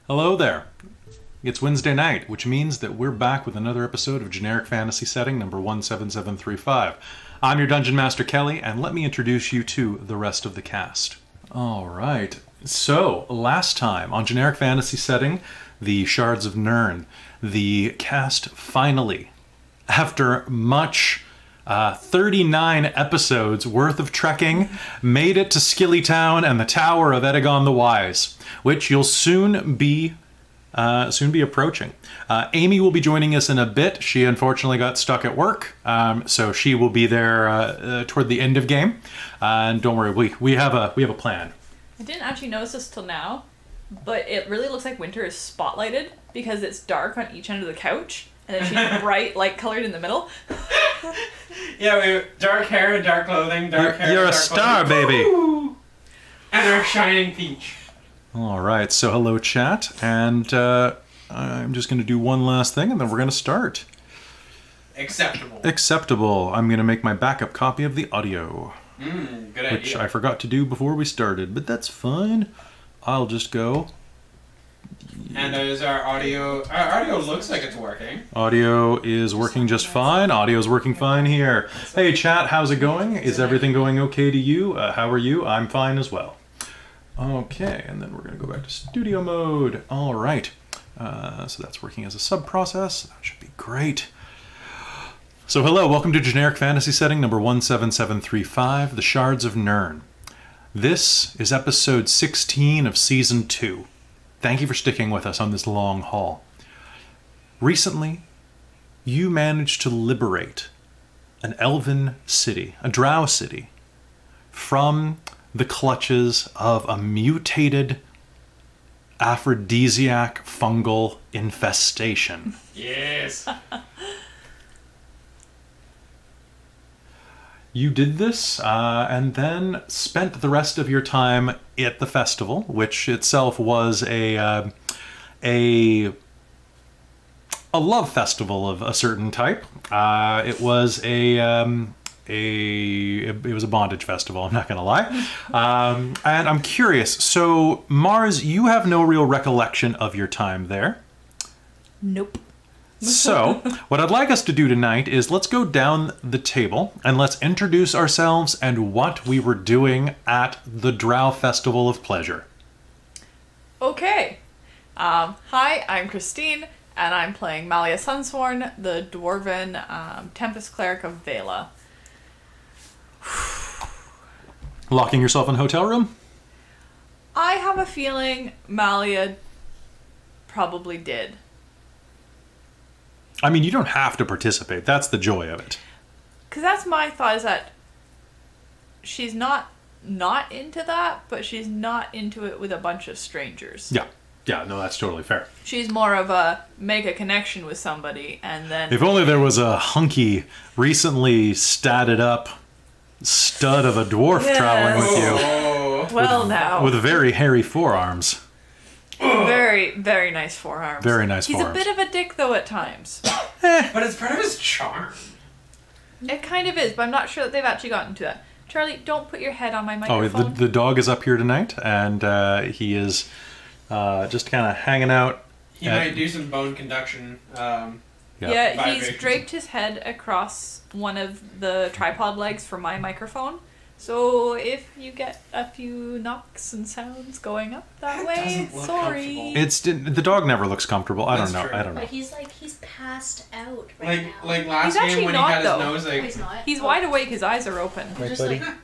Hello there. It's Wednesday night, which means that we're back with another episode of Generic Fantasy Setting number 17735. I'm your Dungeon Master Kelly, and let me introduce you to the rest of the cast. All right. So, last time on Generic Fantasy Setting, the Shards of Nirn, the cast finally, after much 39 episodes worth of trekking, made it to Scilly Town and the Tower of Eddigone the Wise, which you'll soon be approaching. Amy will be joining us in a bit. She unfortunately got stuck at work, so she will be there toward the end of game. And don't worry, we have a plan. I didn't actually notice this till now, but it really looks like winter is spotlighted because it's dark on each end of the couch, and then she's bright, light colored in the middle. Yeah, we have dark hair and dark clothing, dark hair. You're and a dark star, clothing. baby. Woo! And our shining peach. All right, so hello, chat, and I'm just going to do one last thing, and then we're going to start. Acceptable. Acceptable. I'm going to make my backup copy of the audio. Good idea. Which I forgot to do before we started, but that's fine. I'll just go. And is our audio looks like it's working. Audio is working just fine. Audio is working fine here. Hey, chat, how's it going? Is everything going okay to you? How are you? I'm fine as well. Okay, and then we're going to go back to studio mode. All right. So that's working as a sub-process. That should be great. So hello, welcome to Generic Fantasy Setting number 17735, The Shards of Nirn. This is episode 16 of season 2. Thank you for sticking with us on this long haul. Recently, you managed to liberate an elven city, a drow city, from the clutches of a mutated aphrodisiac fungal infestation. Yes. You did this, and then spent the rest of your time at the festival, which itself was a love festival of a certain type. It was it was a bondage festival, I'm not going to lie. And I'm curious, so Mars, you have no real recollection of your time there. Nope. So, what I'd like us to do tonight is let's go down the table and let's introduce ourselves and what we were doing at the Drow Festival of Pleasure. Okay. Hi, I'm Christine, and I'm playing Malia Sunsworn, the Dwarven Tempest Cleric of Vela. Locking yourself in a hotel room? I have a feeling Malia probably did. I mean, you don't have to participate. That's the joy of it. Because that's my thought, is that she's not into that, but she's not into it with a bunch of strangers. Yeah. Yeah, no, that's totally fair. She's more of a make a connection with somebody and then... If only there was a hunky, recently statted up stud of a dwarf traveling with you. Oh. Well, now. With very hairy forearms. Very, very nice forearms. Very nice forearms. He's a bit of a dick, though, at times. But it's part of his charm. It kind of is, but I'm not sure that they've actually gotten to that. Charlie, don't put your head on my Oh, microphone. the dog is up here tonight, and he is just kind of hanging out. He might do some bone conduction. Yeah, he's vibrations. draped his head across one of the tripod legs for my microphone. So if you get a few knocks and sounds going up that way, doesn't look sorry. The dog never looks comfortable. I That's don't know. true. I don't know. But he's passed out right now. Like last He's game actually when not, he had though. his nose No, he's not. He's wide awake, his eyes are open. Right, Just buddy? like,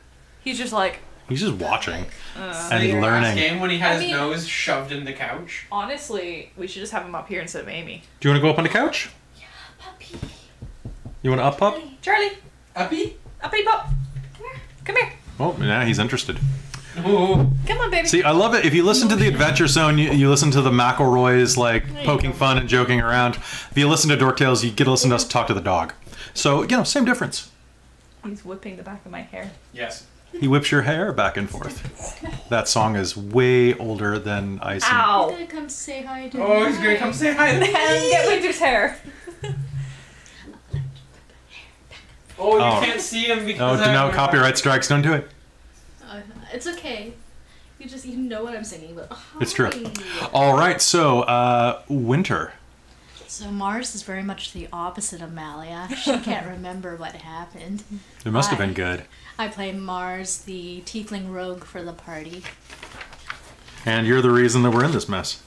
He's just like, He's just watching uh, and Last learning. game when he had I his mean- nose shoved in the couch. honestly, we should just have him up here instead of Amy. Do you want to go up on the couch? yeah, puppy. You want to up? Charlie, Uppy? uppity pup, come here. Oh, yeah, he's interested. Ooh. Come on, baby. See, I love it. If you listen to the Adventure Zone, you listen to the McElroys like poking fun and joking around. If you listen to Dork Tales, you get to listen to us talk to the dog. So, same difference. He's whipping the back of my hair. Yes. He whips your hair back and forth. That song is way older than I see. He's Ow. gonna come say hi to Oh, he's gonna come say hi to me. And get Winter's hair. Oh, you Oh. can't see him because No, I no have my- copyright strikes. Don't do it. It's okay. You know what I'm singing, but It's true. All right, so Winter. So Mars is very much the opposite of Malia. She can't remember what happened. It must have been good. I play Mars, the tiefling rogue for the party. And you're the reason that we're in this mess.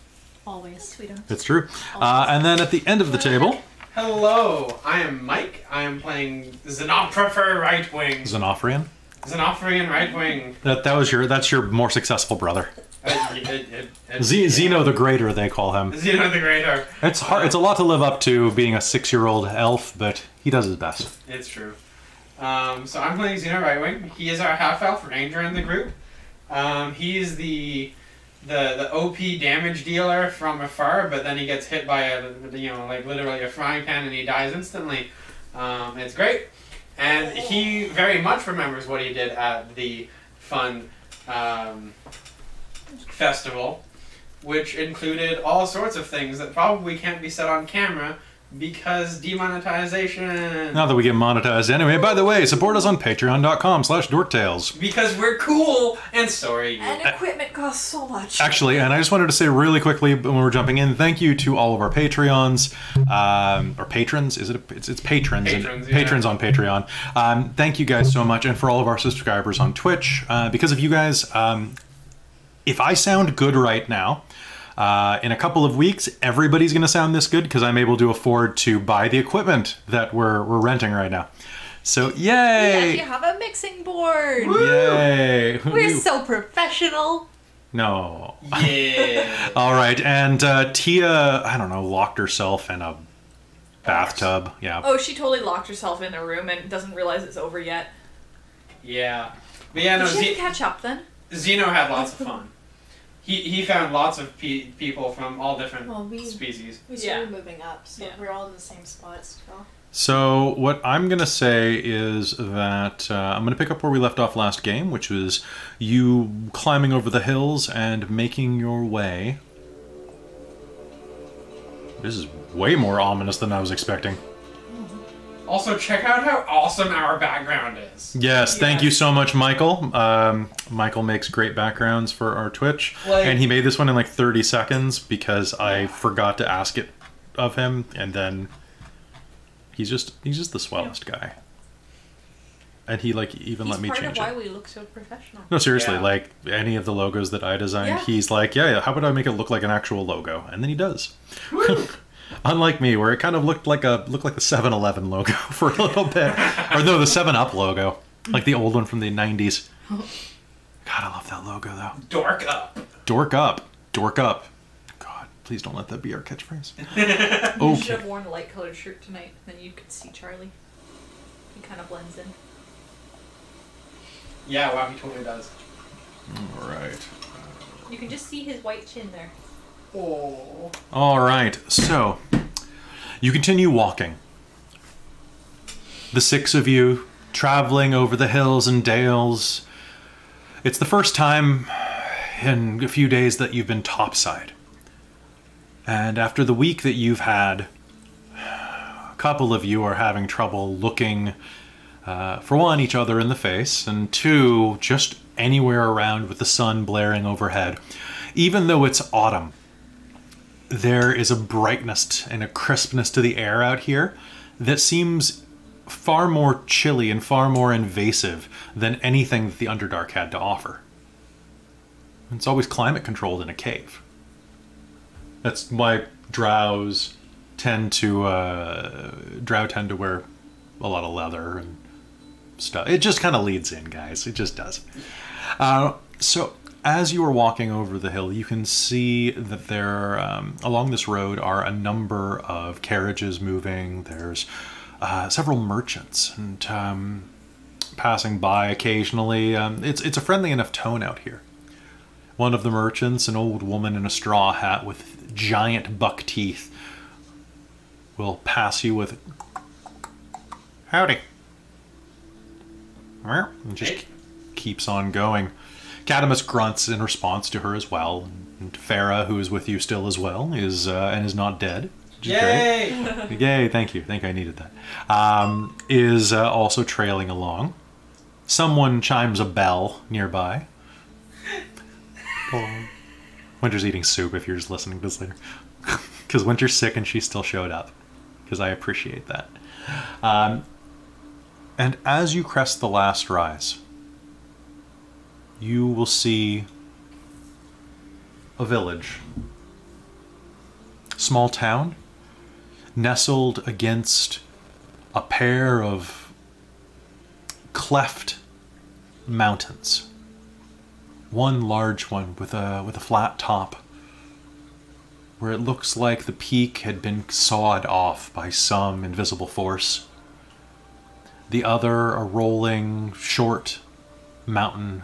Always. It's true. And then at the end of the table... Hello, I am Mike. I am playing Xenoptropher Right Wing. Xenophrian? Xenoptrian Right Wing. That's your more successful brother. Zeno the Greater, they call him. Zeno the Greater. It's hard. It's a lot to live up to being a 6-year-old elf, but he does his best. It's true. So I'm playing Zeno Right Wing. He is our half-elf ranger in the group. He is the OP damage dealer from afar, but then he gets hit by literally a frying pan and he dies instantly. It's great. And he very much remembers what he did at the fun festival, which included all sorts of things that probably can't be said on camera because demonetization. Now that we get monetized anyway. By the way, support us on patreon.com/dorktales. Because we're cool and sorry. And equipment costs so much. Actually, and I just wanted to say really quickly when we're jumping in, thank you to all of our Patreons, or patrons, it's patrons. Patrons on Patreon. Thank you guys so much, and for all of our subscribers on Twitch. Because of you guys, if I sound good right now, in a couple of weeks, everybody's going to sound this good because I'm able to afford to buy the equipment that we're renting right now. So, yay! We actually have a mixing board. Woo! Yay! We're so professional. No. Yeah. All right, and Tia, I don't know, locked herself in a bathtub. Yeah. Oh, she totally locked herself in a room and doesn't realize it's over yet. Yeah. But yeah, no, Did she have to catch up then? Zeno had lots of fun. He found lots of people from all different species. We started moving up, so we're all in the same spot still. So what I'm going to say is that I'm going to pick up where we left off last game, which was you climbing over the hills and making your way. This is way more ominous than I was expecting. Also, check out how awesome our background is. Yes, thank you so much, Michael. Michael makes great backgrounds for our Twitch, and he made this one in like 30 seconds because I forgot to ask it of him, and then he's just the swellest guy. And he even let me change it. He's part of why we look so professional. No, seriously, like any of the logos that I designed, he's like, yeah, how about I make it look like an actual logo? And then he does. Unlike me, where it kind of looked like the 7-Eleven logo for a little bit. Or no, the 7-Up logo. Like the old one from the 90s. God, I love that logo, though. Dork up. Dork up. Dork up. God, please don't let that be our catchphrase. You should have worn a light-colored shirt tonight, then you could see Charlie. He kind of blends in. Yeah, wow, he totally does. All right. You can just see his white chin there. Oh. All right, so you continue walking. The 6 of you traveling over the hills and dales. It's the first time in a few days that you've been topside. And after the week that you've had, a couple of you are having trouble looking, for one, each other in the face, and two, just anywhere around with the sun blaring overhead. Even though it's autumn, there is a brightness and a crispness to the air out here that seems far more chilly and far more invasive than anything that the Underdark had to offer. It's always climate controlled in a cave. That's why drow tend to wear a lot of leather and stuff. It just kind of leads in, guys. It just does. So as you are walking over the hill, you can see that there, along this road, are a number of carriages moving. There's several merchants and passing by occasionally. It's a friendly enough tone out here. One of the merchants, an old woman in a straw hat with giant buck teeth, will pass you with, "Howdy." And just keeps on going. Cadamus grunts in response to her as well. And Farah, who is with you still as well, is not dead. Yay! Great. Yay, thank you. I think I needed that. Is also trailing along. Someone chimes a bell nearby. Winter's eating soup if you're just listening to this later. Because Winter's sick and she still showed up. Because I appreciate that. And as you crest the last rise, you will see a village. Small town, nestled against a pair of cleft mountains. One large one with a flat top, where it looks like the peak had been sawed off by some invisible force. The other, a rolling, short mountain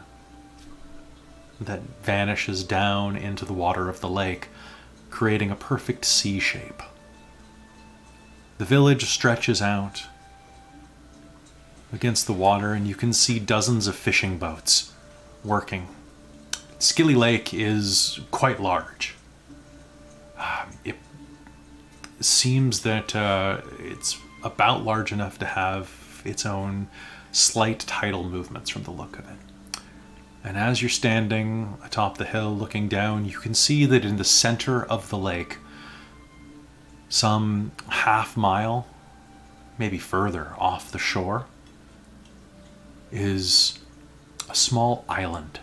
that vanishes down into the water of the lake, creating a perfect C shape. The village stretches out against the water, and you can see dozens of fishing boats working. Scilly Lake is quite large. It seems that it's about large enough to have its own slight tidal movements from the look of it. And as you're standing atop the hill looking down, you can see that in the center of the lake, some half mile, maybe further off the shore, is a small island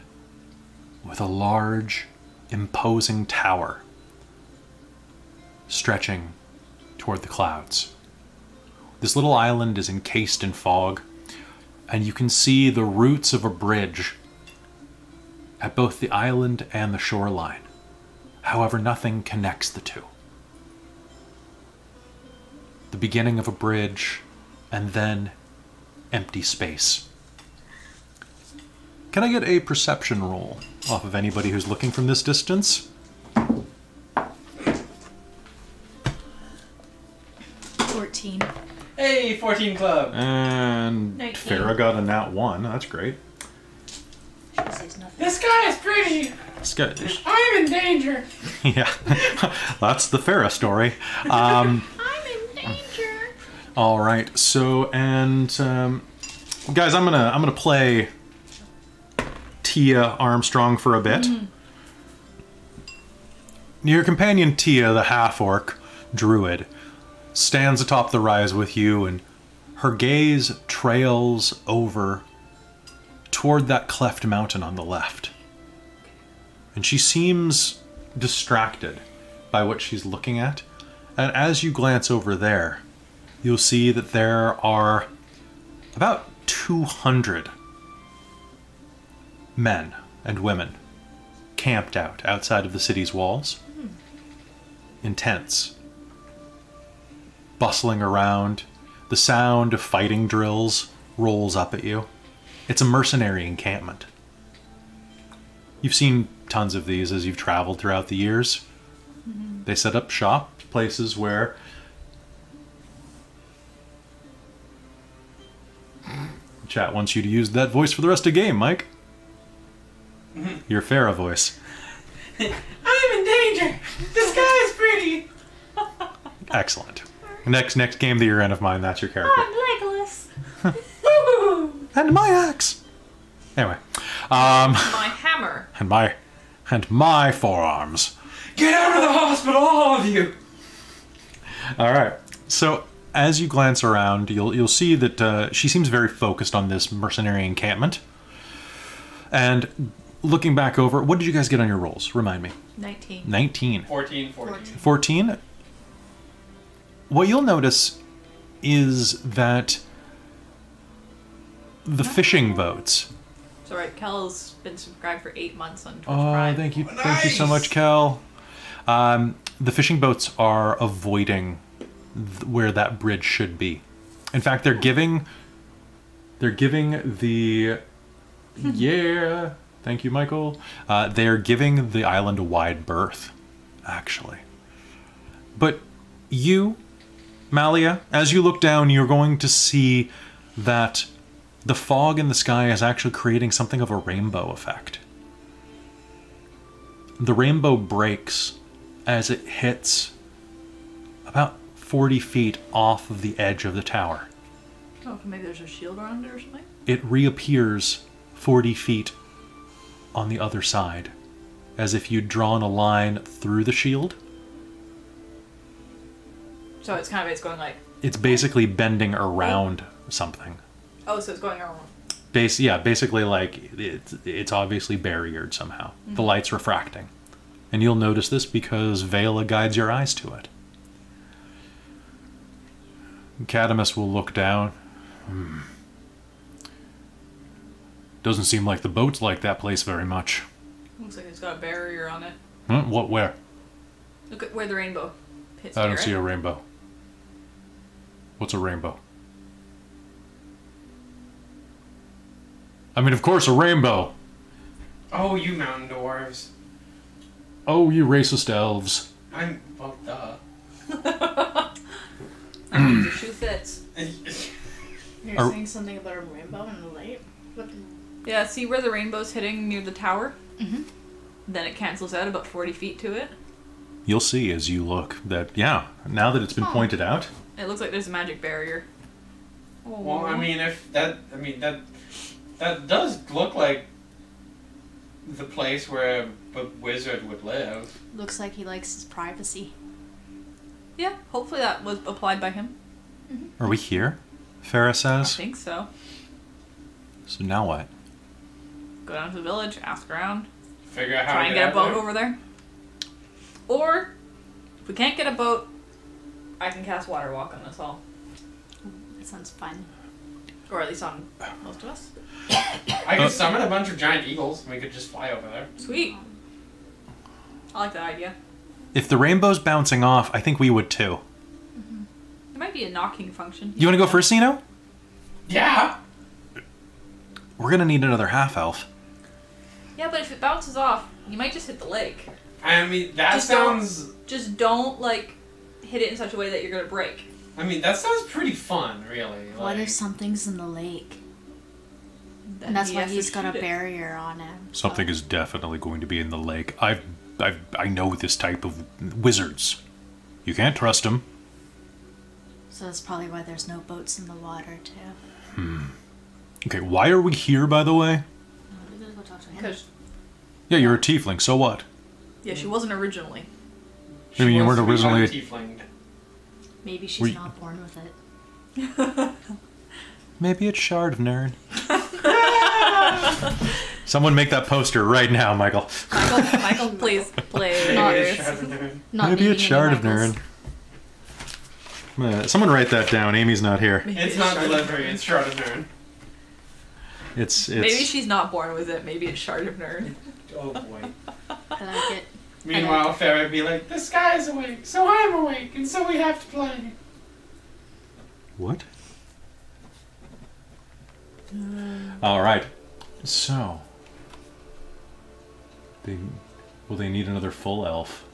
with a large, imposing tower stretching toward the clouds. This little island is encased in fog, and you can see the roots of a bridge at both the island and the shoreline. However, nothing connects the two. The beginning of a bridge, and then empty space. Can I get a perception roll off of anybody who's looking from this distance? 14. Hey, 14 club. And 19. Farah got a nat 1. That's great. She says nothing. This guy is pretty. This guy, I'm in danger. yeah, that's the Farah story. I'm in danger. All right, so and guys, I'm gonna play Tia Armstrong for a bit. Your companion Tia, the half-orc druid, stands atop the rise with you, and her gaze trails over toward that cleft mountain on the left. And she seems distracted by what she's looking at. And as you glance over there, you'll see that there are about 200 men and women camped out outside of the city's walls in tents, bustling around. The sound of fighting drills rolls up at you. It's a mercenary encampment. You've seen tons of these as you've traveled throughout the years. They set up shop, places where chat wants you to use that voice for the rest of the game, Mike. Your Farah voice. I'm in danger. This guy is pretty. Excellent. Next game that you're in of mine, that's your character. I'm Legolas. And my axe. Anyway, My hammer. and my forearms. Get out of the hospital, all of you. All right. So as you glance around, you'll see that she seems very focused on this mercenary encampment. And looking back over, what did you guys get on your rolls? Remind me. 19. 19. 14. 14. What you'll notice is that the fishing boats. It's alright, Kel's been subscribed for 8 months on Twitch Oh, Prime. thank you. Nice. Thank you so much, Kel. The fishing boats are avoiding where that bridge should be. In fact, they're giving the yeah. Thank you, Michael. They're giving the island a wide berth, actually. But you, Malia, as you look down, you're going to see that the fog in the sky is actually creating something of a rainbow effect. The rainbow breaks as it hits about 40 feet off of the edge of the tower. Oh, maybe there's a shield around it or something? It reappears 40 feet on the other side. as if you'd drawn a line through the shield. So it's going like... It's basically bending around something. Oh, so it's going around. Basically like it's obviously barriered somehow. The light's refracting. And you'll notice this because Vela guides your eyes to it. Cadamus will look down. Doesn't seem like the boats like that place very much. Looks like it's got a barrier on it. What, where? Look at where the rainbow hits. I don't see a rainbow. What's a rainbow? I mean, of course, a rainbow. Oh, you mountain dwarves. Oh, you racist elves. Well, duh. Your shoe fits. You're saying something about a rainbow in the light? Yeah, see where the rainbow's hitting near the tower? Mm-hmm. Then it cancels out about 40 feet to it. You'll see as you look that, yeah, now that it's been pointed out. It looks like there's a magic barrier. Oh. Well, I mean, that does look like the place where a wizard would live. Looks like he likes his privacy. Yeah, hopefully that was applied by him. Are we here? Farah I says. think so. So now what? Go down to the village, ask around, Figure out how try to and get get a out boat there. over there. Or, if we can't get a boat, I can cast Water Walk on us all. That sounds fun. Or at least on most of us. I could summon a bunch of giant eagles and we could just fly over there. Sweet. I like that idea. If the rainbow's bouncing off, I think we would too. There might be a knocking function. You want to go first, Zeno? Yeah! We're gonna need another half-elf. Yeah, but if it bounces off, you might just hit the lake. I mean, that Just sounds... Just don't, like, hit it in such a way that you're gonna break. I mean, that sounds pretty fun, really. What Like, if something's in the lake? Then And that's he why has to he's got a shoot it. barrier on him. Something is definitely going to be in the lake. I know this type of wizards. You can't trust them. So that's probably why there's no boats in the water, too. Okay, why are we here, by the way? We're gonna go talk to him. Because, Yeah, you're a tiefling, so what? yeah, she wasn't originally. she I mean, you wants weren't to become originally- a tiefling. Maybe she's We- not born with it. Maybe it's Shard of Nern. Someone make that poster right now, Michael. Michael, please play. Maybe this. it's Shard of Nern. Not Maybe needing it's any Shard of Michaels. Nern. Someone write that down. Amy's not here. It's not delivery, it's Shard of Nern. It's Maybe she's not born with it. Maybe it's Shard of Nerd. Oh boy. I like it. Meanwhile, Farrah would be like, the sky's awake, so I'm awake, and so we have to play. What? All right. So, will they need another full elf?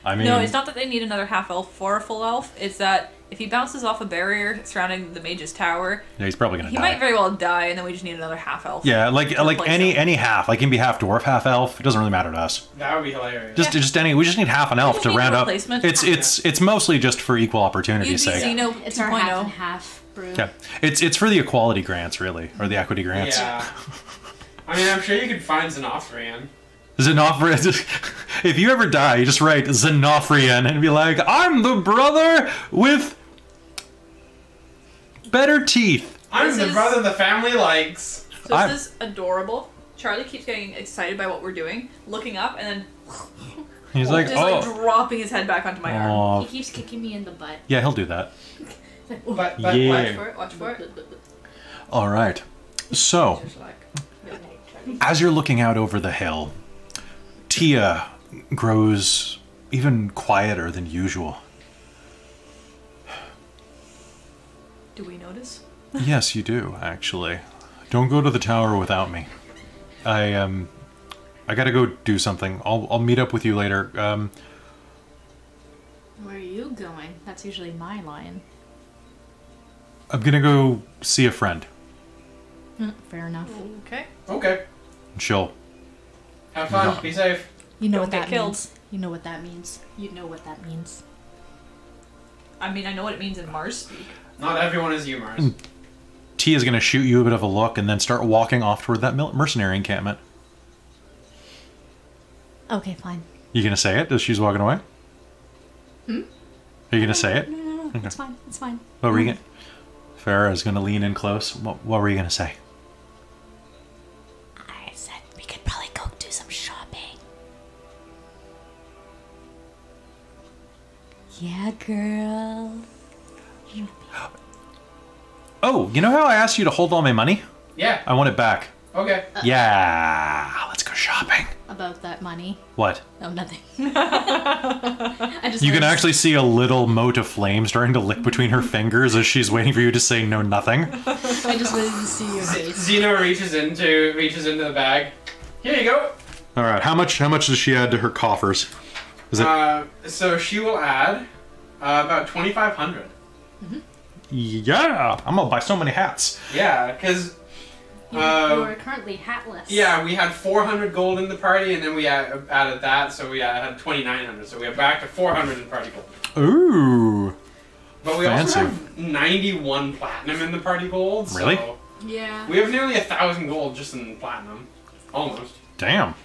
I mean, No, it's not that they need another half elf for a full elf. It's that if he bounces off a barrier surrounding the mage's tower, Yeah, he's probably gonna he die. might very well die, and then we just need another half elf. Yeah, like to replace him. any half. Like, he can be half dwarf, half elf. It doesn't really matter to us. That would be hilarious. Just any. We just need half an elf just to need a round up. replacement. It's mostly just for equal You'd opportunity's be sake. Xeno It's our half and 2.0. half brew. Yeah, it's for the equality grants, really, or the equity grants. Yeah. I mean, I'm sure you could find Xenophrian. Xenophrian. If you ever die, you just write Xenophrian and be like, I'm the brother with better teeth. I'm This the is- brother the family likes. So I'm- this is adorable. Charlie keeps getting excited by what we're doing, looking up, and then He's like, just like oh, dropping his head back onto my arm. Aw. He keeps kicking me in the butt. Yeah, he'll do that. But Yeah. Watch for it. Watch for it. All right. So, Just like, as you're looking out over the hill, Tia grows even quieter than usual. do we notice? Yes, you do, actually. Don't go to the tower without me. I gotta go do something. I'll meet up with you later. Where are you going? That's usually my line. I'm gonna go see a friend. Fair enough. Okay. Okay. She'll. Have fun. No. Be safe. You know Don't what get that killed. means. You know what that means. You know what that means. I mean, I know what it means in Mars speak. Not everyone is you, Mars. Tia's gonna shoot you a bit of a look and then start walking off toward that mercenary encampment. Okay, fine. You gonna say it as she's walking away? Hmm? Are you gonna say it? No. Okay. It's fine. It's fine. What were you gonna... Farah's gonna lean in close. What were you gonna say? I said we could probably go do some shopping. Yeah, girl. Oh, you know how I asked you to hold all my money? Yeah. I want it back. Okay. Yeah, let's go shopping. About that money. What? Oh, nothing. I just You can noticed- actually see a little mote of flame starting to lick between her fingers as she's waiting for you to say no nothing. I just wanted to see your face. Xeno reaches into the bag. Here you go. All right, how much does she add to her coffers? Is it? So she will add about 2,500. Yeah, I'm gonna buy so many hats. Yeah, because You are currently hatless. yeah, we had 400 gold in the party, and then we added that, so we had 2,900. So we are back to 400 in party gold. Ooh, But we fancy. also have 91 platinum in the party gold. So Really? Yeah. we have nearly 1,000 gold just in platinum, almost. damn.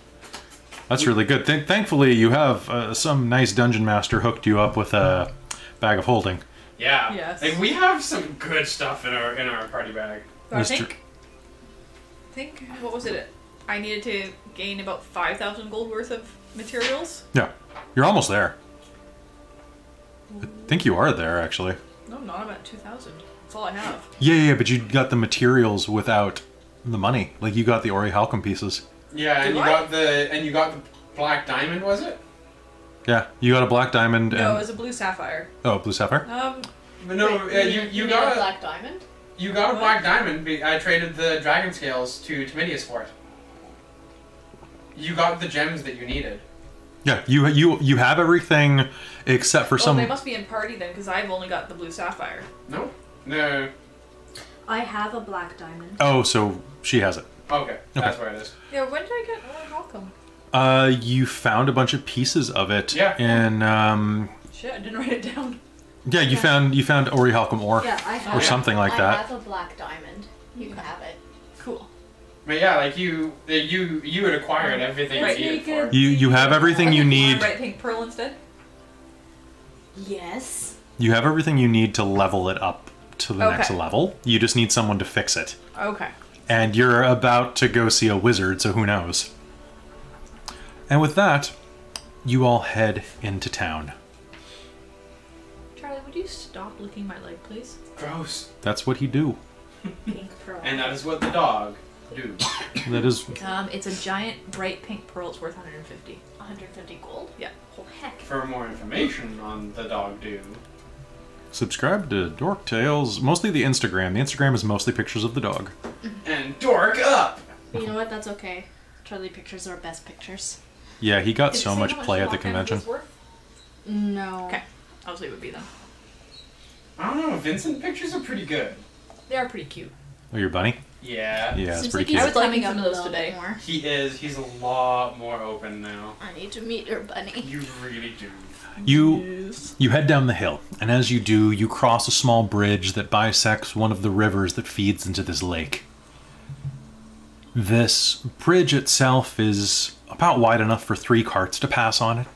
That's really good. Thankfully, you have some nice dungeon master hooked you up with a bag of holding. Yeah. Yes. Like we have some good stuff in our party bag. I Mr. think what was it? I needed to gain about 5,000 gold worth of materials. Yeah, you're almost there. I think you are there, actually. No, not about 2,000. That's all I have. Yeah, but you got the materials without the money. Like, you got the Ori Halcom pieces. Yeah, and Did you I? got the black diamond, was it? Yeah, you got a black diamond and... No, it was a blue sapphire. Oh, blue sapphire? But no, you need got a a black diamond. you got a What? black diamond. I traded the dragon scales to Timidius for it. You got the gems that you needed. Yeah, you have everything except for Oh, some... they must be in party then, because I've only got the blue sapphire. No. No. I have a black diamond. Oh, so she has it. Okay, that's where it is. Yeah, when did I get Ori Halcom? You found a bunch of pieces of it. Yeah. In, Shit, I didn't write it down. yeah, you found Ori Halcom ore. Yeah, I have. Or something like that. I have a black diamond. You can have it. Cool. But yeah, like you had acquired everything Right. you needed for it. You have everything you need. Write pink pearl instead? Yes. You have everything you need to level it up to the next Okay. level. You just need someone to fix it. Okay. And you're about to go see a wizard, so who knows? And with that, you all head into town. Charlie, would you stop licking my leg, please? Gross. That's what he do. Pink pearl. And that is what the dog do. That is... It's a giant bright pink pearl. It's worth 150. 150 gold. Yeah. Oh heck. For more information on the dog do. Subscribe to Dork Tales, mostly the Instagram. The Instagram is mostly pictures of the dog. And dork up! But you know what? That's okay. Charlie pictures are best pictures. Yeah, he got Did it so say much how play at the lock end convention. was worth? No. Okay. I'll see what it would be then. I don't know, Vincent pictures are pretty good. They are pretty cute. Oh, your bunny? Yeah. Yeah, it's Seems pretty like cute. I he's was liking coming some out of those a little bit today. more. He is. He's a lot more open now. I need to meet your bunny. You really do. You head down the hill, and as you do, you cross a small bridge that bisects one of the rivers that feeds into this lake. This bridge itself is about wide enough for 3 carts to pass on it.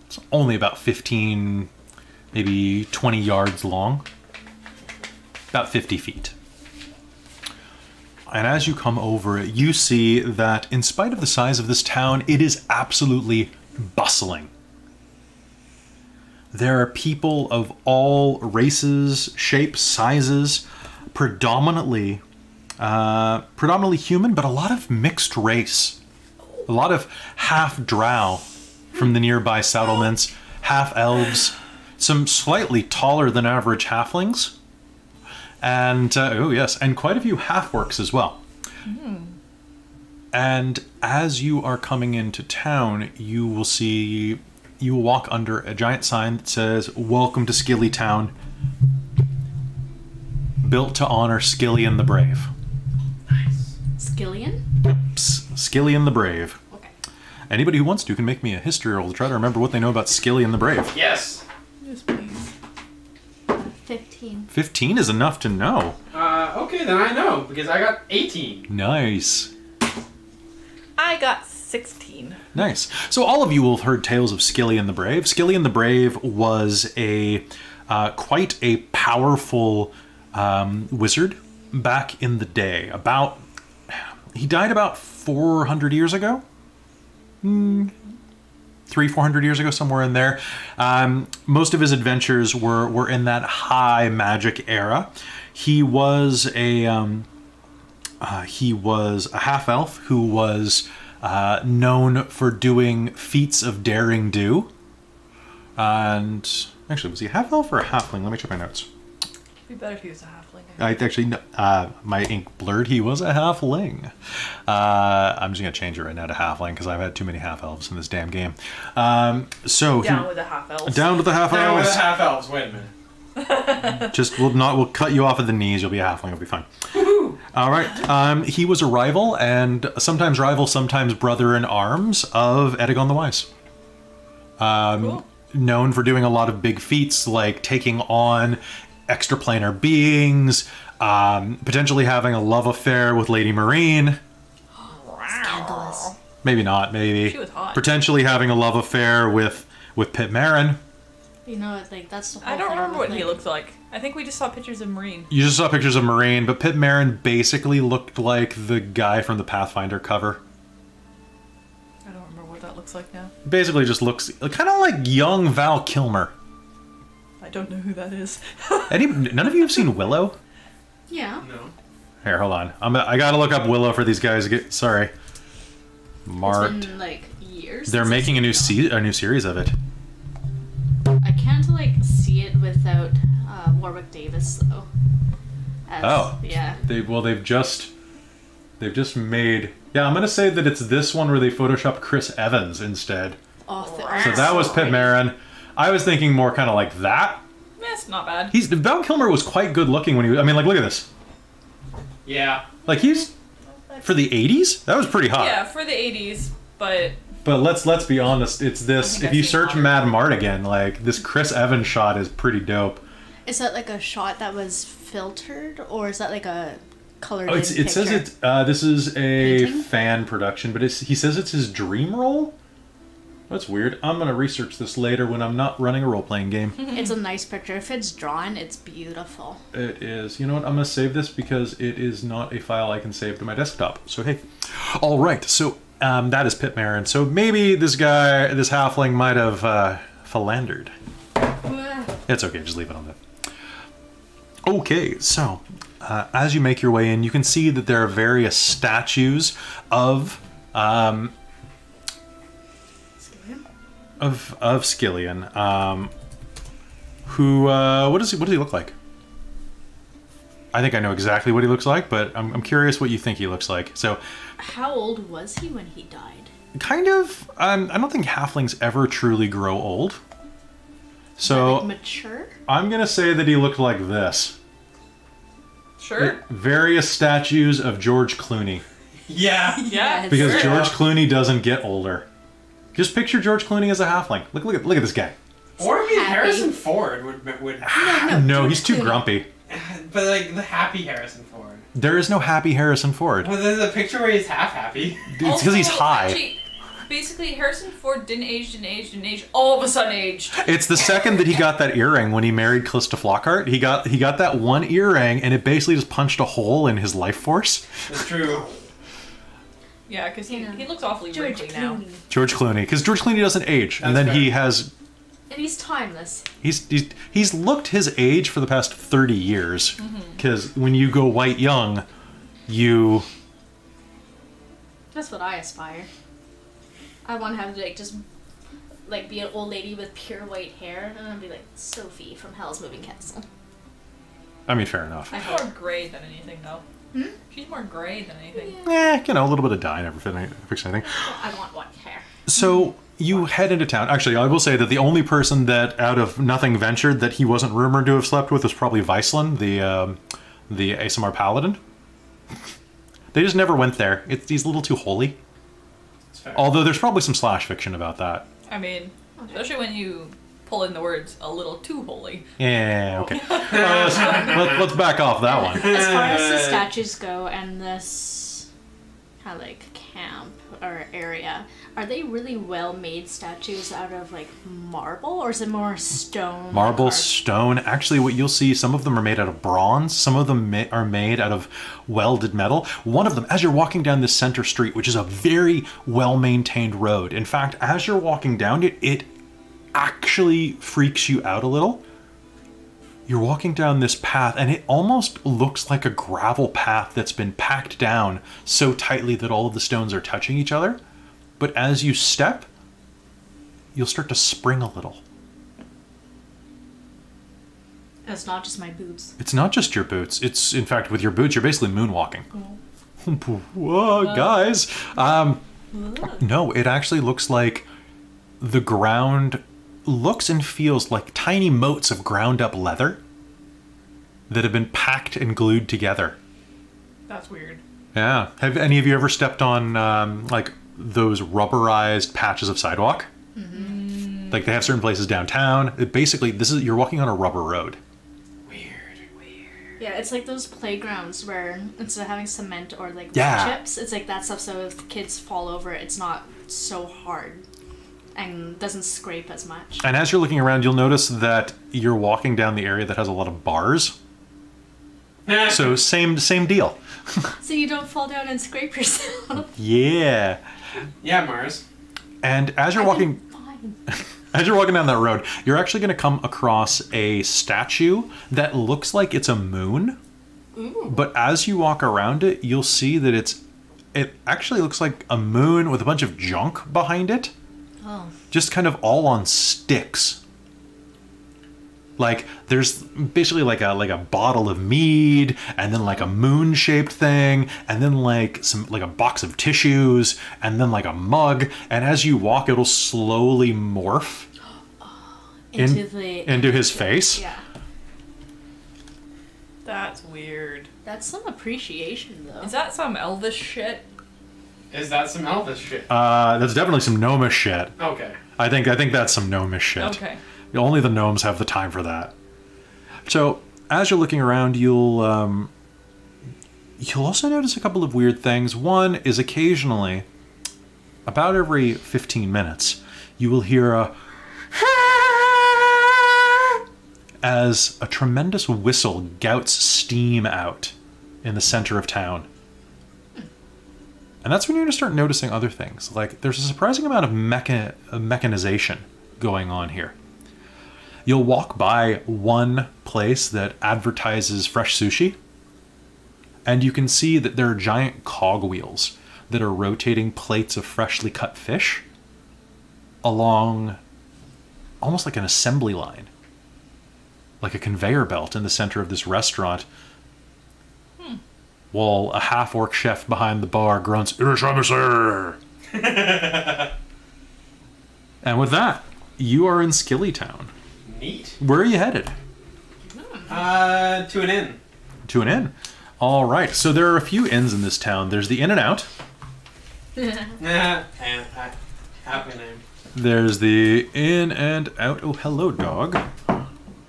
It's only about 15, maybe 20 yards long. About 50 feet. And as you come over it, you see that in spite of the size of this town, it is absolutely bustling. There are people of all races, shapes, sizes, predominantly human, but a lot of mixed race. A lot of half drow from the nearby settlements, half elves, some slightly taller than average halflings, and oh yes, and quite a few half-orcs as well. And as you are coming into town, you will walk under a giant sign that says, "Welcome to Scilly Town. Built to honor Scillian the Brave." Nice. Skillion? Scillian the Brave. Okay. Anybody who wants to can make me a history roll to try to remember what they know about Scillian the Brave. Yes. Yes, please. 15. 15 is enough to know. Okay, then I know, because I got 18. Nice. I got 6. 16. Nice. So all of you will have heard tales of Scilly the Brave. Scilly the Brave was a quite a powerful wizard back in the day. He died about 400 years ago? 300-400 years ago, somewhere in there. Most of his adventures were in that high magic era. He was a half-elf who was known for doing feats of daring do. And actually, was he a half-elf or a halfling? Let me check my notes. It'd be better if he was a halfling. My ink blurred. He was a halfling. I'm just gonna change it right now to halfling because I've had too many half-elves in this damn game. Down with the half-elves. Down with the half-elves. Down with the half-elves. Wait a minute. We'll cut you off at the knees. You'll be a halfling. It'll be fine. All right. He was a rival and sometimes brother in arms of Eddigone the Wise. Cool. Known for doing a lot of big feats like taking on extraplanar beings, potentially having a love affair with Lady Marine. Scandalous. Maybe not. Maybe She was hot. potentially having a love affair with Pit Marin. You know, like that's the whole I don't thing remember with, what he like- looks like. I think we just saw pictures of Marine. You just saw pictures of Marine, but Pit Marin basically looked like the guy from the Pathfinder cover. I don't remember what that looks like now. Basically just looks kind of like young Val Kilmer. I don't know who that is. None of you have seen Willow? Yeah. No. Here, hold on. I gotta look up Willow for these guys. Sorry. Marked. It's been like years. They're since making a new I've seen new series of it. it. I can't like see it without Warwick Davis though. Oh. Yeah. They've just made. Yeah, I'm gonna say that it's this one where they photoshopped Chris Evans instead. Oh, So that was Pit Marin. I was thinking more kind of like that. It's not bad. Val Kilmer was quite good looking when he. I mean, like, look at this. Yeah. Like he's for the '80s. That was pretty hot. Yeah, for the 80s, but But let's be honest. It's I this. think If I've you seen search hotter. Mad Mardigan, like this Chris Evans shot is pretty dope. Is that like a shot that was filtered, or is that like a colored? Oh, it says picture? it. This is a Painting? fan production, but he says it's his dream role. That's weird. I'm gonna research this later when I'm not running a role playing game. It's a nice picture. If it's drawn, it's beautiful. It is. You know what? I'm gonna save this because it is not a file I can save to my desktop. So hey, all right. So that is Pit Marin. So maybe this halfling, might have philandered. It's okay. Just leave it on that. Okay. So as you make your way in, you can see that there are various statues of Scillian. Who? What does he look like? I think I know exactly what he looks like, but I'm curious what you think he looks like. So, How old was he when he died? kind of. I don't think halflings ever truly grow old. So Like mature? I'm gonna say that he looked like this. sure. Various statues of George Clooney, Yeah. Yeah, because sure. George Clooney doesn't get older. Just picture George Clooney as a halfling. Look at this guy. Or maybe Happy. Harrison Ford would No, he's too Clooney. grumpy. but like the happy Harrison Ford. There is no happy Harrison Ford. Well, there's a picture where he's half happy. It's because he's Also, high. actually, basically, Harrison Ford didn't age, all of a sudden aged. It's the second that he got that earring when he married Callista Flockhart. He got that one earring, and it basically just punched a hole in his life force. It's true. Yeah, because he looks awfully George wrinkly now. Clooney. George Clooney, because George Clooney doesn't age, and That's then he fair. has And he's timeless. he's looked his age for the past 30 years. Because when you go white young, you That's what I aspire. I want to have like just like be an old lady with pure white hair, and I'd be like Sophie from Hell's Moving Castle. I mean, fair enough. She's more gray than anything, though. Hmm? She's more gray than anything. A little bit of dye never fix anything. I want white hair. So you head into town. Actually, I will say that the only person that out of nothing ventured that he wasn't rumored to have slept with was probably Viceland, the ASMR paladin. They just never went there. He's a little too holy. It's fair. Although there's probably some slash fiction about that. I mean, especially when you pull in the words "a little too holy." Yeah, okay. Let's back off that one. As far as the statues go, and this like camp or area, are they really well-made statues out of like marble, or is it more stone? Marble, carved? stone. Actually, what you'll see, some of them are made out of bronze. Some of them are made out of welded metal. One of them, as you're walking down this center street, which is a very well-maintained road. In fact, as you're walking down it, it actually freaks you out a little. You're walking down this path, and it almost looks like a gravel path that's been packed down so tightly that all of the stones are touching each other. But as you step, you'll start to spring a little. It's not just my boots. It's not just your boots. It's, in fact, with your boots, you're basically moonwalking. Whoa, guys. No, it actually looks like the ground looks and feels like tiny motes of ground up leather that have been packed and glued together. That's weird. Yeah. Have any of you ever stepped on like those rubberized patches of sidewalk? Mm-hmm. Like they have certain places downtown. Basically, you're walking on a rubber road. Weird. Yeah, it's like those playgrounds where instead of having cement or like wood Yeah. chips, it's like that stuff, so if kids fall over, it's not so hard and doesn't scrape as much. And as you're looking around, you'll notice that you're walking down the area that has a lot of bars. So same deal. So you don't fall down and scrape yourself. Yeah. Yeah, Mars. And as you're walking Fine. as you're walking down that road, you're actually going to come across a statue that looks like it's a moon. Ooh. But as you walk around it, you'll see that it actually looks like a moon with a bunch of junk behind it. Oh. Just kind of all on sticks. Like there's basically like a bottle of mead, and then like a moon-shaped thing, and then like a box of tissues, and then like a mug. And as you walk, it'll slowly morph into his face. Yeah. That's weird. That's some appreciation, though. Is that some Elvis shit? Is that some Elvis shit? That's definitely some gnomish shit. Okay. I think that's some gnomish shit. Okay. Only the gnomes have the time for that. So, as you're looking around, you'll also notice a couple of weird things. One is occasionally, about every 15 minutes, you will hear as a tremendous whistle gouts steam out in the center of town. And that's when you're going to start noticing other things. Like, there's a surprising amount of mechanization going on here. You'll walk by one place that advertises fresh sushi, and you can see that there are giant cogwheels that are rotating plates of freshly cut fish along almost like an assembly line, like a conveyor belt in the center of this restaurant. While a half-orc chef behind the bar grunts, "Irashamase!" And with that, you are in Scilly Town. Neat. Where are you headed? To an inn. To an inn. All right. So there are a few inns in this town. There's the In and Out. And happy name. There's the In and Out. Oh, hello, dog.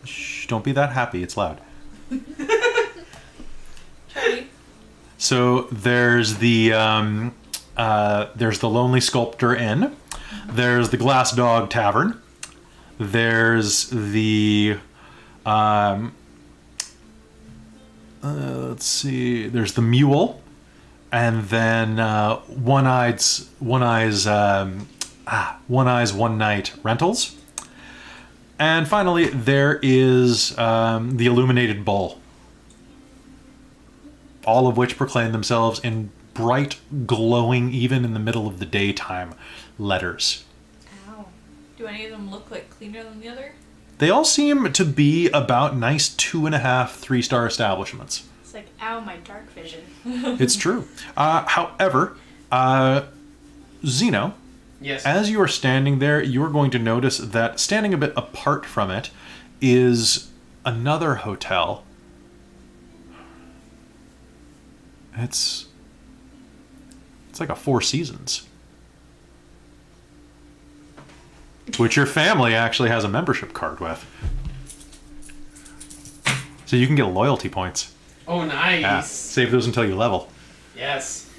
Shh, don't be that happy. It's loud. Charlie. So there's the Lonely Sculptor Inn. There's the Glass Dog Tavern. There's the let's see. There's the Mule, and then One Eyes One Night Rentals, and finally there is the Illuminated Bull. All of which proclaim themselves in bright, glowing, even in the middle of the daytime, letters. Ow. Do any of them look like cleaner than the other? They all seem to be about nice 2.5, 3-star establishments. It's like, ow, my dark vision. It's true. However, Zeno, Yes. as you are standing there, you are going to notice that standing a bit apart from it is another hotel. It's like a Four Seasons, which your family actually has a membership card with. So you can get loyalty points. Oh, nice. Yeah, save those until you level. Yes.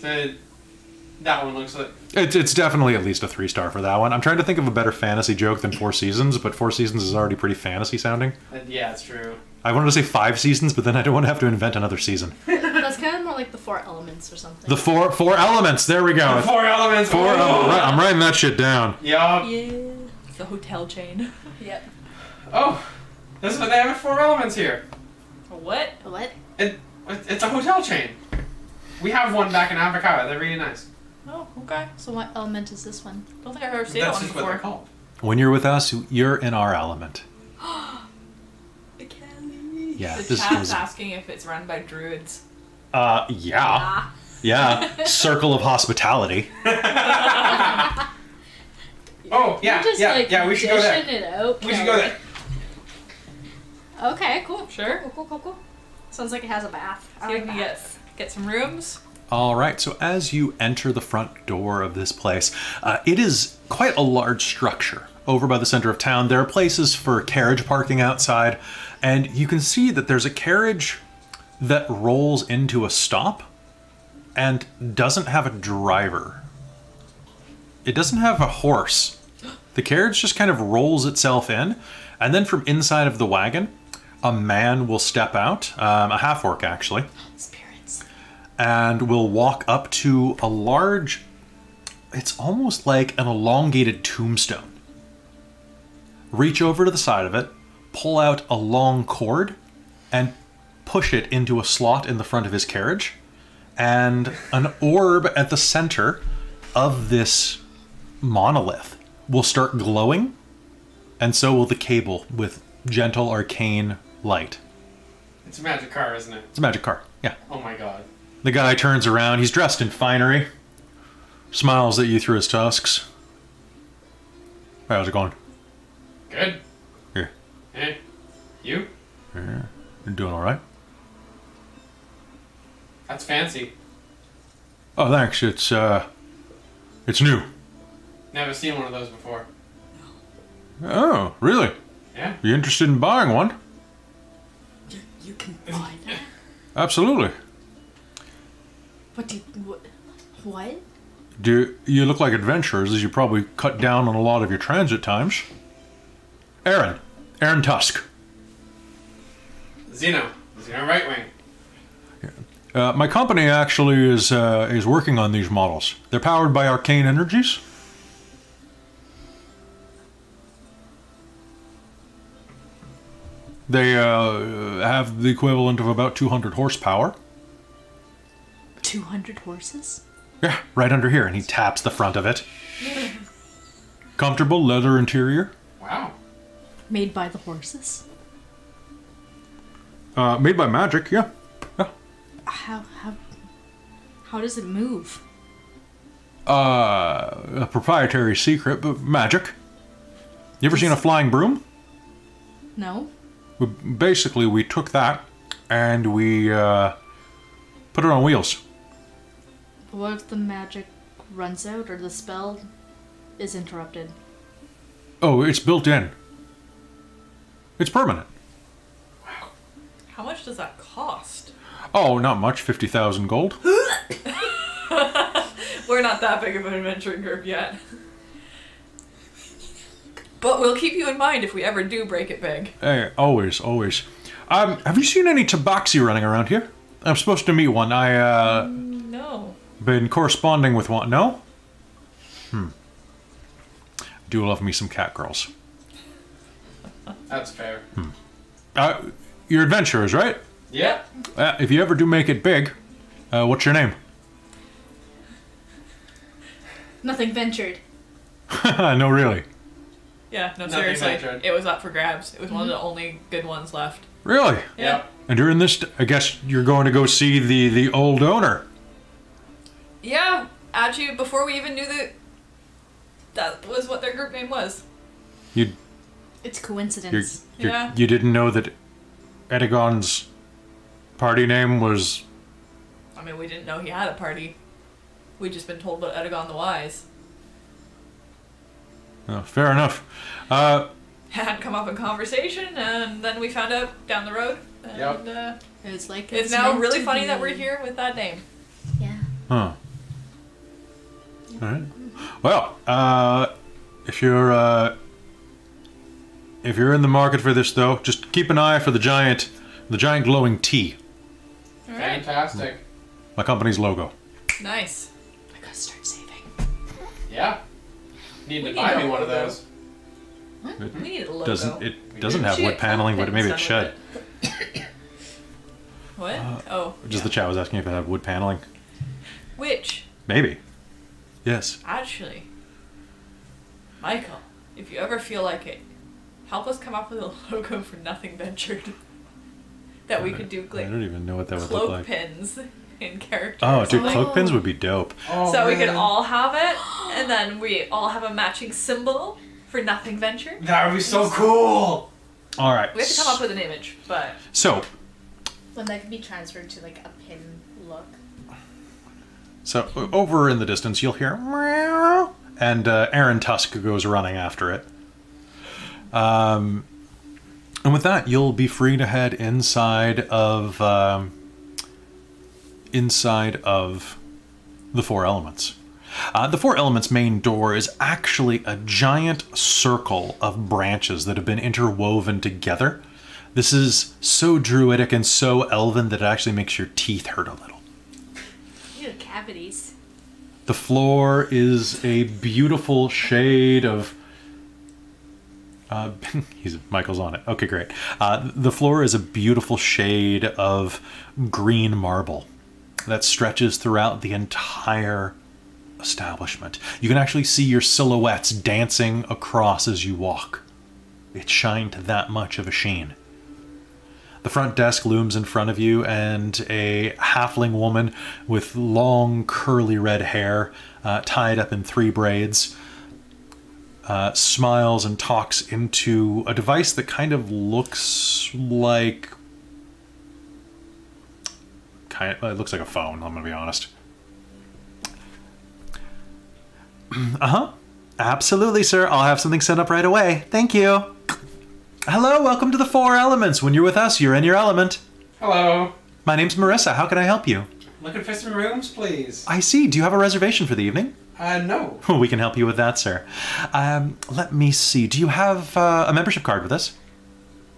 So that one looks like... It's definitely at least a 3-star for that one. I'm trying to think of a better fantasy joke than Four Seasons, but Four Seasons is already pretty fantasy sounding. Yeah, it's true. I wanted to say 5 seasons, but then I don't want to have to invent another season. That's kind of more like the 4 elements or something. The four elements. There we go. The 4 elements. Four. I'm writing that shit down. Yup. Yeah. It's the hotel chain. Yep. Oh, this is what they have at 4 elements here. What? What? It's a hotel chain. We have one back in Avocado. They're really nice. Oh, okay. So what element is this one? Don't think I've ever seen That's that one just what they're before. called. When you're with us, you're in our element. Kelly. Yeah, The this chat's is. asking if it's run by druids. Yeah. Ah. Yeah. Circle of hospitality. Oh, yeah, You're just, yeah, we should go there. dishing it out, We should go there. Okay, cool. Sure. Cool. Sounds like it has a bath. See if we can get some rooms. All right, so as you enter the front door of this place, it is quite a large structure. Over by the center of town, there are places for carriage parking outside, and you can see that there's a carriage that rolls into a stop and doesn't have a driver. It doesn't have a horse. The carriage just kind of rolls itself in, and then from inside of the wagon, a man will step out, a half-orc actually, Spirits. and will walk up to a large, it's almost like an elongated tombstone. Reach over to the side of it, pull out a long cord, and push it into a slot in the front of his carriage, and an orb at the center of this monolith will start glowing, and so will the cable with gentle arcane light. It's a magic car, isn't it? It's a magic car, yeah. Oh my god. The guy turns around. He's dressed in finery. Smiles at you through his tusks. Hey, how's it going? Good. Here. Eh? You? Yeah. You're doing all right? That's fancy. Oh, thanks. It's new. Never seen one of those before. Oh, really? Yeah? You interested in buying one? You can buy that? Absolutely. What? Do you look like adventurers as you probably cut down on a lot of your transit times? Aaron Tusk. Xeno right wing. My company actually is working on these models. They're powered by arcane energies. They have the equivalent of about 200 horsepower. 200 horses? Yeah, right under here, and he taps the front of it. Comfortable leather interior. Wow. Made by the horses? Made by magic, yeah. How does it move? A proprietary secret, but magic. You ever seen a flying broom? No? Basically, we took that and we put it on wheels. What if the magic runs out or the spell is interrupted? Oh, it's built in. It's permanent. How much does that cost? Oh, not much. 50,000 gold. We're not that big of an adventuring group yet. But we'll keep you in mind if we ever do break it big. Hey, always. Have you seen any tabaxi running around here? I'm supposed to meet one. No. Been corresponding with one. No? Do love me some cat girls. That's fair. You're adventurers, right? Yeah. If you ever do make it big, what's your name? Nothing ventured. No, really. Yeah, no, Nothing seriously. ventured. It was up for grabs. It was one of the only good ones left. Really? Yeah. Yep. And during this, I guess you're going to go see the old owner. Yeah, actually, before we even knew that was what their group name was. It's coincidence. Yeah. You didn't know that Eddigone's party name was... I mean, we didn't know he had a party. We'd just been told about Eddigone the Wise. Oh, fair enough. Hadn't come up in conversation, and then we found out down the road. And Yep. It's like it's now meant really to funny be. that we're here with that name. Yeah. Huh. All right. Well, if you're in the market for this, though, just keep an eye for the giant glowing T. All right. Fantastic. My company's logo. Nice. I gotta start saving. Yeah. Need We to need buy a me one of logo. those. We need a logo. Doesn't have Should wood get paneling, but maybe it pins should. done with it. What? Oh. Just yeah. the chat was asking if it had wood paneling. Which, Maybe. Yes. actually, Michael, if you ever feel like it, help us come up with a logo for Nothing Ventured. That we could do I like don't even know what that would look cloak like. pins in characters. Oh, dude, Like, cloak pins would be dope. Oh, so we could man. all have it, and then we all have a matching symbol for Nothing Ventured. That would be so cool. All right. We have to come up with an image, but So, When that could be transferred to like a pin look. over in the distance, you'll hear meow, and Aaron Tusk goes running after it. And with that, you'll be free to head inside of the Four Elements. The Four Elements' main door is actually a giant circle of branches that have been interwoven together. This is so druidic and so elven that it actually makes your teeth hurt a little. Ew, cavities. The floor is a beautiful shade of... Michael's on it. Okay, great. The floor is a beautiful shade of green marble that stretches throughout the entire establishment. You can actually see your silhouettes dancing across as you walk. It's shined to that much of a sheen. The front desk looms in front of you, and a halfling woman with long curly red hair tied up in 3 braids smiles and talks into a device that kind of looks like... it looks like a phone, I'm going to be honest. Uh-huh. Absolutely, sir. I'll have something set up right away. Thank you. Hello, welcome to the Four Elements. When you're with us, you're in your element. Hello. My name's Marissa. How can I help you? Looking for some rooms, please. I see. Do you have a reservation for the evening? No. We can help you with that, sir. Let me see. Do you have a membership card with us?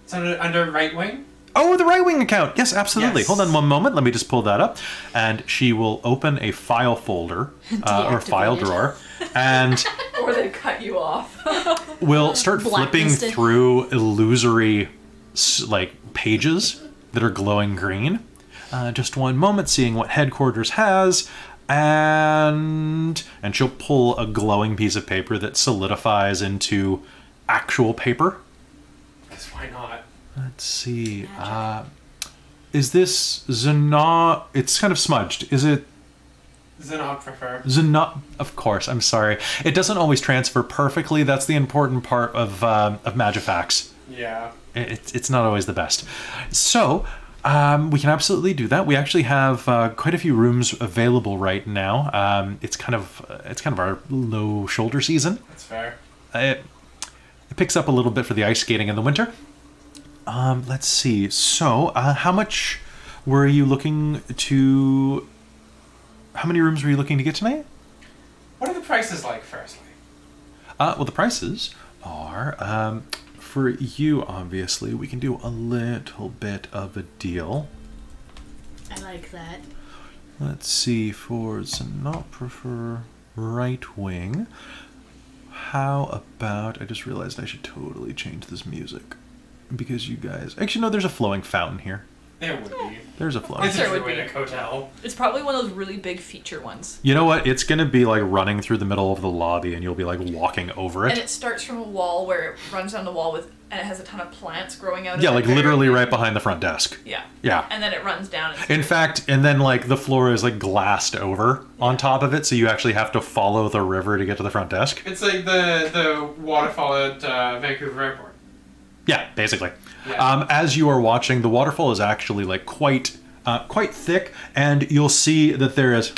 It's under Right Wing. Oh, the Right Wing account. Yes, absolutely. Yes. Hold on one moment. Let me just pull that up. And she will open a file folder or file Deactivated. drawer, and or they cut you off. we'll start flipping Blacklisted. through illusory pages that are glowing green. Just one moment, seeing what headquarters has, and she'll pull a glowing piece of paper that solidifies into actual paper. Because why not? Let's see. Is this Zana? It's kind of smudged. Is it Xenographer. Zana? Of course. I'm sorry. It doesn't always transfer perfectly. That's the important part of Magifax. Yeah. It's not always the best. So we can absolutely do that. We actually have quite a few rooms available right now. It's kind of our low shoulder season. That's fair. It picks up a little bit for the ice skating in the winter. Let's see. So, how much were you looking to... How many rooms were you looking to get tonight? What are the prices like, firstly? Well, the prices are... for you, obviously, we can do a little bit of a deal. I like that. Let's see. For Xenographer Right Wing, how about... I just realized I should totally change this music. Because you guys... Actually, no, there's a flowing fountain here. There would be. There's a flowing It's There a would druidic be. hotel. It's probably one of those really big feature ones. You know what? It's going to be like running through the middle of the lobby, and you'll be like walking over And it. it starts from a wall where it runs down the wall and it has a ton of plants growing out of Yeah, it. like literally right behind the front desk. Yeah. Yeah. And then it runs down. And In fact, and then like the floor is like glassed over on top of it, so you actually have to follow the river to get to the front desk. It's like the waterfall at Vancouver Airport. Yeah, basically. Yeah. As you are watching, the waterfall is actually like quite thick, and you'll see that there is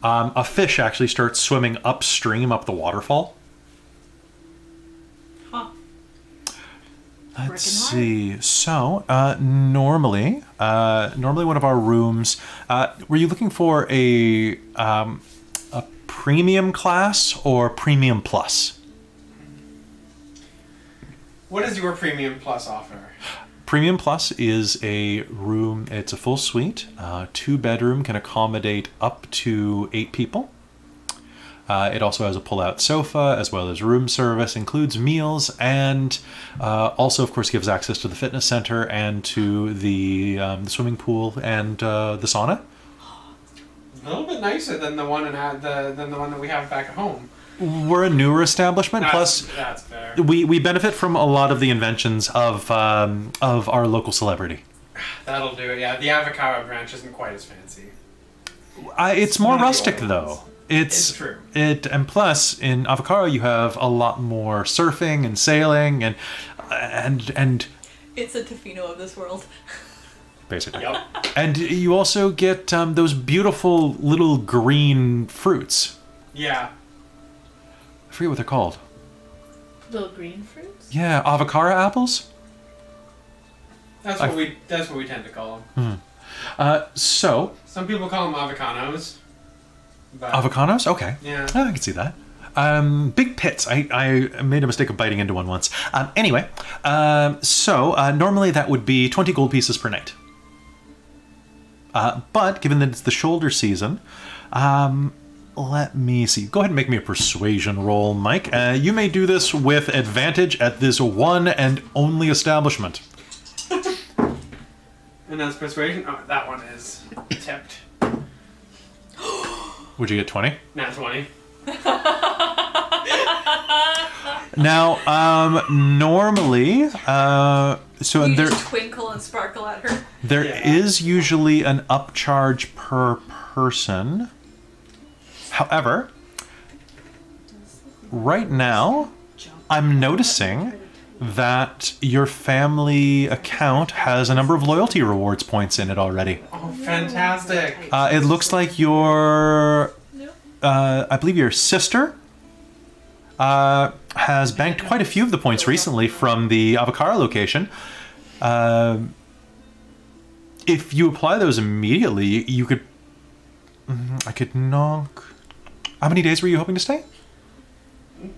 a fish actually starts swimming upstream up the waterfall. Huh. Let's see. So, normally one of our rooms. Were you looking for a premium class or premium plus. What does your Premium Plus offer? Premium Plus is a room, it's a full suite. 2-bedroom, can accommodate up to 8 people. It also has a pull-out sofa as well as room service, includes meals, and also, of course, gives access to the fitness center and to the swimming pool and the sauna. A little bit nicer than the one than the one that we have back at home. We're a newer establishment. Plus, that's fair. We benefit from a lot of the inventions of our local celebrity. That'll do it. Yeah, the Avocado branch isn't quite as fancy. It's more rustic, though. It's true. And plus in Avocado you have a lot more surfing and sailing and it's a Tofino of this world. basically. Yep. And you also get those beautiful little green fruits. Yeah. I forget what they're called. Little green fruits? Yeah, avocado apples. That's what we tend to call them. So Some people call them avocados. But avocados? Okay. Yeah. I can see that. Big pits. I made a mistake of biting into one once. Anyway, so normally that would be 20 gold pieces per night. But given that it's the shoulder season, let me see. Go ahead and make me a persuasion roll, Mike. You may do this with advantage at this one and only establishment. And that's persuasion. Oh, that one is tipped. Would you get 20? Nat 20. Now, normally, so You there just twinkle and sparkle at her. there Yeah. is usually an upcharge per person. However, right now, I'm noticing that your family account has a number of loyalty rewards points in it already. Oh, fantastic. It looks like your, No. I believe your sister has banked quite a few of the points recently from the Avocado location. If you apply those immediately, you could, I could knock. How many days were you hoping to stay?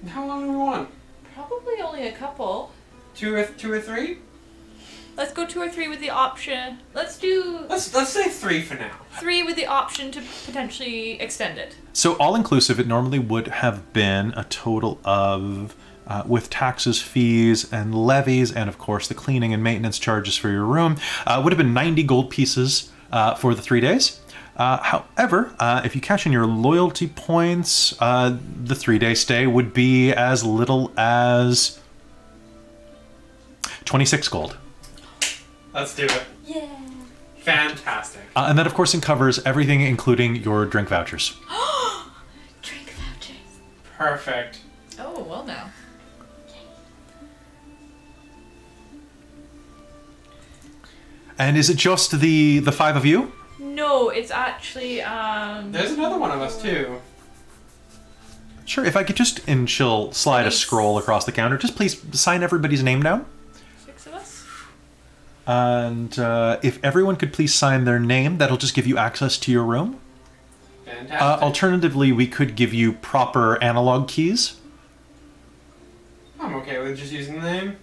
How long do we want? Probably only a couple. Two or three? Let's go 2 or 3 with the option. Let's do Let's say 3 for now. 3 with the option to potentially extend it. So all inclusive, it normally would have been a total of, with taxes, fees, and levies, and of course the cleaning and maintenance charges for your room, would have been 90 gold pieces for the 3 days. However, if you cash in your loyalty points, the 3-day stay would be as little as 26 gold. Let's do it. Yeah. Fantastic. And that, of course, covers everything, including your drink vouchers. Drink vouchers. Perfect. Oh, well now. And is it just the 5 of you? No, it's actually There's another one of us, too. Sure, if I could just, and she'll slide a scroll across the counter, just please sign everybody's name down. 6 of us. And if everyone could please sign their name, that'll just give you access to your room. Fantastic. Alternatively, we could give you proper analog keys. I'm okay with just using the name.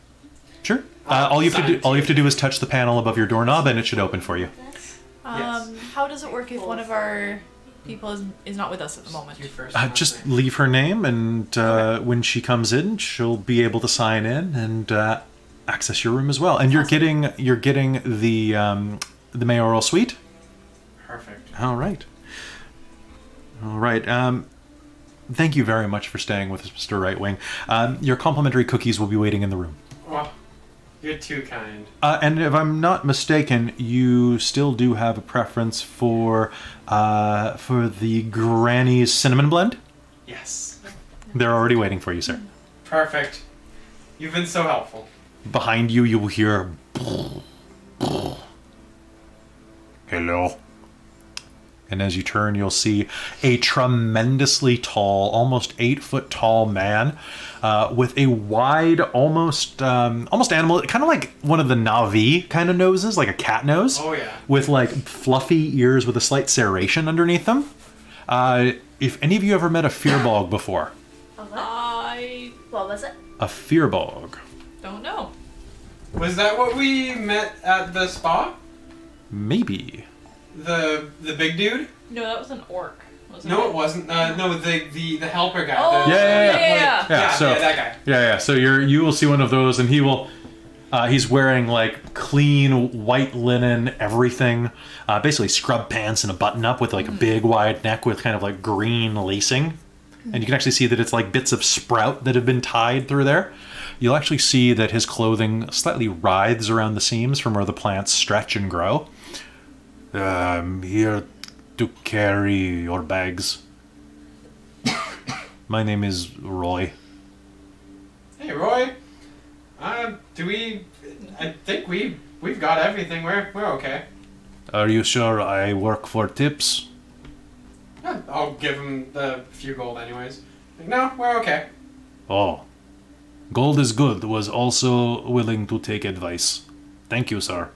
Sure. All you have to do is touch the panel above your doorknob, and it should open for you. Yes. How does it work if one of our people is not with us at the moment? You first. Just leave her name, and when she comes in, she'll be able to sign in and access your room as well. And you're getting the mayoral suite. Perfect. All right. All right. Thank you very much for staying with us, Mr. Rightwing. Your complimentary cookies will be waiting in the room. Oh, you're too kind. And if I'm not mistaken, you still do have a preference for the Granny's cinnamon blend? Yes. They're already waiting for you, sir. Perfect. You've been so helpful. Behind you, you will hear... Hello. And as you turn, you'll see a tremendously tall, almost 8-foot tall man with a wide, almost animal, kind of like one of the Na'vi kind of noses, like a cat nose. Oh, yeah. With like fluffy ears with a slight serration underneath them. if any of you ever met a fearbog before. A what? What was it? A fearbog. Don't know. Was that what we met at the spa? Maybe. The big dude? No, that was an orc. Wasn't No, it wasn't. No, the helper guy. Oh, Yeah, that guy. Yeah. So you will see one of those, and he will. He's wearing like clean white linen, everything. Basically scrub pants and a button up with like a big wide neck with kind of like green lacing. And you can actually see that it's like bits of sprout that have been tied through there. You'll actually see that his clothing slightly writhes around the seams from where the plants stretch and grow. I'm here to carry your bags. My name is Roy. Hey, Roy. I think we've got everything. We're okay. Are you sure I work for tips? Yeah, I'll give him the few gold anyways. No, we're okay. Oh. Gold is good. Was also willing to take advice. Thank you, sir.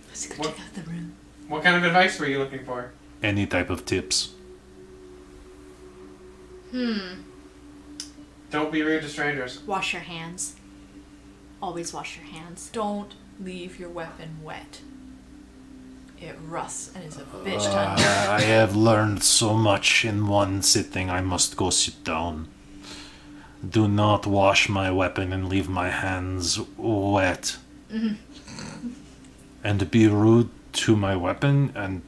Let's go check out the room. What kind of advice were you looking for? Any type of tips. Don't be rude to strangers. Wash your hands. Always wash your hands. Don't leave your weapon wet. It rusts and is a bitch to undo. I have learned so much in one sitting. I must go sit down. Do not wash my weapon and leave my hands wet. And be rude to my weapon and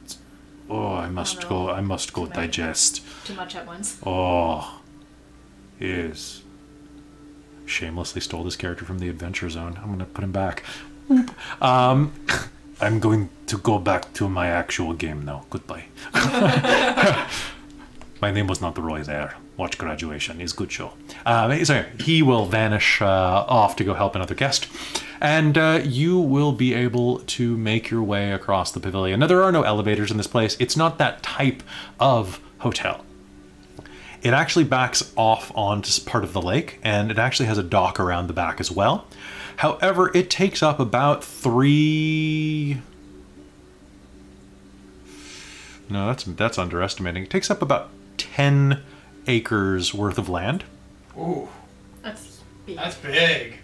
I must go digest. Too much at once. Oh, yes. Shamelessly stole this character from the Adventure Zone. I'm gonna put him back. I'm going to go back to my actual game now. Goodbye. My name was not the Roy there. Watch Graduation is good show. So he will vanish off to go help another guest. And you will be able to make your way across the pavilion. Now, there are no elevators in this place. It's not that type of hotel. It actually backs off onto part of the lake, and it actually has a dock around the back as well. However, it takes up about 3... No, that's underestimating. It takes up about 10 acres worth of land. Ooh, That's big. that's big.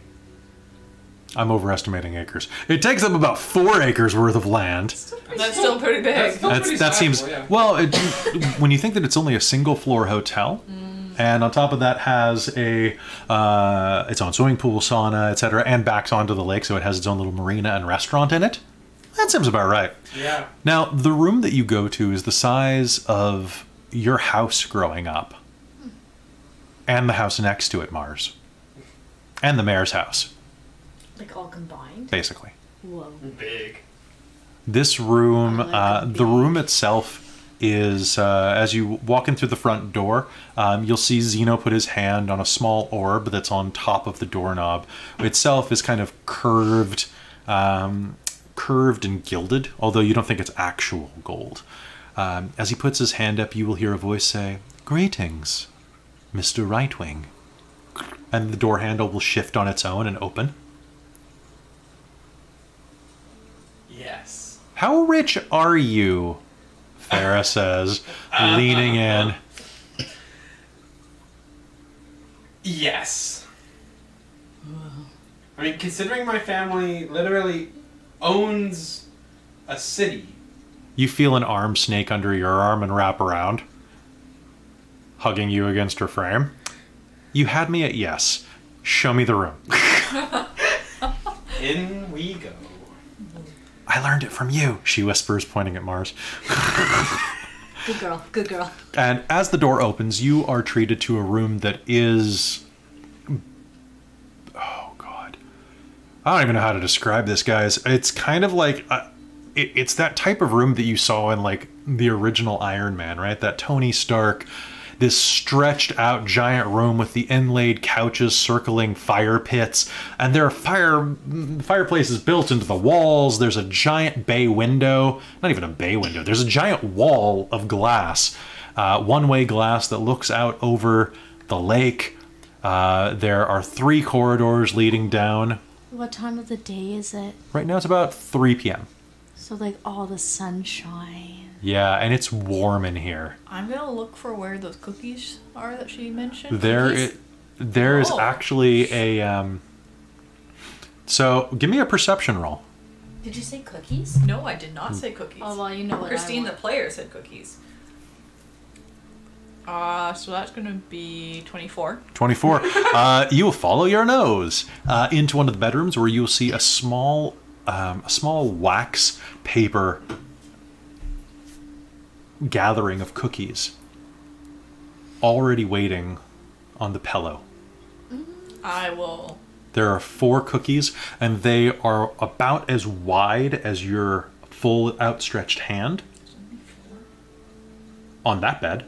I'm overestimating acres. It takes up about 4 acres worth of land. That's still pretty big. That seems yeah. well. When you think that it's only a single floor hotel, and on top of that has its own swimming pool, sauna, etc., and backs onto the lake, so it has its own little marina and restaurant in it. That seems about right. Yeah. Now, the room that you go to is the size of your house growing up, and the house next to it, Mars, and the mayor's house, Like all combined. basically. Whoa. Big. This room, I like a the big- room itself is, as you walk in through the front door, you'll see Zeno put his hand on a small orb that's on top of the doorknob. Itself is kind of curved and gilded, although you don't think it's actual gold. As he puts his hand up, you will hear a voice say, "Greetings, Mr. Rightwing." And the door handle will shift on its own and open. Yes. "How rich are you?" Farah says, leaning in. Yes. I mean, considering my family literally owns a city. You feel an arm snake under your arm and wrap around, hugging you against her frame. "You had me at yes. Show me the room." In we go. "I learned it from you," she whispers, pointing at Mars. Good girl. Good girl. And as the door opens, you are treated to a room that is... Oh, God. I don't even know how to describe this, guys. It's kind of like... it's that type of room that you saw in, like, the original Iron Man, right? That Tony Stark... This stretched out giant room with the inlaid couches circling fire pits. And there are fireplaces built into the walls. There's a giant bay window. Not even a bay window. There's a giant wall of glass. One-way glass that looks out over the lake. There are 3 corridors leading down. What time of the day is it? Right now it's about 3 p.m. So like all the sunshine. Yeah, and it's warm in here. I'm gonna look for where those cookies are that she mentioned. There is Oh. actually a so give me a perception roll. Did you say cookies? No, I did not say cookies. Oh well, you know what Christine, I the want. player, said cookies. So that's gonna be 24. 24. You will follow your nose into one of the bedrooms where you'll see a small wax paper gathering of cookies already waiting on the pillow. I will. There are 4 cookies, and they are about as wide as your full outstretched hand on that bed.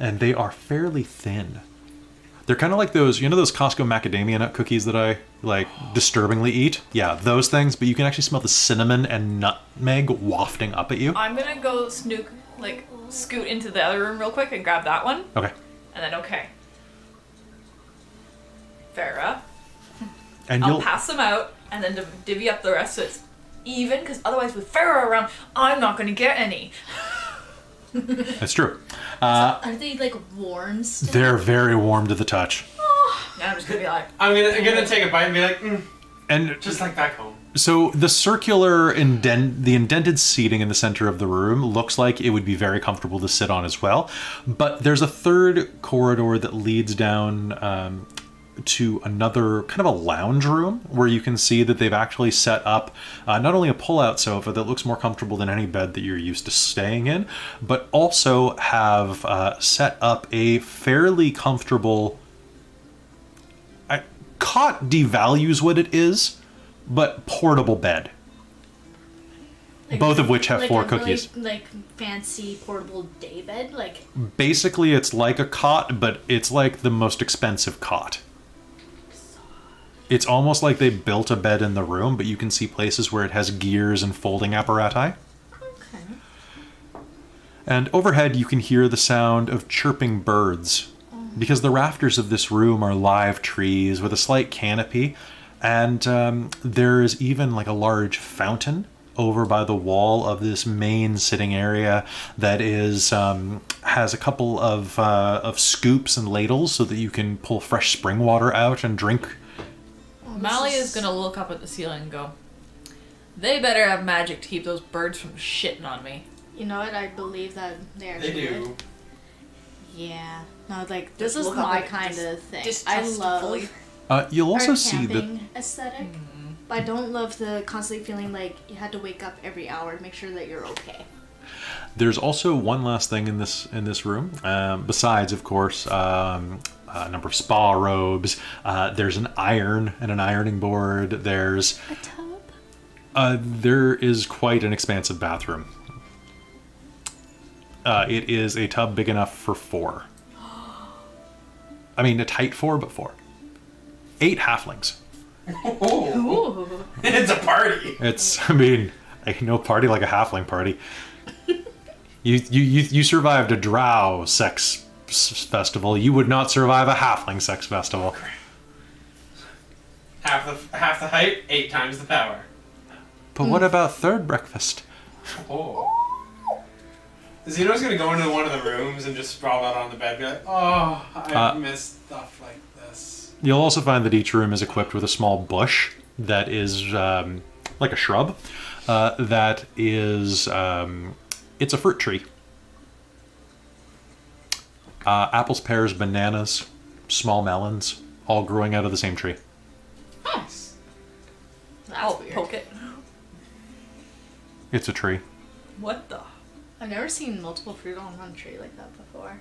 And they are fairly thin. They're kind of like those, you know those Costco macadamia nut cookies that I, like, disturbingly eat? Yeah, those things, but you can actually smell the cinnamon and nutmeg wafting up at you. I'm gonna go scoot into the other room real quick and grab that one. Okay. And then, okay. Farah. And I'll you'll... pass them out and then divvy up the rest so it's even, because otherwise with Farah around, I'm not gonna get any. That's true. Are they like warm still? They're very warm to the touch. Now I'm just gonna be like, I'm gonna take a bite and be like, And just like back home. so the circular the indented seating in the center of the room looks like it would be very comfortable to sit on as well. But there's a third corridor that leads down to another kind of a lounge room where you can see that they've actually set up not only a pull-out sofa that looks more comfortable than any bed that you're used to staying in, but also have set up a fairly comfortable... Cot devalues what it is, but portable bed. Like, Both of which have like 4 a really, cookies. like fancy portable daybed, like. Basically, it's like a cot, but it's like the most expensive cot. It's almost like they built a bed in the room, but you can see places where it has gears and folding apparati. Okay. And overhead, you can hear the sound of chirping birds, because the rafters of this room are live trees with a slight canopy, and there is even like a large fountain over by the wall of this main sitting area that is has a couple of scoops and ladles so that you can pull fresh spring water out and drink. Mally is gonna look up at the ceiling and go, they better have magic to keep those birds from shitting on me. You know what? I believe that they actually They do. would. Yeah. No, like this Just is look up my at it kind of thing. I distrustfully. love You'll also our see that camping aesthetic, but I don't love the constantly feeling like you had to wake up every hour to make sure that you're okay. there's also one last thing in this room, besides, of course, a number of spa robes. There's an iron and an ironing board. There's A tub? there is quite an expansive bathroom. It is a tub big enough for 4. I mean, a tight 4, but 4. 8 halflings. Oh, Ooh. it's a party. It's, I mean, no party like a halfling party. You survived a drow sex festival. You would not survive a halfling sex festival. Half the height, 8 times the power. But what about third breakfast? Oh. Xeno's gonna go into one of the rooms and just sprawl out on the bed and be like, oh, I miss stuff like this. You'll also find that each room is equipped with a small bush that is like a shrub. That is, it's a fruit tree. Apples, pears, bananas, small melons, all growing out of the same tree. Nice. That's I'll weird. poke it. It's a tree. What the? I've never seen multiple fruit on one tree like that before.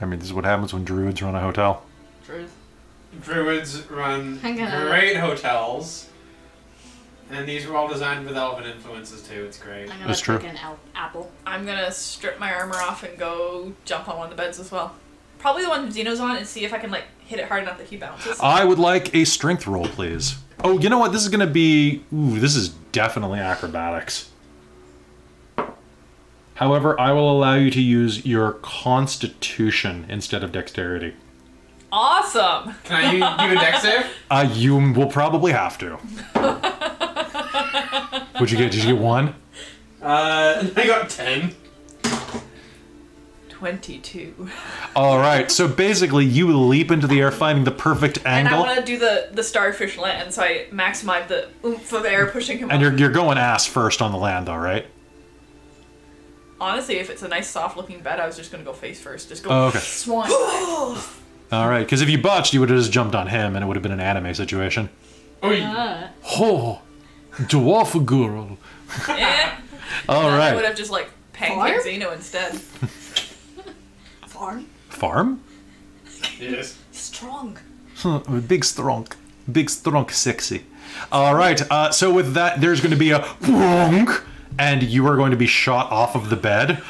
I mean, this is what happens when druids run a hotel. Truth. Druids run I'm gonna- great hotels. And these were all designed with elven influences too. It's great. I'm gonna That's true. pick an apple. I'm gonna strip my armor off and go jump on one of the beds as well. Probably the one Xeno's on and see if I can like hit it hard enough that he bounces. I would like a strength roll, please. Oh, you know what? This is going to be... Ooh, this is definitely acrobatics. However, I will allow you to use your constitution instead of dexterity. Awesome! Can I do a dex save? You will probably have to. What'd you get? Did you get 1? I got 10. 22. All right. So basically, you leap into the air, finding the perfect And I angle, want to do the starfish land, so I maximize the oomph of air pushing him and up. you're going ass first on the land, though, right? Honestly, if it's a nice soft looking bed, I was just going to go face first. Just go. Oh, okay. Swan. All right. Because if you botched, you would have just jumped on him, and it would have been an anime situation. Oy. Oh, dwarf girl. Eh. All Then I right. would have just like pancaked Xeno instead. Farm. Farm? Yes. Strong. Big strong, sexy. All right. So with that, there's going to be a wonk, and you are going to be shot off of the bed.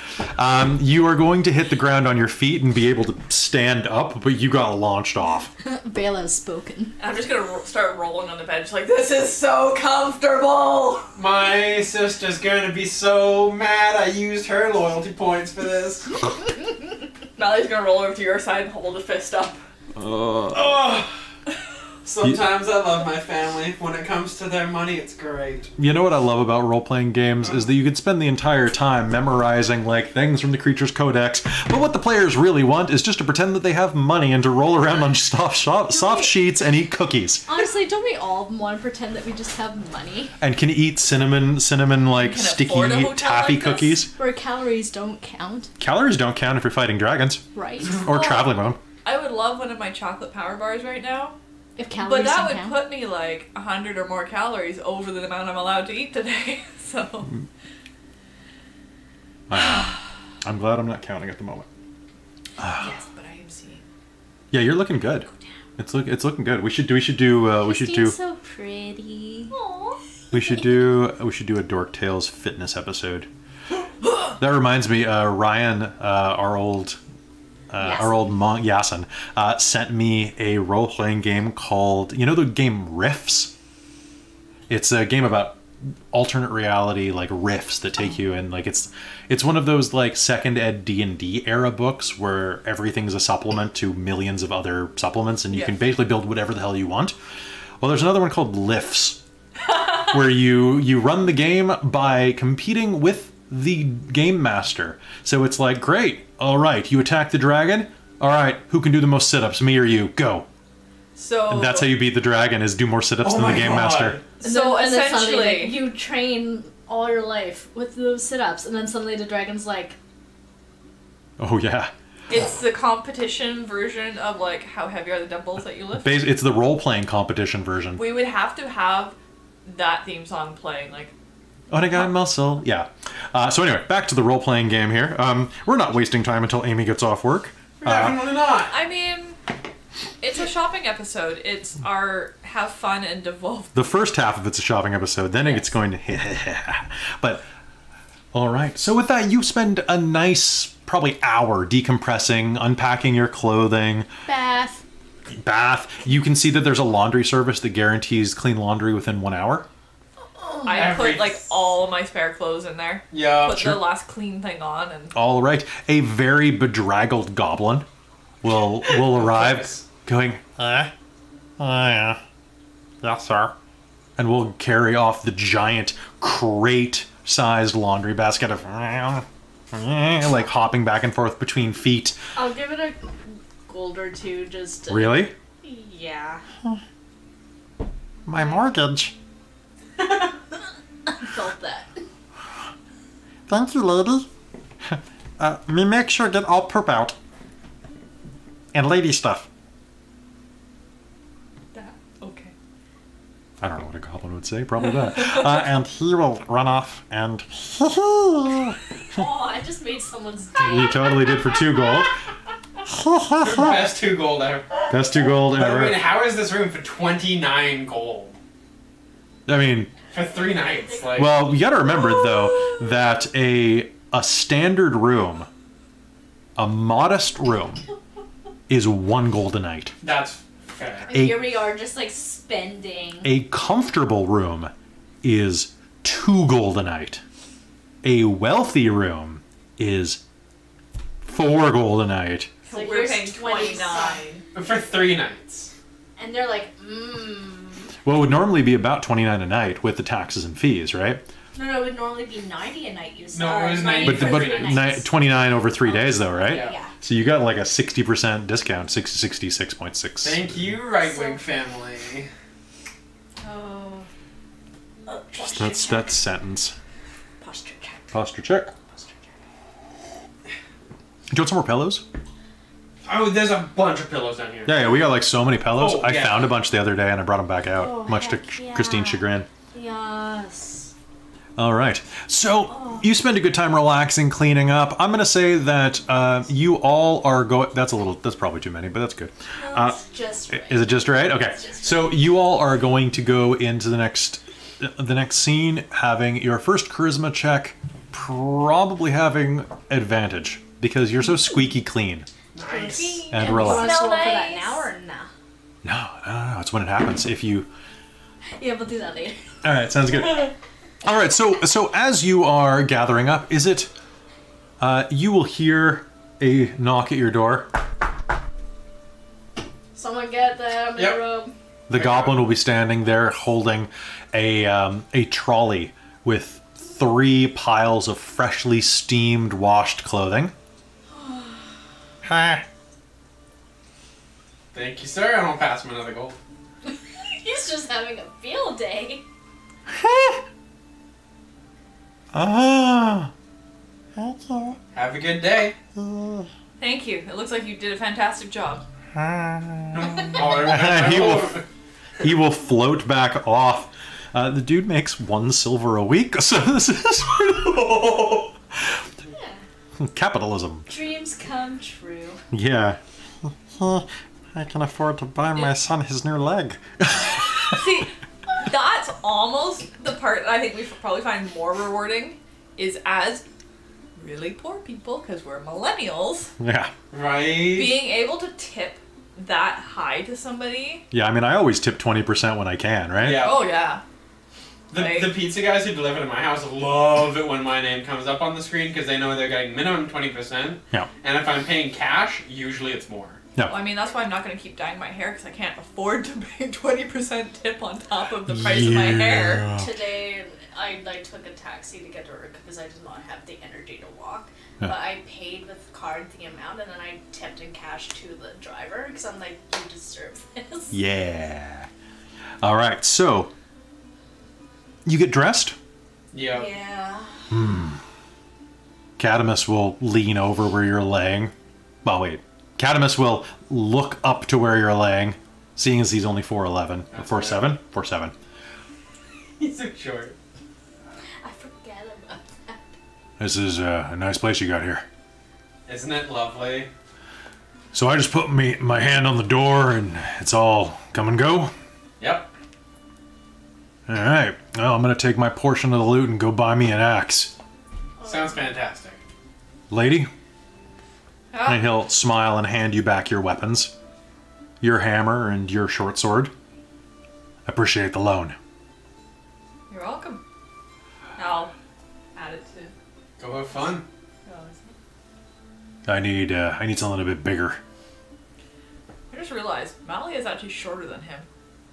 You are going to hit the ground on your feet and be able to stand up, but you got launched off. Bela has spoken. I'm just going to start rolling on the bed, just like, this is so comfortable! My sister's gonna be so mad I used her loyalty points for this. Mally's going to roll over to your side and hold a fist up. Oh. Sometimes I love my family. When it comes to their money, it's great. You know what I love about role-playing games is that you can spend the entire time memorizing like things from the creature's codex, but what the players really want is just to pretend that they have money and to roll around on soft sheets and eat cookies. Honestly, don't we all want to pretend that we just have money? And can eat cinnamon like can sticky afford a hotel taffy like this? cookies. Where calories don't count, Calories don't count if you're fighting dragons right? or traveling with them. I would love one of my chocolate power bars right now, If calories but that don't would count. put me like 100 or more calories over the amount I'm allowed to eat today. So I'm glad I'm not counting at the moment. yes, but I am seeing. Yeah, you're looking good. It's looking good. We should do Christine's so pretty. Aww. we should do a Dork Tales fitness episode. That reminds me, Ryan, our old monk Yasin, sent me a role-playing game called, you know the game Riffs? It's a game about alternate reality, like riffs that take you in, like it's one of those like second ed D&D era books where everything's a supplement to millions of other supplements and you can basically build whatever the hell you want. Well, there's another one called Lifts where you run the game by competing with the game master. So it's like, great, all right, you attack the dragon, all right, who can do the most sit-ups, me or you? Go. So And that's how you beat the dragon, is do more sit-ups than the game master. So And then suddenly, essentially, like, you train all your life with those sit-ups, and then suddenly the dragon's like, Oh yeah. it's the competition version of like how heavy are the dumbbells that you lift. It's the role-playing competition version. We would have to have that theme song playing, like. Onegai muscle. Yeah. So anyway, back to the role-playing game here. We're not wasting time until Amy gets off work. Definitely not. I mean, it's a shopping episode. It's our have fun and devolve. The first half of it's a shopping episode, then it's going to but all right. So with that, you spend a nice probably hour decompressing, unpacking your clothing, bath. You can see that there's a laundry service that guarantees clean laundry within 1 hour. I put like all my spare clothes in there. Yeah. Put the last clean thing on and. All right. A very bedraggled goblin will arrive going, oh yeah. Yes, sir. And we'll carry off the giant crate-sized laundry basket of like hopping back and forth between feet. I'll give it a gold or two just to... Really? Yeah. My mortgage. I felt that. Thank you, lady. Me make sure get all poop out. And lady stuff. Okay. I don't know what a goblin would say, probably that. And he will run off and... Oh, I just made someone's day. You totally did for 2 gold. Best 2 gold ever. Best 2 gold But I mean, ever. how is this room for 29 gold? I mean, For 3 nights? Like, well, you gotta remember, though, that a standard room, a modest room, is 1 gold a night. that's fair. And here we are just like spending. A comfortable room is 2 gold a night. A wealthy room is 4 gold a night. So We're here's paying 29. But for 3 nights. And they're like, Well, it would normally be about 29 a night with the taxes and fees, right? No, it would normally be 90 a night, you said. No, it was 90 But, for but 3 nights. 29 over 3 days, though, right? Yeah. So you got like a 60% discount, 66.6. Thank you, right wing family. Oh. That's sentence. Posture check. Posture check. Posture check. Do you want some more pillows? Oh, there's a bunch of pillows down here. Yeah, we got like so many pillows. Oh, I yeah. found a bunch the other day and I brought them back out, Oh, much to heck yeah. Christine's chagrin. Yes. All right. So you spend a good time relaxing, cleaning up. I'm going to say that you all are going. That's probably too many, but that's good. That's just right. Is it just right? Okay. just So you all are going to go into the next scene, having your first charisma check, probably having advantage because you're so squeaky clean Nice. and You want relaxed. to roll for nice. that now or nah? No. It's when it happens. If you. Yeah, we'll do that later. All right. Sounds good. All right. So as you are gathering up, is it? You will hear a knock at your door. Someone get them in Yep. the room. The goblin will be standing there holding a trolley with 3 piles of freshly steamed, washed clothing. Hi. Thank you, sir. I don't pass him another gold. He's just having a field day. Ah. Have a good day. Thank you. It looks like you did a fantastic job. He will float back off. The dude makes 1 silver a week, so this is capitalism. Dreams come true. Yeah. I can afford to buy my son his new leg. See, that's almost the part that I think we probably find more rewarding is as really poor people, because we're millennials, Yeah. Right. being able to tip that high to somebody. Yeah, I mean, I always tip 20% when I can, right? Yeah. Oh, yeah. The pizza guys who deliver to my house love it when my name comes up on the screen because they know they're getting minimum 20%. Yeah. And if I'm paying cash, usually it's more. Well, I mean, that's why I'm not going to keep dyeing my hair, because I can't afford to pay 20% tip on top of the price of my hair. Today, I took a taxi to get to work because I did not have the energy to walk. Yeah. But I paid with card the amount, and then I tipped in cash to the driver because I'm like, you deserve this. Yeah. All right, so you get dressed. Yeah. Yeah. Cadamus will lean over where you're laying. Well, wait. Cadamus will look up to where you're laying, seeing as he's only 4'11". 4'7"? 4'7". He's so short. I forget about that. This is a nice place you got here. Isn't it lovely? So I just put my hand on the door and it's all come and go. Yep. All right. Well, I'm going to take my portion of the loot and go buy me an axe. Sounds fantastic. Lady? Ah, And he'll smile and hand you back your weapons. Your hammer and your short sword. Appreciate the loan. you're welcome. I'll add it to... Go have fun. I need something a bit bigger. I just realized Mally is actually shorter than him.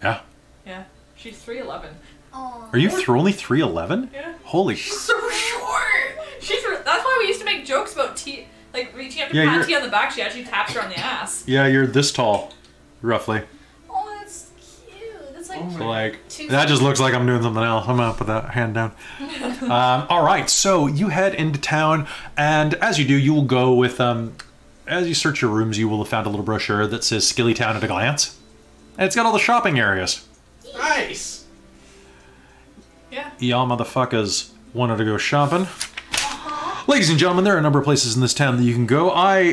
Yeah. Yeah, she's 3'11". Oh. Are you only 3'11"? Yeah. Holy So short! That's why we used to make jokes about like reaching up to Yeah, pat you're- T on the back, she actually taps her on the ass. Yeah, you're this tall, roughly. Oh, that's cute. That's like Oh my- So, like, Two that just looks like I'm doing something else. I'm gonna put that hand down. All right, so you head into town, and as you do, you will go with as you search your rooms, you will have found a little brochure that says Scilly Town at a glance, and it's got all the shopping areas. Nice. Yeah. Y'all motherfuckers wanted to go shopping. Ladies and gentlemen, there are a number of places in this town that you can go.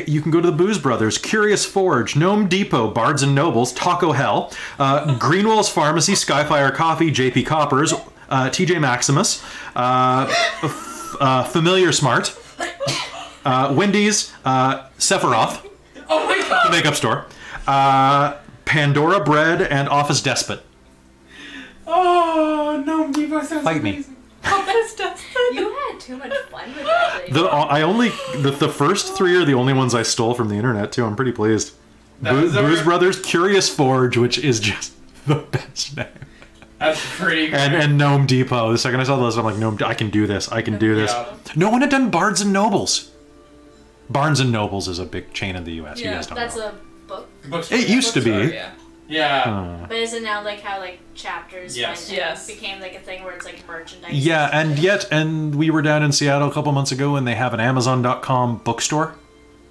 You can go to the Booze Brothers, Curious Forge, Gnome Depot, Bards and Nobles, Taco Hell, Greenwell's Pharmacy, Skyfire Coffee, JP Coppers, TJ Maximus, Familiar Smart, Wendy's, Sephiroth, Oh my the god. makeup store, Pandora Bread, and Office Despot. Oh, no, Depot sounds Fight me. amazing. You had too much fun with that. The first 3 are the only ones I stole from the internet too. I'm pretty pleased. That was Booze our- Brothers, Curious Forge, which is just the best name. That's pretty great. And Gnome Depot. The second I saw those, I'm like, Gnome, I can do this. I can do this. Yeah. No one had done Barnes and Nobles. Barnes and Nobles is a big chain in the U.S. You Yeah, guys don't That's know. a book. Bookstore. It used to be. Yeah. Yeah. But is it now like how like chapters Yes. went and Yes. became like a thing where it's like merchandise? Yeah, and we were down in Seattle a couple months ago, and they have an Amazon.com bookstore.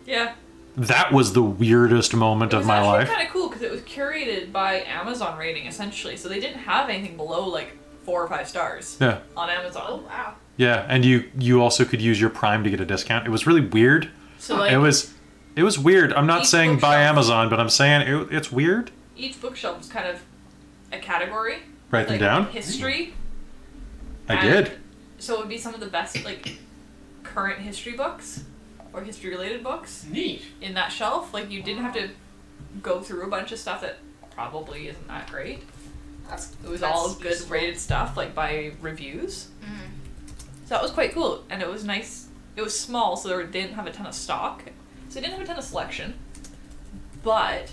Yeah. That was the weirdest moment It of was my actually life. kind of cool because it was curated by Amazon rating essentially, so they didn't have anything below like 4 or 5 stars Yeah, on Oh Amazon. wow. yeah, and you also could use your Prime to get a discount. It was really weird. So like It was weird. I'm not Each saying buy bookshelf. Amazon, but I'm saying it's weird. each bookshelf was kind of a category. Write them like down. History. I and did. So it would be some of the best like current history books or history related books Neat. in that shelf. Like you didn't have to go through a bunch of stuff that probably isn't that great. It was all good useful. rated stuff like by reviews. So that was quite cool, and it was nice. It was small, so they didn't have a ton of stock, so they didn't have a ton of selection. But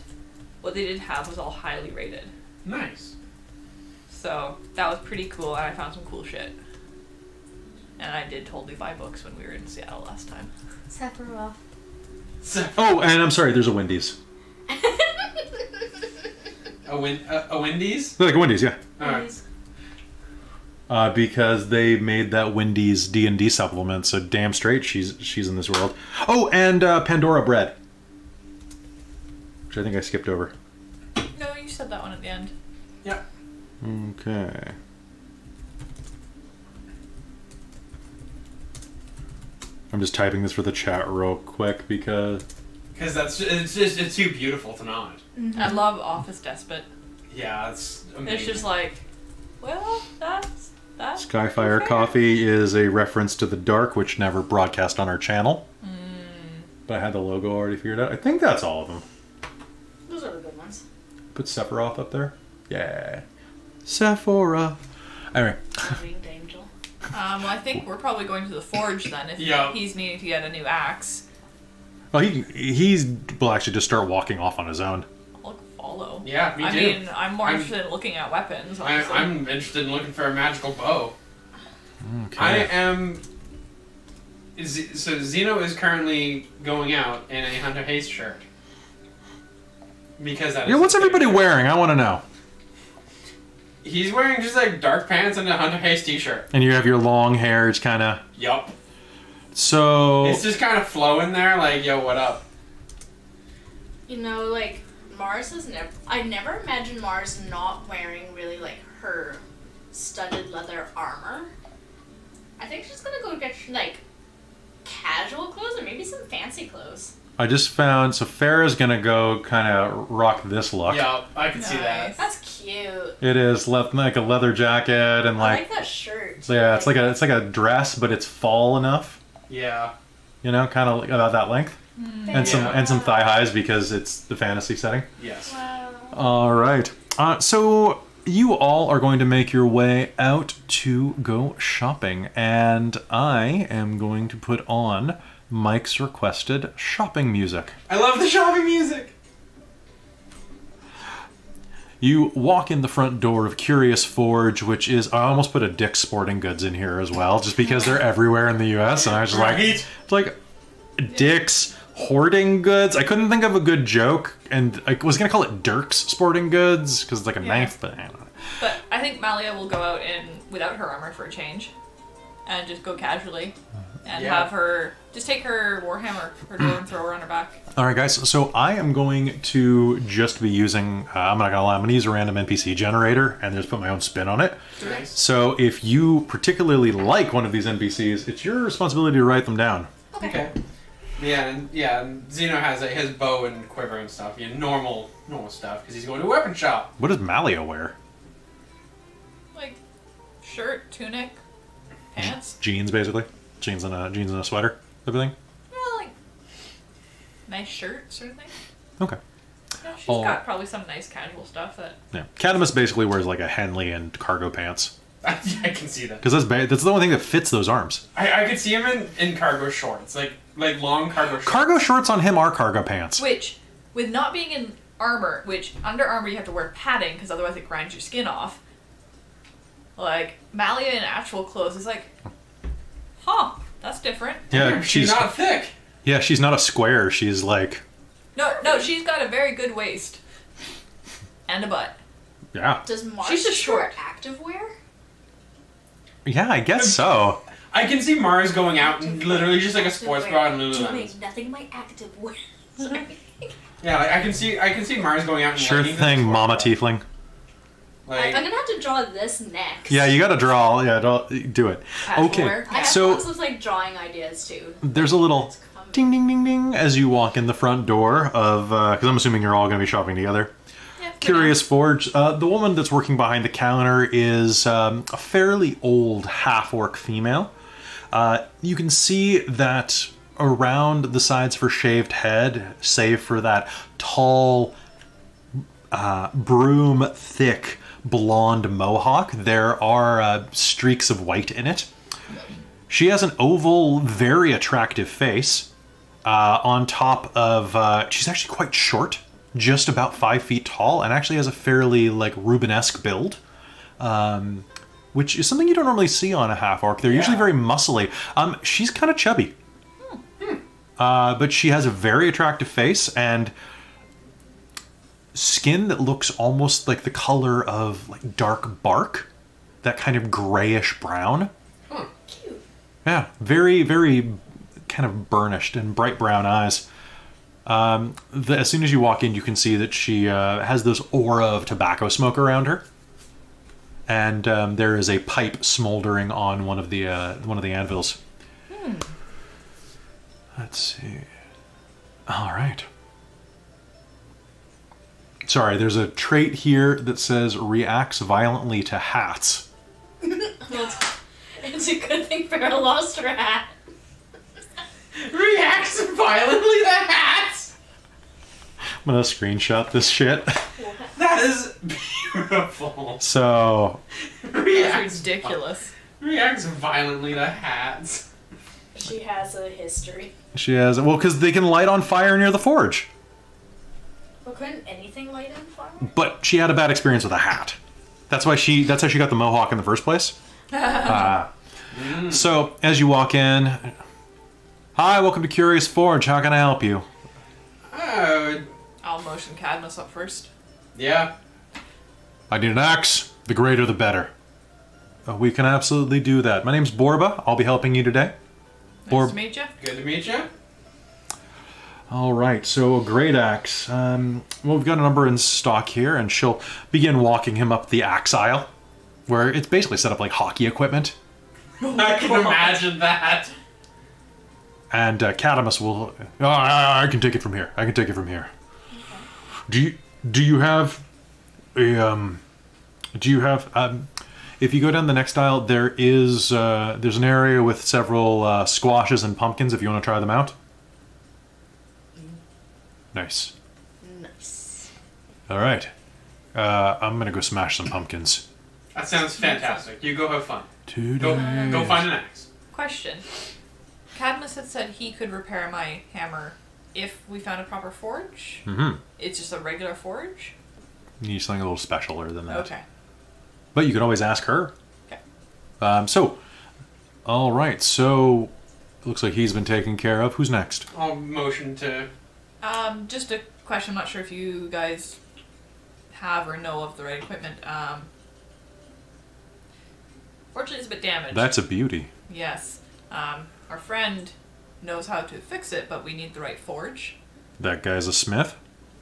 what they did have was all highly rated. Nice. So that was pretty cool, and I found some cool shit. And I did totally buy books when we were in Seattle last time. Sephiroth. So, Oh, and I'm sorry. There's a Wendy's. a Wendy's? Like a Wendy's, yeah. Alright. Because they made that Wendy's D&D supplement, so damn straight she's in this world. Oh, and Pandora bread, which I think I skipped over. No, you said that one at the end. Yep. Okay. I'm just typing this for the chat real quick because Because it's too beautiful to not. I love Office Despot. Yeah, it's amazing. It's just like, well, that's Skyfire fair. Coffee is a reference to the Dork, which never broadcast on our channel. But I had the logo already figured out. I think that's all of them. Those are the good ones. Put Sephiroth up there. Yeah. Sephora. Anyway. Winged angel. Well, I think we're probably going to the forge then if Yeah. he's needing to get a new axe. Well, will actually just start walking off on his own. I'll follow. Yeah, me I too. mean, I'm more I'm- interested in looking at weapons. Honestly. I'm interested in looking for a magical bow. Okay. I am. So Zeno is currently going out in a Hunter Haste shirt. Because that is Yeah, what's his everybody favorite. wearing? I want to know. He's wearing just like dark pants and a Hunter Haste t-shirt. And you have your long hair. It's kind of Yup. so. It's just kind of flowing there, like, yo, what up? You know, like Mars is never. I never imagined Mars not wearing really like her studded leather armor. I think she's gonna go get like casual clothes or maybe some fancy clothes. I just found so Farrah's gonna go kind of rock this look. Yup, I can see that. Nice. That's cute. It is like a leather jacket and I like like that shirt. yeah, it's like a dress, but it's fall enough. Yeah. You know, kind of about that length, and some thigh highs because it's the fantasy setting. Yes. Wow. All right. So you all are going to make your way out to go shopping, and I am going to put on Mike's requested shopping music. I love the shopping music! You walk in the front door of Curious Forge, which is, I almost put a Dick's Sporting Goods in here as well, just because they're everywhere in the U.S., and I was just Right. it's like Dick's Hoarding Goods. I couldn't think of a good joke, and I was going to call it Dirk's Sporting Goods, because it's like a knife, but I don't know. But I think Malia will go out in without her armor for a change, and just go casually, and Yeah. have her just take her warhammer, her door, and throw her on her back. All right, guys. So I am going to just be using. I'm not gonna lie. I'm gonna use a random NPC generator and just put my own spin on it. Nice. So if you particularly like one of these NPCs, it's your responsibility to write them down. Okay. Yeah, and Zeno has his bow and quiver and stuff. You know, normal stuff, because he's going to a weapon shop. What does Malia wear? Like shirt, tunic, pants. Jeans, basically. Jeans and a sweater. Everything. Yeah, like nice shirt sort of thing. Okay. Yeah, she's Oh. got probably some nice casual stuff that. Yeah. Catamus basically wears like a Henley and cargo pants I can see that. because that's the only thing that fits those arms. I could see him in cargo shorts, like long cargo shorts. Cargo shorts on him are cargo pants. Which, with not being in armor, which under armor you have to wear padding because otherwise it grinds your skin off. Like, Malia in actual clothes is like, huh, that's different. Yeah, She's not thick. Yeah, she's not a square. She's like... No, she's got a very good waist. And a butt. Yeah. Does Mars She's just short. activewear? Yeah, I guess so. I can see Mars going out and literally just like a sports bra and Lululemon. Doing nothing my activewear. Sorry. Yeah, like I can see Mars going out and Sure leggings and thing, sports Mama bra. Tiefling. Like, I'm gonna have to draw this next. Yeah, you gotta draw. Yeah, do it. Okay, Casual I have so lots of like drawing ideas too. there's a little It's coming. ding ding ding ding as you walk in the front door of, because I'm assuming you're all gonna be shopping together. Yeah, Curious Forge. The woman that's working behind the counter is a fairly old half-orc female. You can see that around the sides of her shaved head, save for that tall, broom-thick blonde mohawk, there are streaks of white in it. She has an oval, very attractive face. On top of, she's actually quite short, just about 5 feet tall, and actually has a fairly like Rubenesque build, which is something you don't normally see on a half orc. They're usually very muscly. She's kind of chubby, but she has a very attractive face and skin that looks almost like the color of like dark bark, that kind of grayish brown. Cute. Yeah, very, very kind of burnished and bright brown eyes. As soon as you walk in, you can see that she has this aura of tobacco smoke around her, and there is a pipe smoldering on one of the anvils. Let's see. All right. Sorry, there's a trait here that says reacts violently to hats. It's a good thing Farrah lost her hat. reacts violently to hats. I'm gonna screenshot this shit. That is beautiful. So, That's ridiculous. Reacts violently to hats. She has a history. she has, well, because they can light on fire near the forge. But couldn't anything light on fire? But she had a bad experience with a hat. That's how she got the mohawk in the first place. So, as you walk in, hi, welcome to Curious Forge. How can I help you? I'll motion Cadmus up first. Yeah. I need an axe. The greater the better. We can absolutely do that. My name's Borba. I'll be helping you today. Nice to meet you. Good to meet you. All right, so a great axe. Well, we've got a number in stock here, and she'll begin walking him up the axe aisle, where it's basically set up like hockey equipment. I can imagine that. And Cadmus will. Oh, I can take it from here. I can take it from here. Okay. Do you have a if you go down the next aisle, there is there's an area with several squashes and pumpkins. If you want to try them out. Nice. Nice. All right. I'm gonna go smash some pumpkins. That sounds fantastic. You go have fun. Today. Go find an axe. Question. Cadmus had said he could repair my hammer if we found a proper forge. Mm-hmm. It's just a regular forge? You need something a little specialer than that. Okay. But you could always ask her. Okay. All right. So, it looks like he's been taken care of. Who's next? I'll motion to. Just a question. I'm not sure if you guys have or know of the right equipment. Fortunately, it's a bit damaged. That's a beauty. Yes. Our friend knows how to fix it, but we need the right forge. That guy's a smith.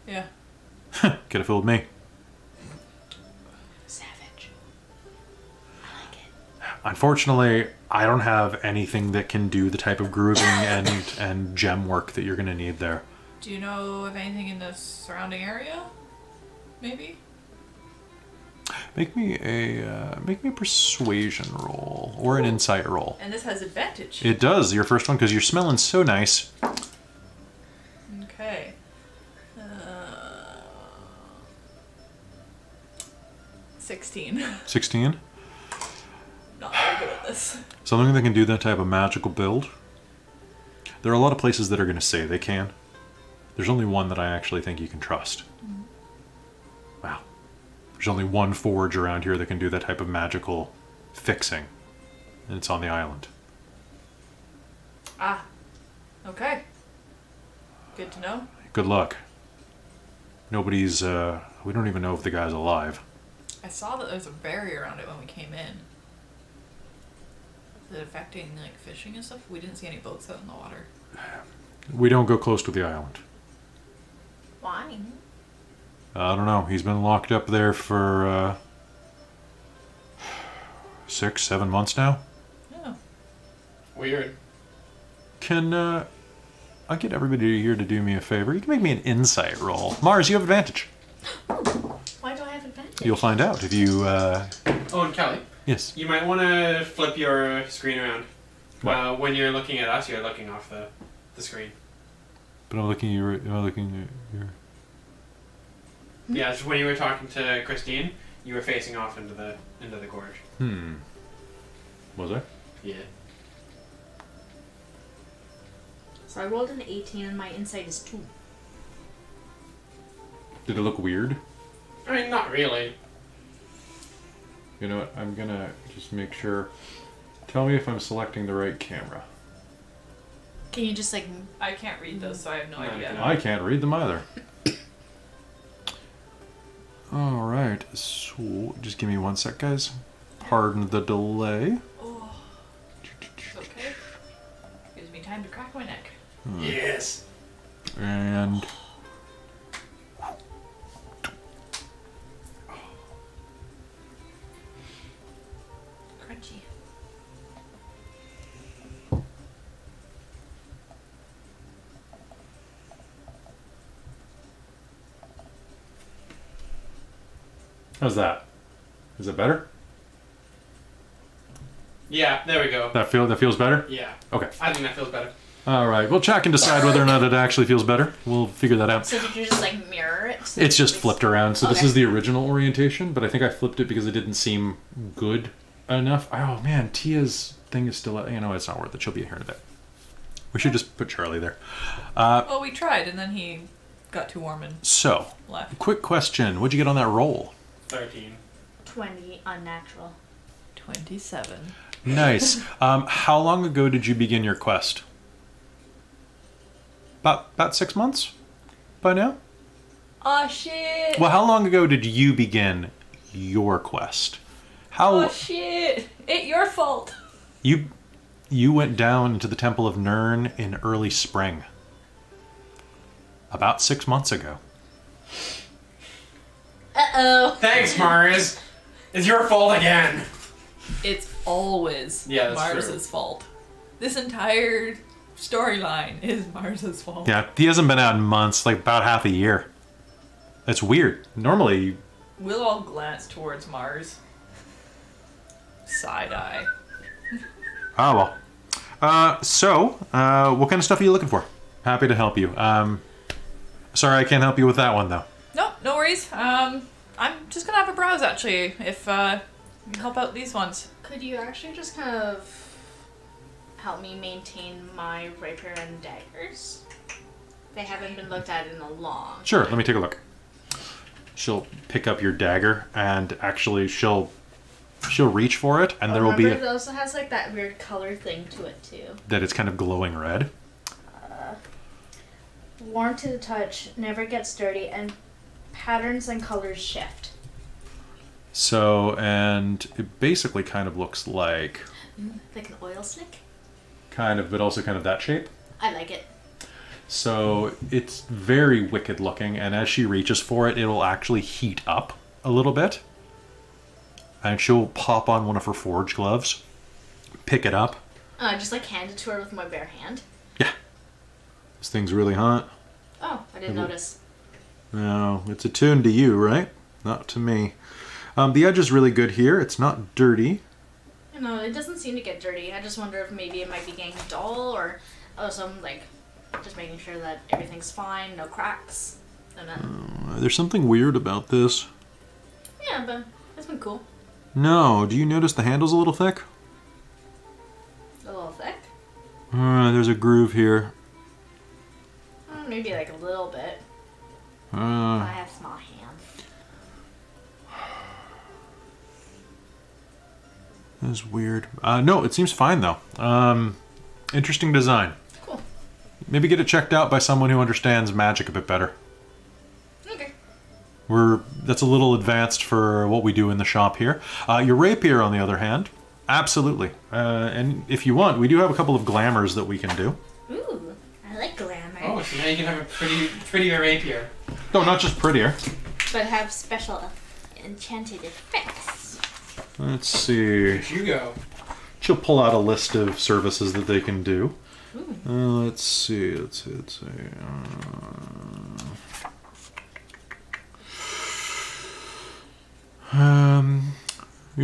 Yeah. Could have fooled me. Savage. I like it. Unfortunately, I don't have anything that can do the type of grooving and gem work that you're going to need there. Do you know of anything in the surrounding area? Maybe? Make me a persuasion roll or an insight roll. And this has advantage. It does, your first one, because you're smelling so nice. Okay. 16. 16. Not very good at this. Something that can do that type of magical build. There are a lot of places that are going to say they can. There's only one that I actually think you can trust. Wow. There's only one forge around here that can do that type of magical fixing, and it's on the island. Ah. Okay. Good to know. Good luck. Nobody's, we don't even know if the guy's alive. I saw that there's a barrier around it when we came in. Is it affecting, like, fishing and stuff? We didn't see any boats out in the water. We don't go close to the island. Why? I don't know. He's been locked up there for 6, 7 months now. Yeah. Weird. Can I get everybody here to do me a favor? You can make me an insight roll. Mars, you have advantage. Why do I have advantage? You'll find out if you. Oh, and Kelly, Yes. you might want to flip your screen around. What? When you're looking at us, you're looking off the screen. But I'm looking at your. Am I looking at your? Yeah, just when you were talking to Christine, you were facing off into the gorge. Was I? Yeah. So I rolled an 18 and my insight is 2. Did it look weird? I mean, not really. You know what? I'm gonna just make sure. Tell me if I'm selecting the right camera. Can you just like... I can't read those, so I have no idea. No. I can't read them either. Alright, so just give me 1 sec, guys. Pardon the delay. Oh. It's okay. Gives me time to crack my neck. Yes. And Crunchy. how's that? Is it better? Yeah, there we go. That feels better? Yeah. Okay. I think that feels better. Alright, we'll check and decide whether or not it actually feels better. We'll figure that out. So did you just like mirror it? So It's just flipped around. So this Okay. is the original orientation, but I think I flipped it because it didn't seem good enough. Oh man, Tia's thing is still, you know, it's not worth it. She'll be here in a bit. We should just put Charlie there. Well, we tried, and then he got too warm and So, left. quick question. What'd you get on that roll? 13. 20 unnatural. 27. Nice. How long ago did you begin your quest? About 6 months by now? Oh shit! Well, how long ago did you begin your quest? How Oh shit! It's your fault. you went down into the Temple of Nirn in early spring. About 6 months ago. Uh-oh. Thanks, Mars. It's your fault again. It's always Yeah, that's Mars's fault. This entire storyline is Mars's fault. Yeah, he hasn't been out in months, like about half a year. That's weird. Normally, We'll all glance towards Mars. Side eye. oh well. So, what kind of stuff are you looking for? Happy to help you. Sorry I can't help you with that one though. No, no worries. I'm just gonna have a browse actually. If you can help out these ones. Could you actually just kind of help me maintain my rapier and daggers? They haven't been looked at in a long Sure, let me take a look. She'll pick up your dagger and actually she'll reach for it and there will be Remember, it also has like that weird color thing to it too. that it's kind of glowing red. Warm to the touch, never gets dirty, and patterns and colors shift. So, and it basically kind of looks like Like an oil slick? kind of, but also kind of that shape. I like it. So it's very wicked looking, and as she reaches for it, it'll actually heat up a little bit. And she'll pop on one of her forge gloves, pick it up. Just like hand it to her with my bare hand. Yeah. This thing's really hot. Oh, I didn't notice. No, it's attuned to you, right? Not to me. The edge is really good here. It's not dirty. You know, it doesn't seem to get dirty. I just wonder if maybe it might be getting dull or some like just making sure that everything's fine, no cracks. And then There's something weird about this. yeah, but it's been cool. No, do you notice the handle's a little thick? A little thick. There's a groove here. Maybe like a little bit. I have small hands. is weird. No, it seems fine though. Interesting design. Cool. Maybe get it checked out by someone who understands magic a bit better. Okay. That's a little advanced for what we do in the shop here. Your rapier, on the other hand, absolutely. And if you want, we do have a couple of glamours that we can do. Ooh, I like glamour. Oh, so now you can have a prettier rapier. No, not just prettier. But have special enchanted effects. Let's see. Here you go. She'll pull out a list of services that they can do. Ooh. Let's see. You're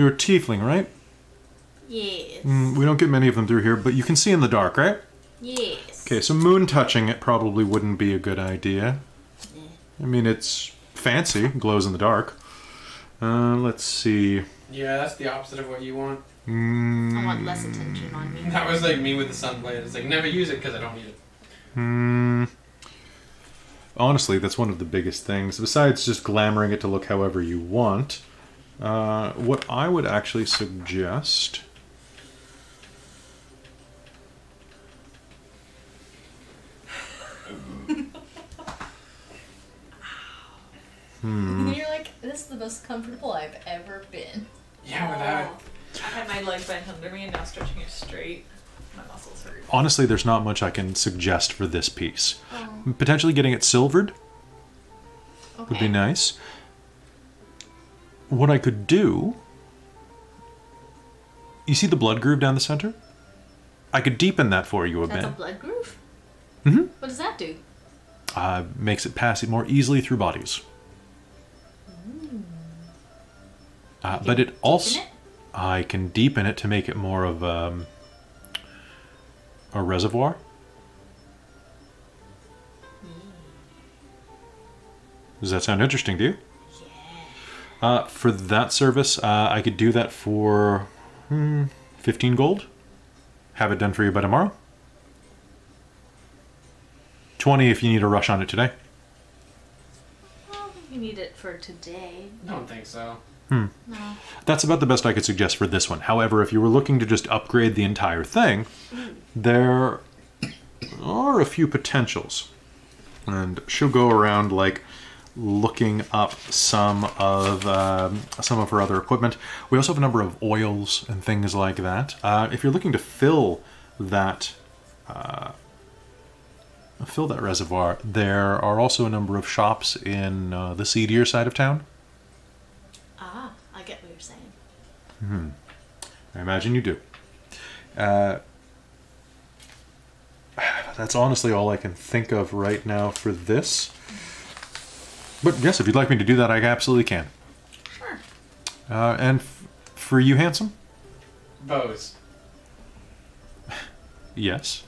a tiefling, right? Yes. We don't get many of them through here, but you can see in the dark, right? Yes. Okay, so moon touching it probably wouldn't be a good idea. Yeah. I mean, it's fancy, glows in the dark. Let's see. Yeah, that's the opposite of what you want. I want less attention on me. That was like me with the sunblade. It's like, never use it because I don't need it. Honestly, that's one of the biggest things. Besides just glamoring it to look however you want, what I would actually suggest... You're like, this is the most comfortable I've ever been. Yeah, without I had my leg bent under me and now stretching it straight. My muscles hurt. Honestly, there's not much I can suggest for this piece. Oh. Potentially getting it silvered Okay. would be nice. What I could do... You see the blood groove down the center? I could deepen that for you a That's a bit. blood groove? Mm-hmm. What does that do? Makes it pass it more easily through bodies. But it also... Deepen it? I can deepen it to make it more of a reservoir. Does that sound interesting to you? Yeah. For that service, I could do that for 15 gold. Have it done for you by tomorrow. 20 if you need a rush on it today. Well, you need it for today. I don't think so. No. That's about the best I could suggest for this one. However, if you were looking to just upgrade the entire thing, there are a few potentials. And she'll go around like looking up some of her other equipment. We also have a number of oils and things like that. If you're looking to fill that reservoir, there are also a number of shops in the seedier side of town. Ah, I get what you're saying. I imagine you do. That's honestly all I can think of right now for this. But yes, if you'd like me to do that, I absolutely can. Sure. And for you, handsome? Bows. Yes.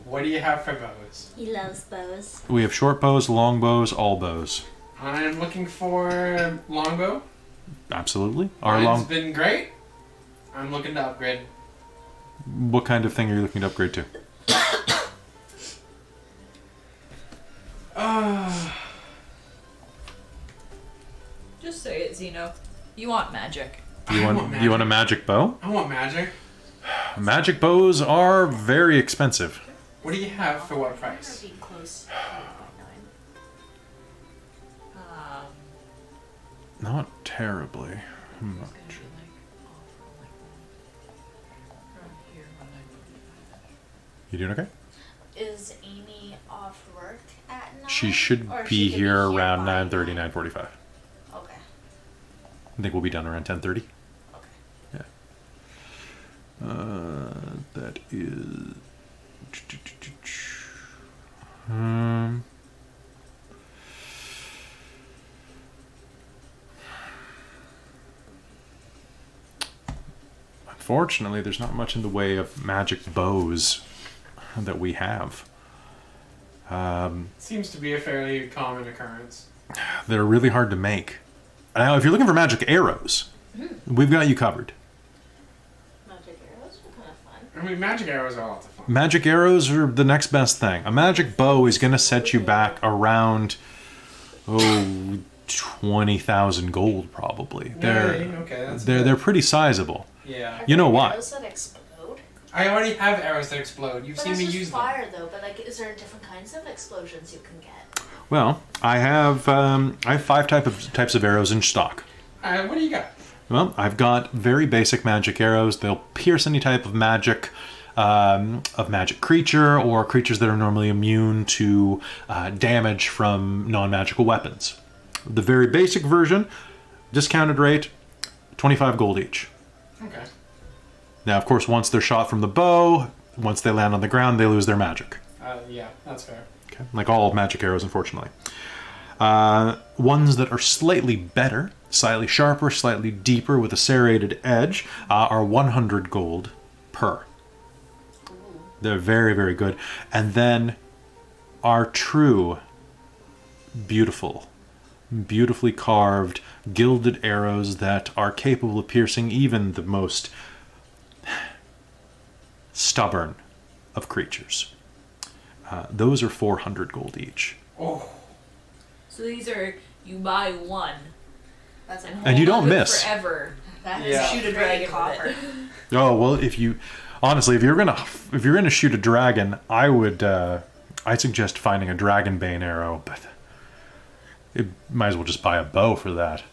What do you have for bows? He loves bows. We have short bows, long bows, all bows. I'm looking for longbow. Absolutely. Mine's been great. I'm looking to upgrade. What kind of thing are you looking to upgrade to? Just say it, Zeno. You want magic. You want a magic bow? I want magic. Magic bows are very expensive. What do you have for what price? Being close. Not terribly much. You doing okay? Is Amy off work at 9? She should Or be she could here by around 9:30, 9? 9:45. Okay. I think we'll be done around 10:30. Okay. Yeah. That is... Unfortunately, there's not much in the way of magic bows that we have. Seems to be a fairly common occurrence. They're really hard to make. Now, if you're looking for magic arrows, we've got you covered. Magic arrows are kind of fun. I mean, magic arrows are lots of fun. Magic arrows are the next best thing. A magic bow is going to set you back around, 20,000 gold probably. Okay, that's They're pretty sizable. Yeah. You know why? Arrows that explode? I already have arrows that explode. You've But seen that's me just use them. fire, though. But like, is there different kinds of explosions you can get? Well, I have 5 types of arrows in stock. What do you got? Well, I've got very basic magic arrows. They'll pierce any type of magic creature or creatures that are normally immune to damage from non-magical weapons. The very basic version, discounted rate, 25 gold each. Okay. Now, of course, once they're shot from the bow, once they land on the ground, they lose their magic. Yeah, that's fair. Okay. Like all magic arrows, unfortunately. Ones that are slightly better, slightly sharper, slightly deeper with a serrated edge are 100 gold per. They're very, very good. And then our true, beautifully carved, gilded arrows that are capable of piercing even the most stubborn of creatures. Those are 400 gold each. Oh. So these are, you buy one. That's a And you don't hold it miss. Forever. That Yeah. is Shoot a very dragon copper. with it. Oh well, if you're gonna shoot a dragon, I'd suggest finding a dragonbane arrow, but it might as well just buy a bow for that.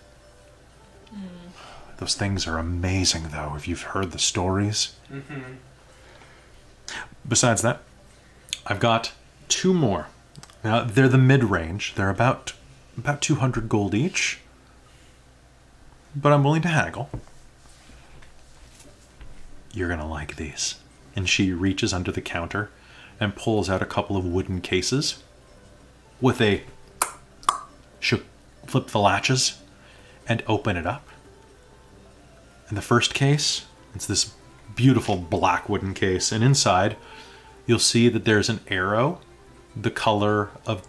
Those things are amazing, though. If you've heard the stories. Mm-hmm. Besides that, I've got 2 more. Now they're the mid-range. They're about 200 gold each, but I'm willing to haggle. You're gonna like these. And she reaches under the counter and pulls out a couple of wooden cases with a flip the latches and open it up. And the first case, it's this beautiful black wooden case, and inside you'll see that there's an arrow the color of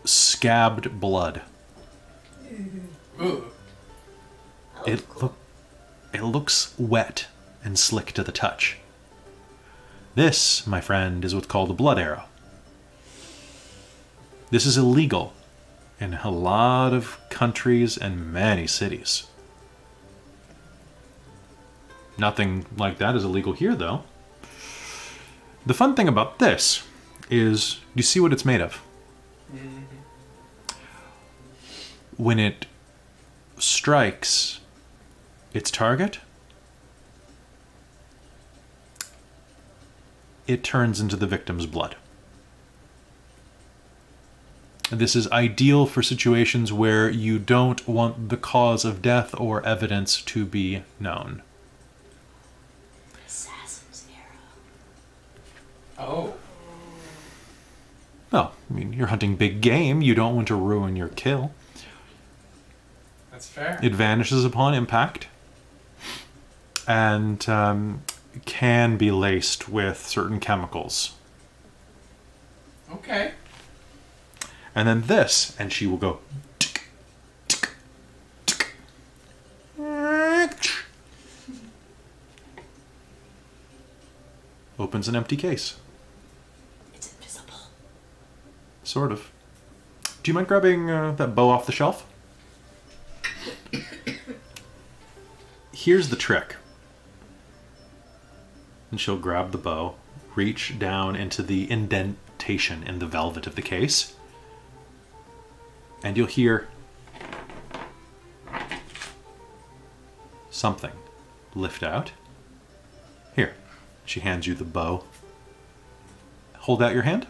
scabbed blood. Ooh. It looks wet and slick to the touch. This, my friend, is what's called a blood arrow. This is illegal in a lot of countries and many cities. Nothing like that is illegal here, though. The fun thing about this is, do you see what it's made of? Mm-hmm. When it strikes its target, it turns into the victim's blood. This is ideal for situations where you don't want the cause of death or evidence to be known. Assassin's arrow. Oh. Well, I mean, you're hunting big game. You don't want to ruin your kill. That's fair. It vanishes upon impact and can be laced with certain chemicals. Okay. And then this, and she will go tick, tick, tick. Opens an empty case. It's invisible. Sort of. Do you mind grabbing that bow off the shelf? Here's the trick. And she'll grab the bow, reach down into the indentation in the velvet of the case, and you'll hear something lift out. Here, she hands you the bow. Hold out your hand.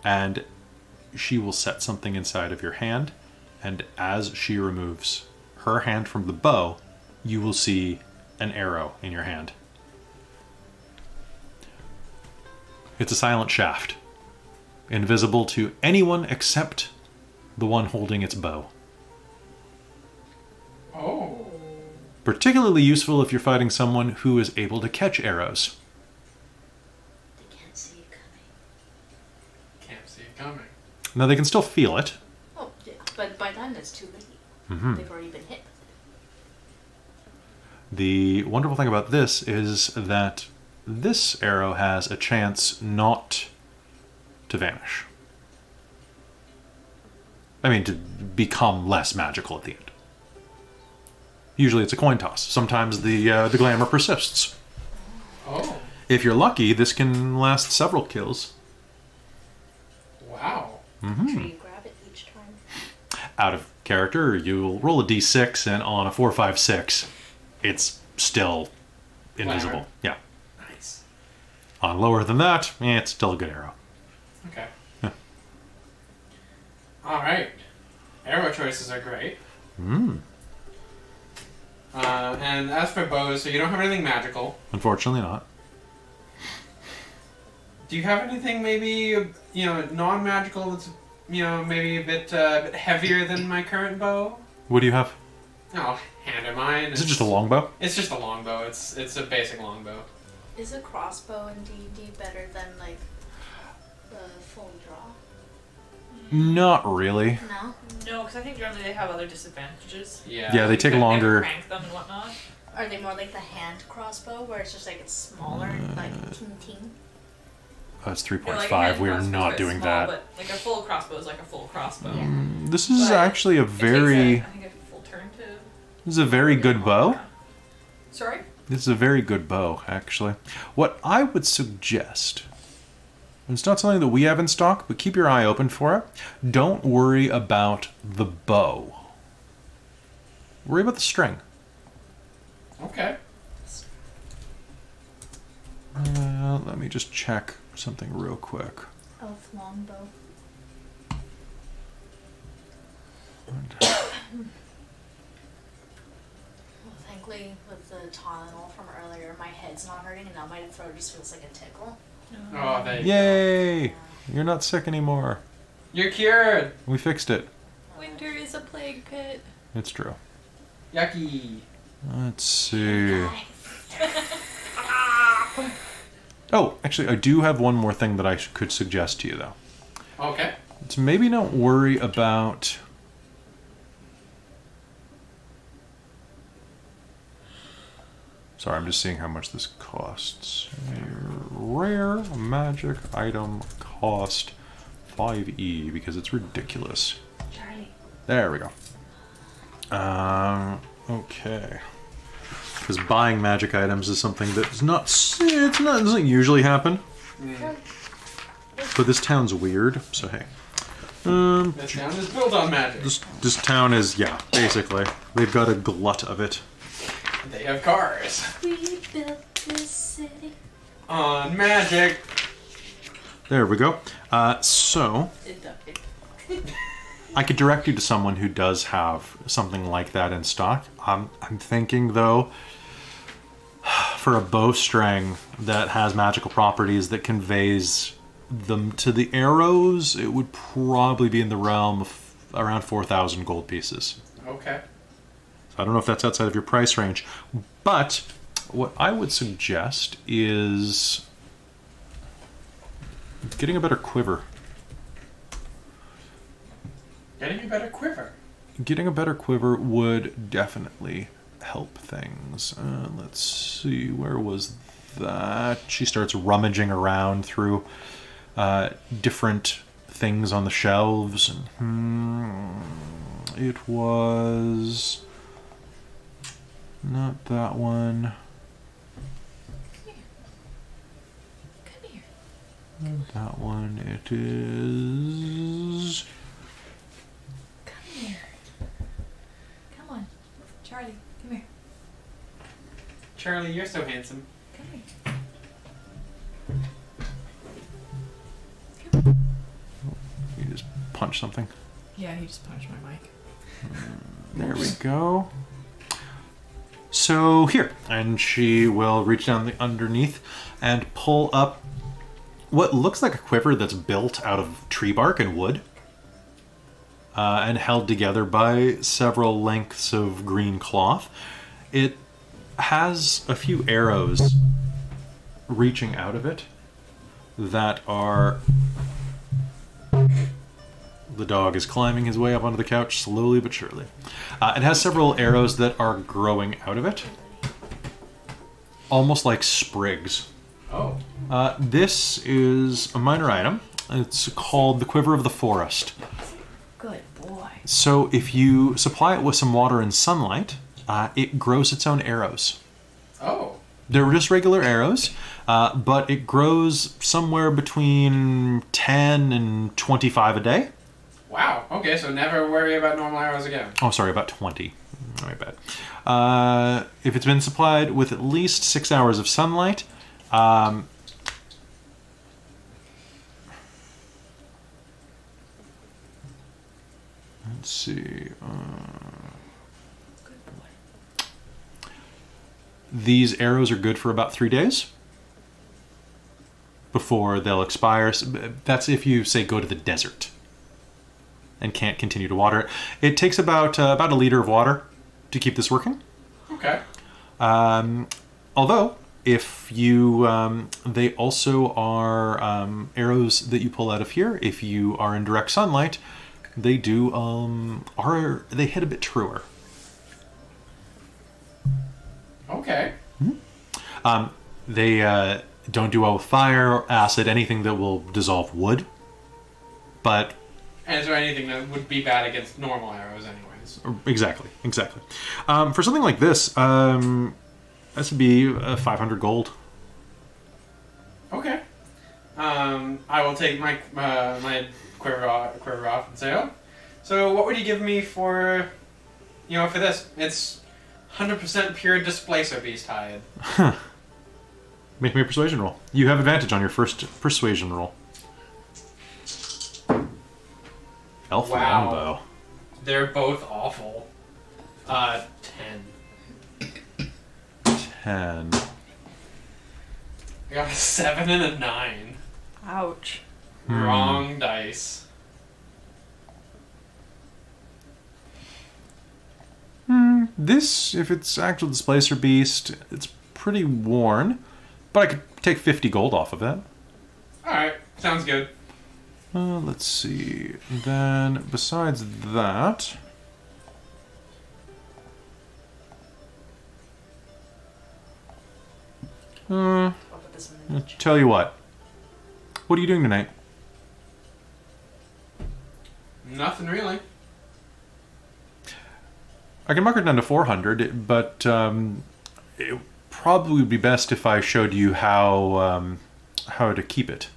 And she will set something inside of your hand, and as she removes her hand from the bow, you will see an arrow in your hand. It's a silent shaft, invisible to anyone except the one holding its bow. Oh. Particularly useful if you're fighting someone who is able to catch arrows. They can't see it coming. Can't see it coming. Now they can still feel it. Oh, yeah. But by then it's too late. Mhm. They've already been hit. The wonderful thing about this is that this arrow has a chance not to vanish. I mean, to become less magical at the end. Usually it's a coin toss. Sometimes the glamour persists. Oh. If you're lucky, this can last several kills. Wow. Make sure you grab it each time. Out of character, you'll roll a d6, and on a 4, 5, 6, it's still invisible. Glamour. Yeah. Nice. On lower than that, it's still a good arrow. Okay. Yeah. All right. Arrow choices are great. Mm. And as for bows, so you don't have anything magical. Unfortunately not. Do you have anything maybe, non-magical that's, maybe a bit heavier than my current bow? What do you have? Oh, hand of mine. Is it just a longbow? It's just a longbow. It's a basic longbow. Is a crossbow in D&D better than like the full draw? Not really. No. No, because I think generally they have other disadvantages. Yeah, they take You longer. crank them and whatnot. Are they more like the hand crossbow where it's just like it's smaller, like ting? Oh, it's Yeah, 3.5. like a hand We are crossbow's not very doing small, that. But like a full crossbow is like a full crossbow. Yeah. This is But actually a It takes very... I think a full turn to. This is a very good bow. Sorry. This is a very good bow, actually. What I would suggest, and it's not something that we have in stock, but keep your eye open for it. Don't worry about the bow. Worry about the string. Okay. Let me just check something real quick. Elf longbow. Well, thankfully, with the Tylenol from earlier, my head's not hurting, and now my throat just feels like a tickle. Oh, there you go. Yay! You're not sick anymore. You're cured. We fixed it. Winter is a plague pit. It's true. Yucky. Let's see. Oh, actually, I do have one more thing that I could suggest to you, though. Okay. It's maybe don't worry about... Sorry, I'm just seeing how much this costs. Rare magic item cost 5e because it's ridiculous. Charlie. There we go. Okay. Because buying magic items is something that's not... It doesn't usually happen. But this town's weird, so hey. This town is built on magic. This town is, yeah, basically. They've got a glut of it. They have cars. We built this city. On magic. There we go. So, I could direct you to someone who does have something like that in stock. I'm thinking, though, for a bowstring that has magical properties that conveys them to the arrows, it would probably be in the realm of around 4,000 gold pieces. Okay. I don't know if that's outside of your price range, but what I would suggest is getting a better quiver. Getting a better quiver. Getting a better quiver would definitely help things. Let's see, where was that? She starts rummaging around through different things on the shelves. And, it was... Not that one. Come here. Not that one. It is... Come here. Come on. Charlie, come here. Charlie, you're so handsome. Come here. You just punch something. Yeah, he just punched my mic. There we go. So here, and she will reach down the underneath and pull up what looks like a quiver that's built out of tree bark and wood, and held together by several lengths of green cloth. It has a few arrows reaching out of it that are... The dog is climbing his way up onto the couch slowly but surely. It has several arrows that are growing out of it, almost like sprigs. Oh. This is a minor item. It's called the Quiver of the Forest. Good boy. So if you supply it with some water and sunlight, it grows its own arrows. Oh. They're just regular arrows, but it grows somewhere between 10 and 25 a day. Wow. Okay, so never worry about normal arrows again. Oh, sorry, about 20. My bad. If it's been supplied with at least 6 hours of sunlight, let's see. These arrows are good for about 3 days before they'll expire. That's if you, say, go to the desert and can't continue to water it. It takes about a liter of water to keep this working. Okay. Although, if you, they also are arrows that you pull out of here. If you are in direct sunlight, they do they hit a bit truer. Okay. They don't do well with fire, acid, anything that will dissolve wood. But And is there anything that would be bad against normal arrows, anyways? exactly. For something like this, this would be 500 gold. Okay. I will take my my quiver off and say, oh, so what would you give me for, for this? It's 100% pure displacer beast hide. Make me a persuasion roll. You have advantage on your first persuasion roll. Elf Wow. longbow. They're both awful. 10. 10. I got a 7 and a 9. Ouch. Wrong dice. This, if it's actual displacer beast, it's pretty worn, but I could take 50 gold off of it. Alright, sounds good. Let's see. Then, besides that, I'll put this in the niche. tell you what. What are you doing tonight? Nothing really. I can mark it down to 400, but it probably would be best if I showed you how to keep it.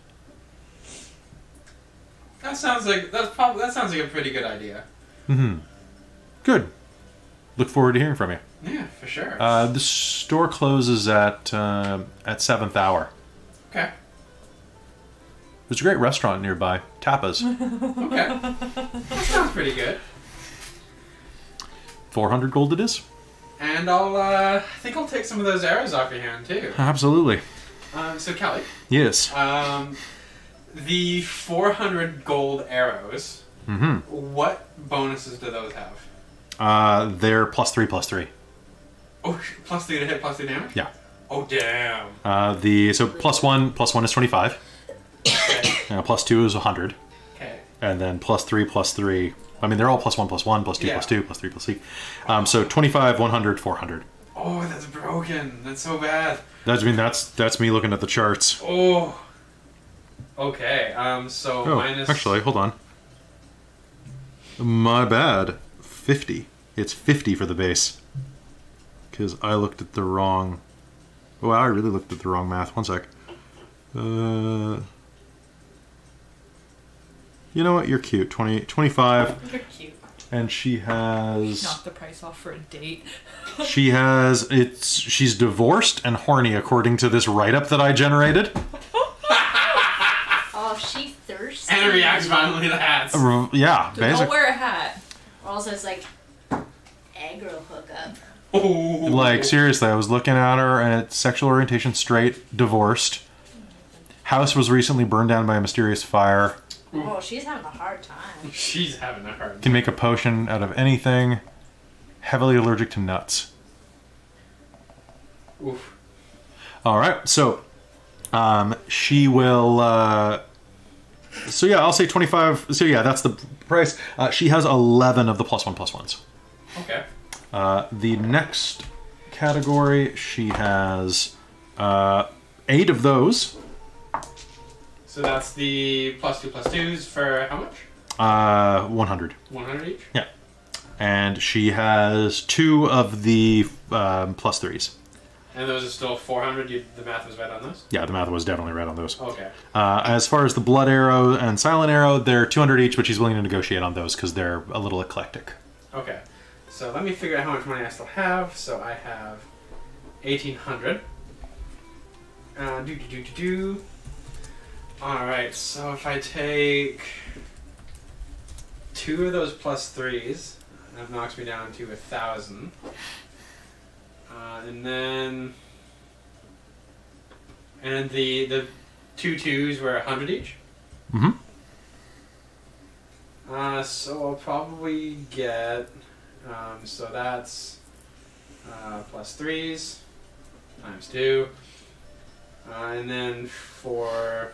That sounds like a pretty good idea. Good. Look forward to hearing from you. Yeah, for sure. The store closes at 7th hour. Okay. There's a great restaurant nearby, Tapas. Okay. That sounds pretty good. 400 gold it is. And I think I'll take some of those arrows off your hand too. Absolutely. So Kelly, Yes. the 400 gold arrows. Mm-hmm. What bonuses do those have? They're +3/+3. Oh, +3 to hit, +3 damage. Yeah. Oh damn. So +1 is 25. Okay. +2 is 100. Okay. And then +3/+3. I mean, they're all +1/+1, +2/+2, Yeah. +3/+3. So 25, 100, 400. Oh, that's broken. That's so bad. That's me looking at the charts. Oh. Okay. So Oh, minus. actually, hold on. My bad. 50. It's 50 for the base. Because I looked at the wrong... Oh, I really looked at the wrong math. One sec. You know what? You're cute. 25. You're cute. And she has... Knock the price off for a date. She's divorced and horny according to this write-up that I generated. Oh, she thirsty. And it reacts violently to hats. Yeah, Don't basically. wear a hat. Also, it's like aggro hookup. Oh. Like, seriously, I was looking at her and it's sexual orientation straight, divorced. House was recently burned down by a mysterious fire. Oh, she's having a hard time. She's having a hard time. Can make a potion out of anything. Heavily allergic to nuts. Oof. Alright, so she will so yeah, I'll say 25. So yeah, that's the price. She has 11 of the +1/+1s. Okay. The next category, she has 8 of those. So that's the +2/+2s for how much? 100. 100 each? Yeah. And she has 2 of the +3s. And those are still 400. The math was right on those? Yeah, the math was definitely right on those. Okay. As far as the Blood Arrow and Silent Arrow, they're 200 each, but she's willing to negotiate on those because they're a little eclectic. Okay. So let me figure out how much money I still have. So I have 1,800. Alright, so if I take 2 of those +3s, that knocks me down to 1,000. And then... And the 2 2s were 100 each? Mm-hmm. So I'll probably get... so that's +3s times 2. And then for...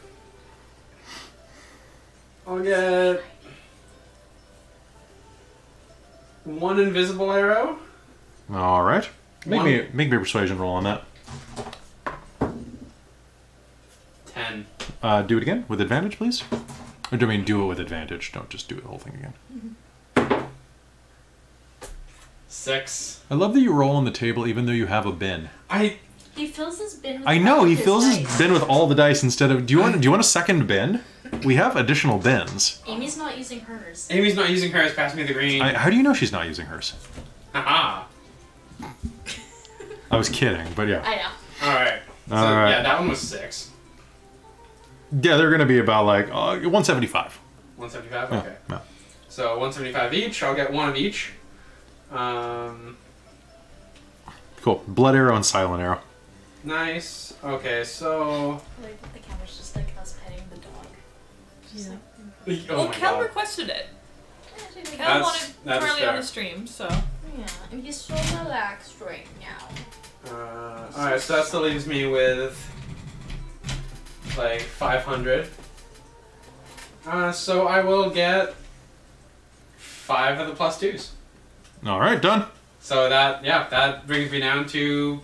I'll get 1 invisible arrow. All right. Make me a persuasion roll on that. 10. Do it again with advantage, please. Or do I mean do it with advantage? Don't just do the whole thing again. 6. I love that you roll on the table even though you have a bin. He fills his bin with I know he his fills his dice. bin with all the dice instead of. Do you want a second bin? We have additional bins. Amy's not using hers. Amy's not using hers. Pass me the green. How do you know she's not using hers? Haha. I was kidding, but yeah. I know. Alright. So, All right. yeah, that one was 6. Yeah, they're going to be about like 175. 175? Yeah, Okay. yeah. So 175 each. I'll get 1 of each. Cool. Blood Arrow and Silent Arrow. Nice. Okay, so... I like that the camera's just like us petting the dog. Just like, Oh Well, my Kel God. requested it. Kel That's- wanted that is Charlie fair. on the stream, so. yeah, and he's so relaxed right now. Alright, so that still leaves me with like 500. So I will get 5 of the +2s. All right, done. So that brings me down to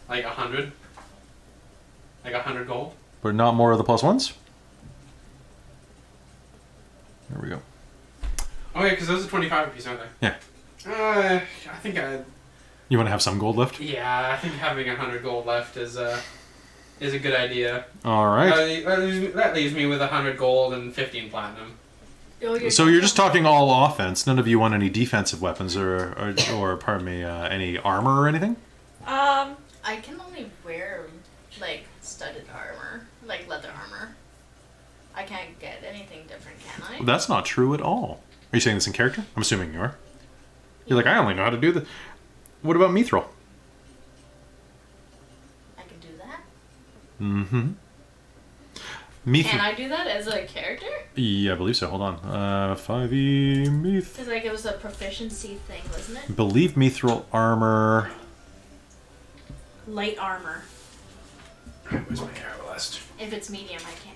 like 100. Like 100 gold. But not more of the +1s. There we go. Okay, because those are 25 apiece, aren't they? Yeah. I think You want to have some gold left? I think having 100 gold left is a good idea. All right. That leaves me with 100 gold and 15 platinum. So you're just talking all offense. None of you want any defensive weapons or pardon me, any armor or anything? I can only wear like studded armor, like leather armor. I can't get anything different, can I? That's not true at all. Are you saying this in character? I'm assuming you are. You're like, I only know how to do this. What about Mithril? I can do that. Mm-hmm. Mithril. Can I do that as a character? Yeah, I believe so. Hold on. 5e Mithril. Because like it was a proficiency thing, wasn't it? I believe Mithril armor. Light armor. Where's my arrow list? If it's medium, I can't.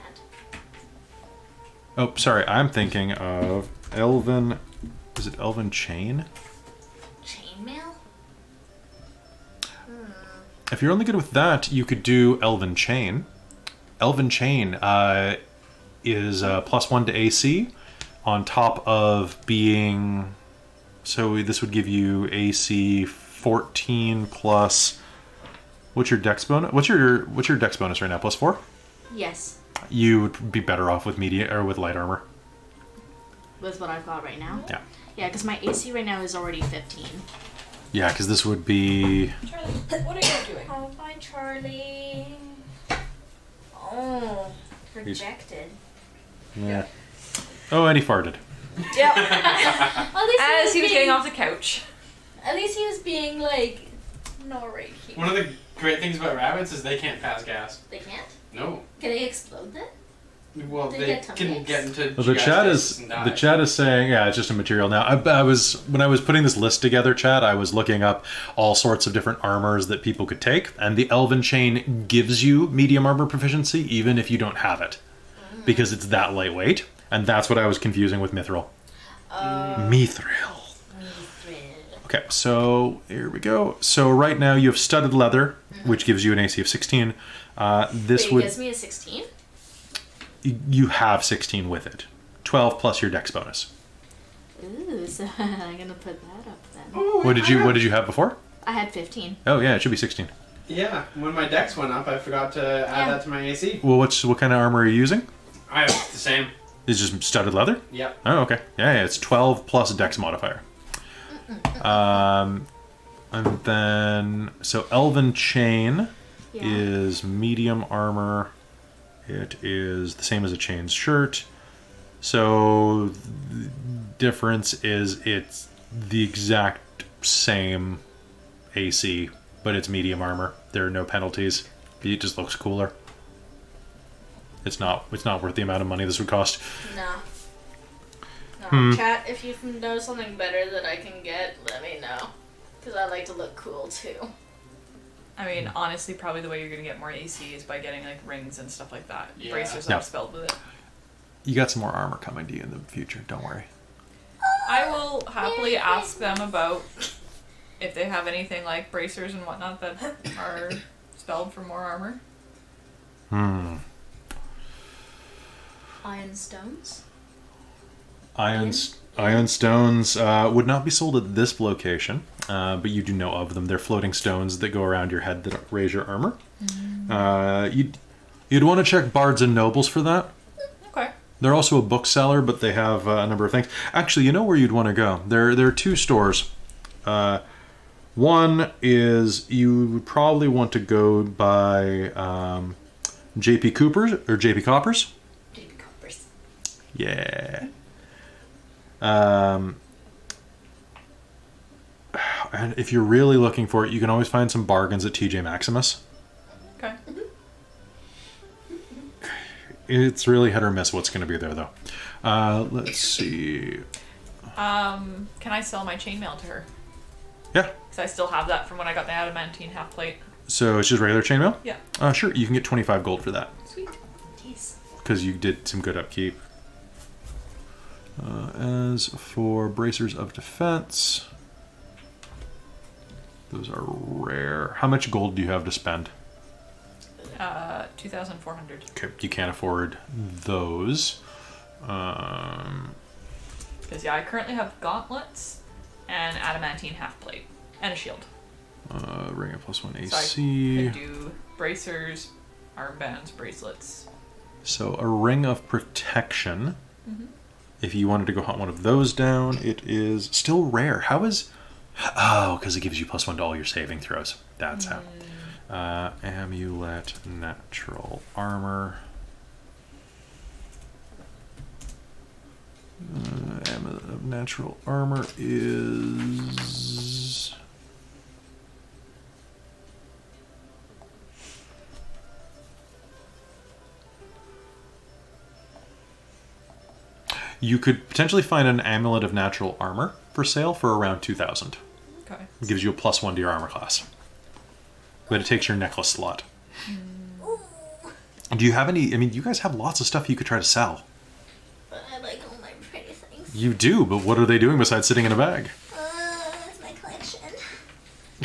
Oh, sorry. I'm thinking of Elven. Is it Elven Chain? Chainmail? If you're only good with that, you could do Elven Chain. Elven Chain is +1 to AC on top of being... So this would give you AC 14 plus... What's your dex bonus? What's your dex bonus right now? +4? Yes. You would be better off with with light armor. With what I've got right now? Yeah. Yeah, because my AC right now is already 15. Yeah, because this would be... Charlie, what are you doing? Oh, bye, Charlie. Oh, rejected. Yeah. Oh, and he farted. Yep. At least As he was being- getting off the couch. At least he was being like, no, right here. One of the great things about rabbits is they can't pass gas. They can't? No. Can they explode then? Well, They they get tummy can aches? get into Well, the gas chat discs is and die. the chat is saying, yeah, it's just a material now. I was when I was putting this list together, chat. I was looking up all sorts of different armors that people could take, and the Elven Chain gives you medium armor proficiency even if you don't have it, because it's that lightweight, and that's what I was confusing with Mithril. Mithril. Okay, so here we go. So right now you have studded leather, which gives you an AC of 16. This Wait, would it gives me a 16? you have 16 with it. 12 plus your dex bonus. Ooh, so I'm gonna put that up then. Oh, What did you have before? I had 15. Oh yeah, it should be 16. Yeah, when my dex went up, I forgot to add that to my AC. Well, what kind of armor are you using? I have the same. It's just studded leather? Yep. Oh, okay. Yeah, it's 12 plus dex modifier. And then, so Elven Chain is medium armor. It is the same as a chain's shirt. So the difference is it's the exact same AC, but it's medium armor. There are no penalties. It just looks cooler. It's not worth the amount of money this would cost. No. Chat, if you know something better that I can get, let me know. Because I like to look cool too. I mean, honestly, probably the way you're gonna get more AC is by getting like rings and stuff like that. Yeah. Bracers Yeah. are spelled with it. You got some more armor coming to you in the future, don't worry. I will happily ask them about if they have anything like bracers and whatnot that are spelled for more armor. Iron stones? Iron stones would not be sold at this location, but you do know of them. They're floating stones that go around your head that raise your armor. You'd want to check bards and nobles for that. Okay. They're also a bookseller, but they have a number of things. Actually, you know where you'd want to go. There are two stores. One is you would probably want to go by JP Cooper's or JP Coppers. JP Coppers. Yeah. And if you're really looking for it, you can always find some bargains at TJ Maximus. Okay. It's really hit or miss what's going to be there, though. Let's see. Can I sell my chainmail to her? Yeah. Because I still have that from when I got the adamantine half plate. So it's just regular chainmail? Yeah. Sure. You can get 25 gold for that. Sweet. Jeez. Because you did some good upkeep. As for bracers of defense, those are rare. How much gold do you have to spend? 2,400. Okay, you can't afford those. Because yeah, I currently have gauntlets and adamantine half plate and a shield. Ring of +1 So I AC. could do bracers, armbands, bracelets. So a ring of protection. If you wanted to go hunt one of those down, it is still rare. How is... Oh, because it gives you +1 to all your saving throws. That's how. Amulet, natural armor. Amulet of natural armor is... You could potentially find an amulet of natural armor for sale for around 2,000. Okay. It gives you a +1 to your armor class. But it takes your necklace slot. Do you have any... I mean, you guys have lots of stuff you could try to sell. But I like all my pretty things. You do, but what are they doing besides sitting in a bag? That's my collection.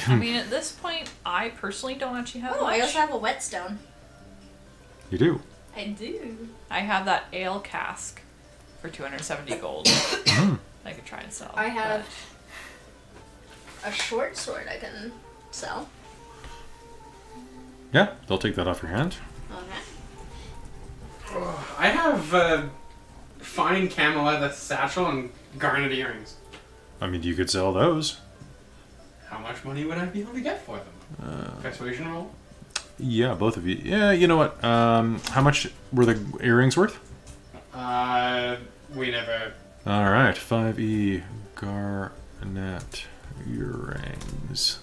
I mean, at this point, I personally don't actually have Oh, much. I also have a whetstone. You do. I do. I have that ale cask for 270 gold. I could try and sell. I have a short sword I can sell. Yeah, they'll take that off your hand. Okay. I have fine camel leather satchel and garnet earrings. I mean, you could sell those. How much money would I be able to get for them? Persuasion roll? Yeah, both of you. Yeah, you know what? How much were the earrings worth? We never... Alright, 5e garnet earrings.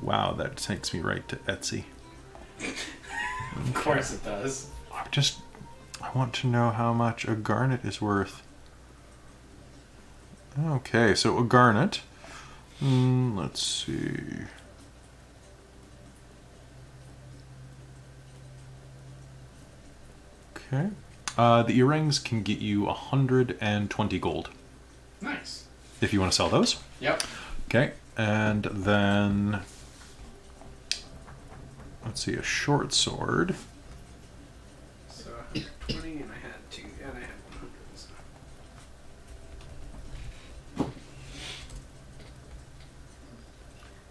Wow, that takes me right to Etsy. Of course it does. I want to know how much a garnet is worth. Okay, so a garnet. Let's see. Okay. The earrings can get you 120 gold. Nice. If you want to sell those. Yep. Okay, and then let's see, a short sword. So 120 and I had 2 and I had 100. So.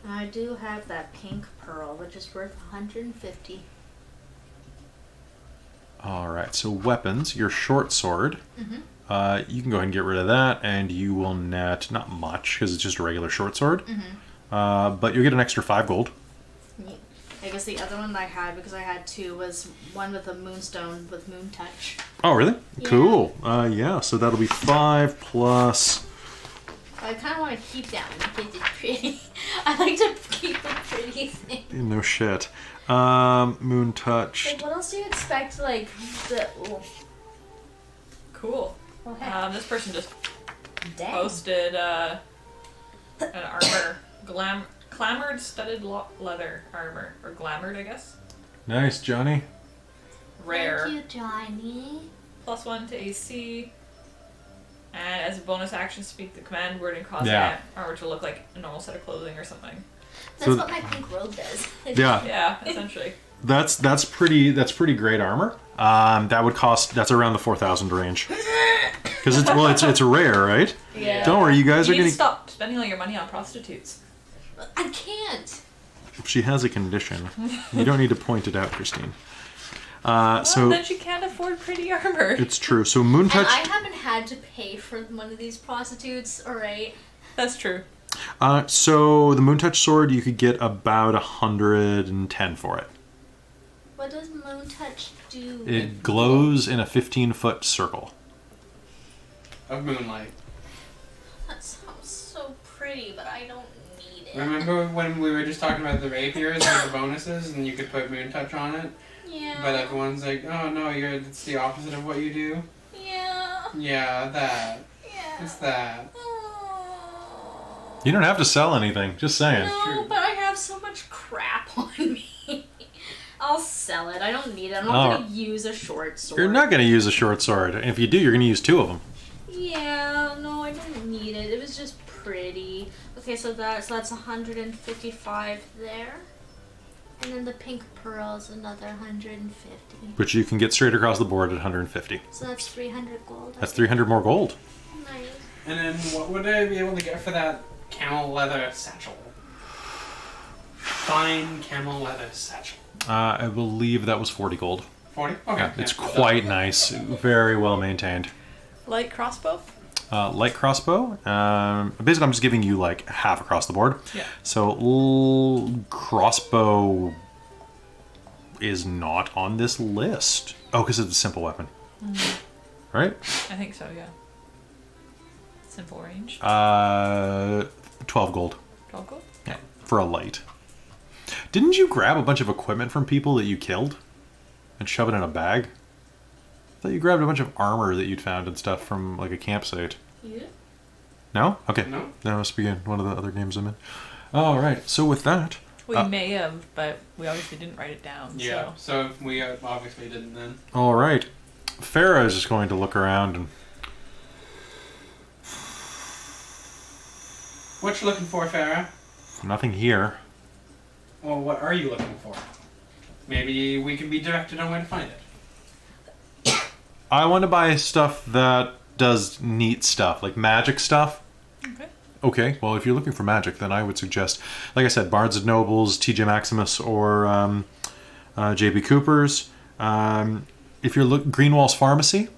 I do have that pink pearl, which is worth 150. Alright, so weapons, your short sword. Mm-hmm. You can go ahead and get rid of that, and you will net, not much, because it's just a regular short sword. Mm-hmm. But you'll get an extra 5 gold. I guess the other one I had, because I had 2, was one with a moonstone with moon touch. Oh, really? Yeah. Cool. Yeah, so that'll be 5 plus... I kind of want to keep that one because it's pretty. I like to keep the pretty thing. No shit. Moon touch. Like, what else do you expect? Like the. Oh. Cool. Okay. This person just Dang. posted an armor. Clamored studded leather armor. Or glamored, I guess. Nice, Johnny. Rare. Thank you, Johnny. +1 to AC. And as a bonus action, speak the command word and cause Yeah. that armor to look like a normal set of clothing or something. That's So what my pink robe does. Yeah, Yeah, essentially. that's pretty great armor. That would cost, that's around the 4,000 range. Because it's a rare, right? Yeah. Don't worry, you guys You are need gonna. to stop spending all your money on prostitutes. I can't. She has a condition. You don't need to point it out, Christine. Well, So then she can't afford pretty armor. it's true. So moon And touch. I haven't had to pay for one of these prostitutes, alright? That's true. So the moon touch sword, you could get about 110 for it. What does moon touch do? It glows in a 15-foot circle. Of moonlight. That sounds so pretty, but I don't need it. Remember when we were just talking about the rapiers and the bonuses, and you could put moon touch on it? Yeah. But everyone's like, oh no, it's the opposite of what you do. Yeah. Yeah, that. Yeah. It's that. Oh. You don't have to sell anything. Just saying. No, true. but I have so much crap on me. I'll sell it. I don't need it. I'm not Oh. going to use a short sword. You're not going to use a short sword. If you do, you're going to use 2 of them. Yeah, no, I don't need it. It was just pretty. Okay, so that's 155 there. And then the pink pearl is another 150. Which you can get straight across the board at 150. So that's 300 gold. That's 300 more gold. Nice. And then what would I be able to get for that camel leather satchel? Fine camel leather satchel. I believe that was 40 gold. 40? Okay. Yeah, it's quite nice. Very well maintained. Light crossbow? Light crossbow. Basically, I'm just giving you like half across the board. Yeah. So crossbow is not on this list. Oh, because it's a simple weapon. Right? I think so, yeah. Simple range. 12 gold. 12 gold? Yeah, for a light. Didn't you grab a bunch of equipment from people that you killed and shove it in a bag? I thought you grabbed a bunch of armor that you'd found and stuff from like a campsite. You? No? Okay. No. That must be in one of the other games I'm in. All right. So with that, We may have, but we obviously didn't write it down. Yeah, So. so we obviously didn't then. all right, Farah is just going to look around and What you looking for, Farah? nothing here. Well, what are you looking for? Maybe we can be directed on where to find it. I want to buy stuff that does neat stuff, like magic stuff. Okay. Okay, well, if you're looking for magic, then I would suggest, like I said, Bards of Nobles, TJ Maximus, or JB Cooper's. If you're Greenwall's Pharmacy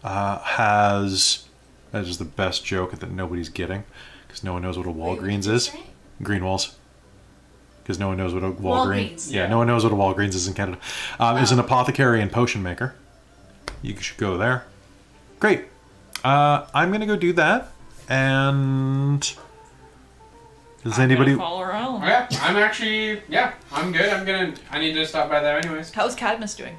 has, that is the best joke that nobody's getting, because no one knows what a Walgreens is. Greenwall's. Because no one knows what a Walgreens. Yeah, Yeah. no one knows what a Walgreens is in Canada. Is an apothecary and potion maker. You should go there. Great. I'm gonna go do that. And does anybody? Follow around. Yeah, I'm actually, yeah, I'm good. I need to stop by there anyways. How's Cadmus doing?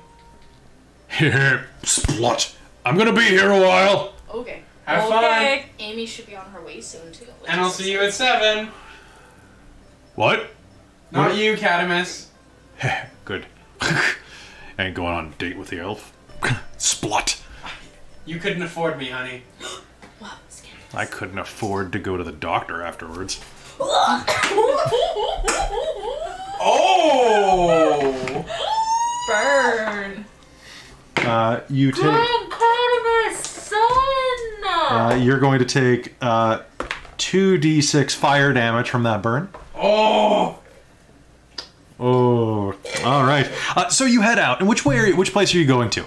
Here, Splot. I'm gonna be here a while. Okay. Have fun. Okay. Amy should be on her way soon, too. And I'll see you at 7. What? Not you, Cadamus. Good. Ain't going on a date with the elf. Splot. You couldn't afford me, honey. Wow, it's Candace. I couldn't afford to go to the doctor afterwards. Oh! Burn. You take. Cadamus, son! You're going to take 2d6 fire damage from that burn. Oh! Oh, all right. So you head out. And which place are you going to?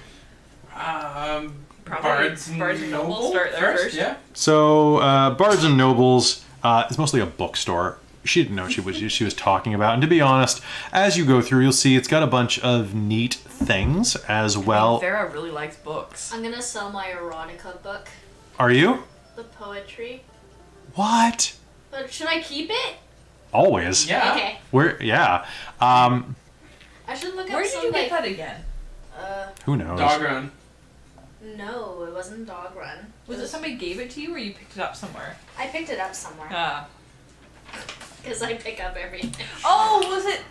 Probably Bards and and Nobles Nobles start there first. Yeah. So Bards and Nobles is mostly a bookstore. She didn't know what she was talking about. And to be honest, as you go through, you'll see it's got a bunch of neat things as well. Vera really likes books. I'm gonna sell my erotica book. Are you? The poetry. What? But should I keep it? Always. Yeah. Okay. Yeah. I should look up Where did some, you get like, that again? Who knows? Dog run. No, it wasn't Dog Run. Was it somebody gave it to you or you picked it up somewhere? I picked it up somewhere. Ah. Because I pick up everything. Oh, was it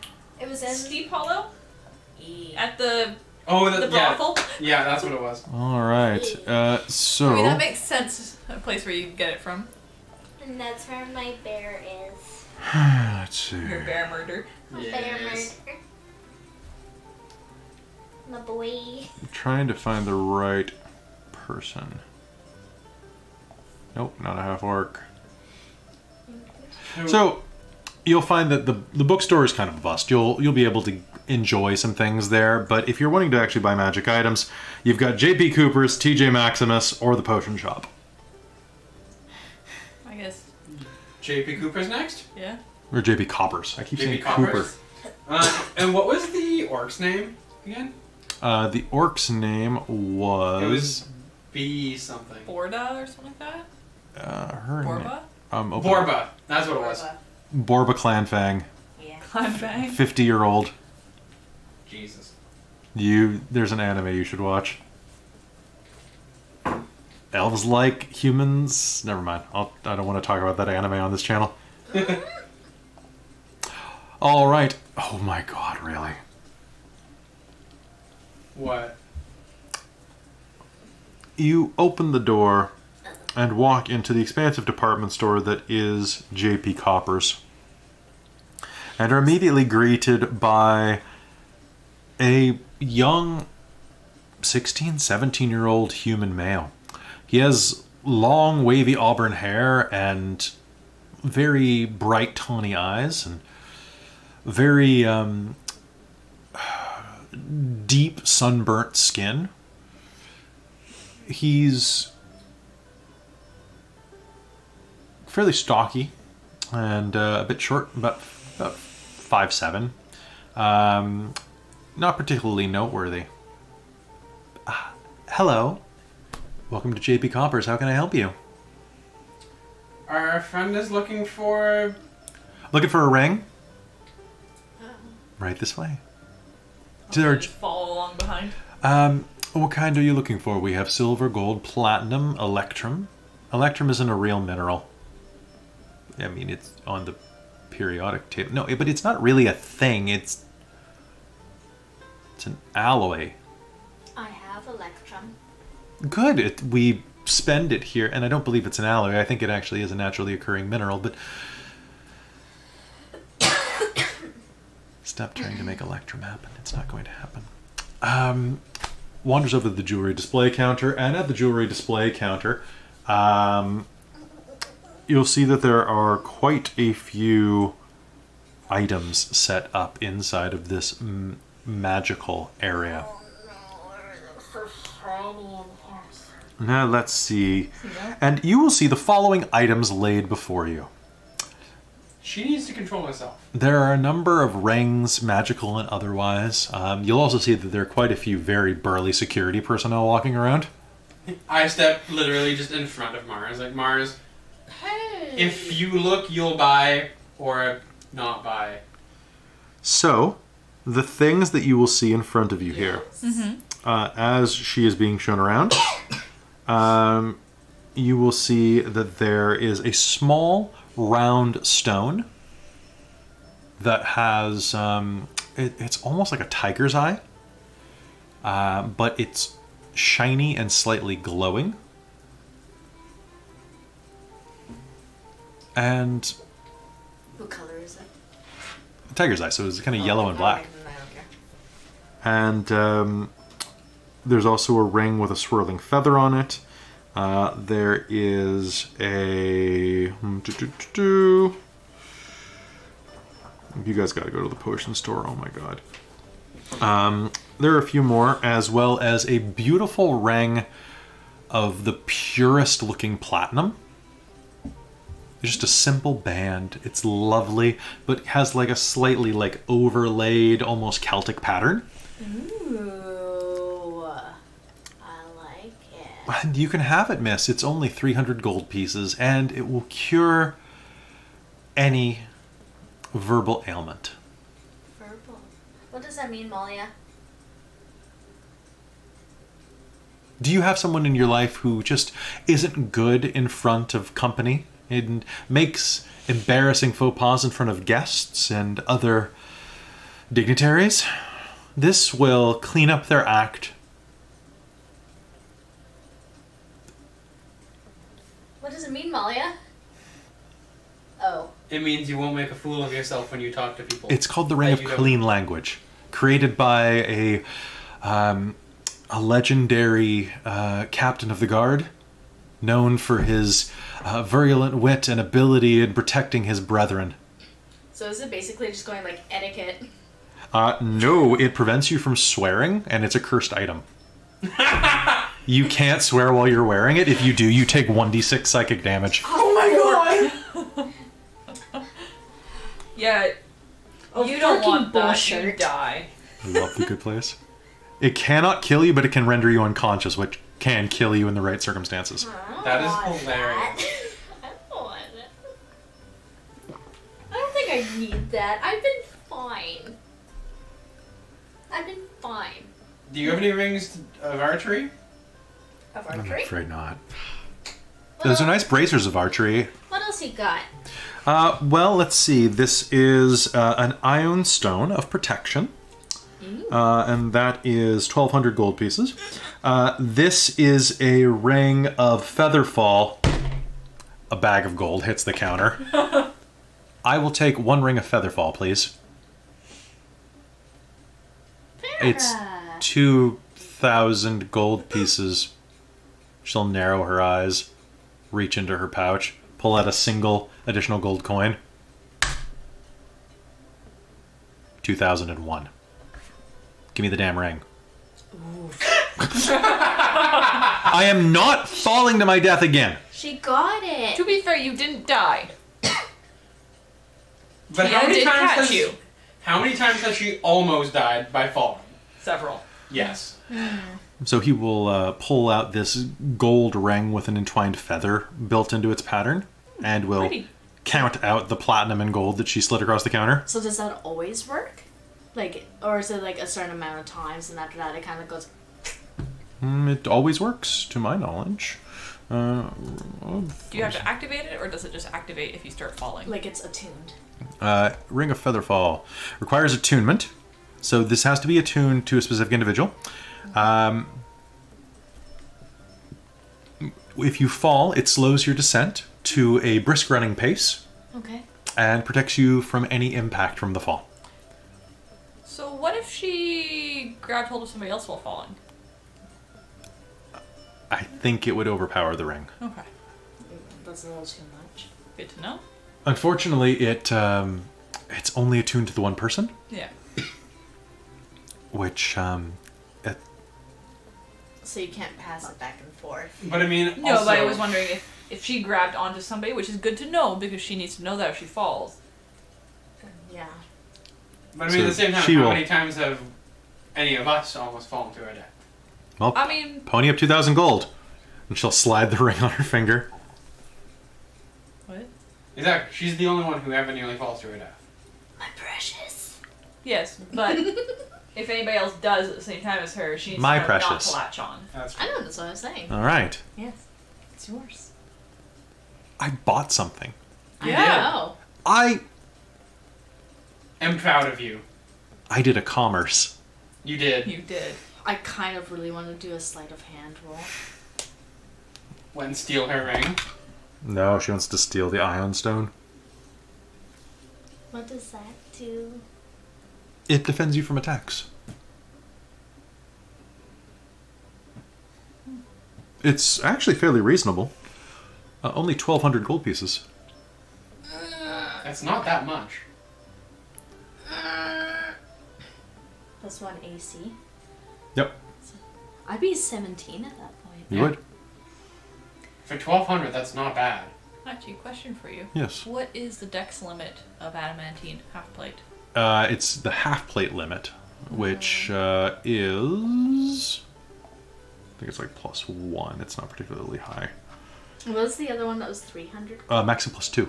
It was in... Steep Hollow? Yeah. At the Oh, the yeah. brothel? Yeah, that's what it was. All right. So. I mean, that makes sense. A place where you get it from. And that's where my bear is. Let's see. Your bear murder. Yes. My boy. I'm trying to find the right person. Nope, not a half orc. So you'll find that the bookstore is kind of a bust. You'll be able to enjoy some things there, but if you're wanting to actually buy magic items, you've got JP Cooper's, TJ Maximus, or the potion shop. I guess. JP Cooper's next? Yeah. Or JP Coppers. I keep JP saying Coppers? Cooper. And what was the orc's name again? The orc's name It was was B something. Borda or something like that? her Borba? name. Borba. That's what it was. Borba Clanfang, Yeah. Clanfang. 50-year-old. Jesus. There's an anime you should watch. Elves like humans. Never mind. I don't want to talk about that anime on this channel. All right. Oh my God! Really? What? You open the door and walk into the expansive department store that is JP Coppers, and are immediately greeted by a young 16, 17-year-old human male. He has long, wavy auburn hair and very bright, tawny eyes, and very deep, sunburnt skin. He's fairly stocky and a bit short, about 5'7". Not particularly noteworthy. Hello. Welcome to JP Coppers. How can I help you? Our friend is looking for... Looking for a ring? Right this way. Just follow along behind. What kind are you looking for? We have silver, gold, platinum, electrum. Electrum isn't a real mineral. I mean, it's on the periodic table. No, but it's not really a thing. It's an alloy. I have Electrum. Good. We spend it here, and I don't believe it's an alloy. I think it actually is a naturally occurring mineral, but... Stop trying to make Electrum happen. It's not going to happen. Wanders over to the jewelry display counter, and at the jewelry display counter, you'll see that there are quite a few items set up inside of this magical area. Now let's see. And you will see the following items laid before you. She needs to control herself. There are a number of rings, magical and otherwise. You'll also see that there are quite a few very burly security personnel walking around. I step literally just in front of Mars. Like, Mars, Hey. if you look, you'll buy or not buy. So, the things that you will see in front of you here, as she is being shown around, you will see that there is a small round stone that has, it's almost like a tiger's eye, but it's shiny and slightly glowing. And What color is it? tiger's eye, so it's kind of yellow and black. I don't care. And there's also a ring with a swirling feather on it. There is a... You guys got to go to the potion store. Oh my god. There are a few more, as well as a beautiful ring of the purest looking platinum. It's just a simple band. It's lovely, but has like a slightly like overlaid, almost Celtic pattern. Ooh, I like it. And you can have it, miss. It's only 300 gold pieces, and it will cure any verbal ailment. Verbal. What does that mean, Malia? Do you have someone in your life who just isn't good in front of company and makes embarrassing faux pas in front of guests and other dignitaries? This will clean up their act. What does it mean, Malia? Oh. It means you won't make a fool of yourself when you talk to people. It's called the Ring of Clean Language, created by a legendary captain of the guard, known for his virulent wit and ability in protecting his brethren. So is it basically just going like etiquette? No, it prevents you from swearing, and it's a cursed item. You can't swear while you're wearing it. If you do, you take 1d6 psychic damage. Oh my god! Yeah, you don't want that, bullshit. you die. I love the good place. It cannot kill you, but it can render you unconscious, which can kill you in the right circumstances. That is hilarious. I don't want it. I don't think I need that. I've been fine. I've been fine. Do you have any rings of archery? Of I'm archery? afraid not. Those are nice bracers of archery. What else you got? Well, let's see. This is an ion stone of protection. And that is 1,200 gold pieces. This is a ring of featherfall. A bag of gold hits the counter. I will take one ring of featherfall, please. It's 2,000 gold pieces. She'll narrow her eyes, reach into her pouch, pull out a single additional gold coin. 2,001. Give me the damn ring. I am not falling to my death again. She got it. To be fair, you didn't die. But Yeah, how many did times catch you. How many times has she almost died by falling? Several. Yes. So he will pull out this gold ring with an entwined feather built into its pattern, and will Pretty. count out the platinum and gold that she slid across the counter. So does that always work? Like, or is it like a certain amount of times and after that it kind of goes... It always works, to my knowledge. Do you have to activate it, or does it just activate if you start falling? Like it's attuned. Ring of Featherfall requires attunement, so this has to be attuned to a specific individual. If you fall, it slows your descent to a brisk running pace Okay. and protects you from any impact from the fall. So what if she grabbed hold of somebody else while falling? I think it would overpower the ring. Okay. That's a little too much. Good to know. Unfortunately, it's only attuned to the one person, Yeah. which So you can't pass it back and forth. But I mean, No, also, but I was wondering if she grabbed onto somebody, which is good to know because she needs to know that if she falls. Yeah. But I mean, at the So same time, she how will- many times have any of us almost fallen to our death? well, I mean, pony up 2,000 gold, and she'll slide the ring on her finger. what? Exactly. She's the only one who ever nearly falls to her death. My precious. Yes, but if anybody else does at the same time as her, she needs My to know not precious. to latch on. That's I know, that's what I was saying. All right, Yes. It's yours. I bought something. Yeah. I I'm proud of you. I did a commerce. You did. You did. I kind of really want to do a sleight of hand roll. When steal her ring. No, she wants to steal the ion stone. What does that do? It defends you from attacks. It's actually fairly reasonable. Only 1,200 gold pieces. That's not that much. Plus 1 AC. Yep, I'd be 17 at that point. you Yeah. would. For 1200, that's not bad. Actually, question for you. Yes. What is the dex limit of adamantine half plate? It's the half plate limit, which is. I think it's like +1. It's not particularly high. What was the other one that was 300? Maximum +2.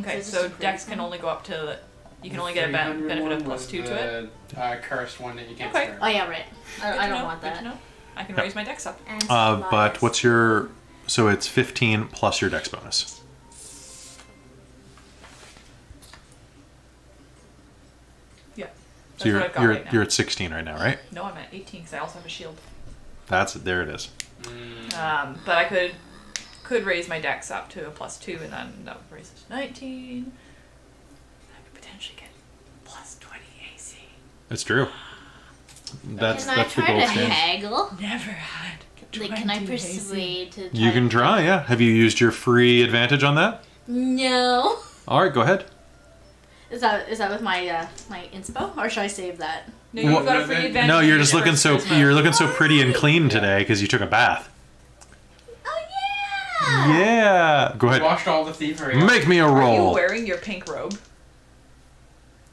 Okay, Is this so a dex free can one? only go up to. You can The only get a 300 benefit of one was +2 to it. the cursed one that you can't Okay. start. Oh yeah, right. Good I to don't know, want good to that. know. I can Yep. raise my dex up. And But supplies. what's your. So it's 15 plus your dex bonus. Yeah. So That's what I've got right now. you're at 16 right now, right? No, I'm at 18 because I also have a shield. There it is. But I could raise my dex up to a +2, and then that would raise it to 19. I could potentially get +20 AC. It's true. That's Can I that's the try gold to standard. haggle? Never had. Like, can I 20 AC. persuade to? You can try, yeah. Have you used your free advantage on that? No. All right, go ahead. Is that with my my inspo, or should I save that? No, you've What- got a free advantage. No, you're just for looking so charisma. you're looking so pretty and clean today because you took a bath. Oh yeah. Yeah. Go ahead. Washed all the thievery. Make me a Are you roll. wearing your pink robe?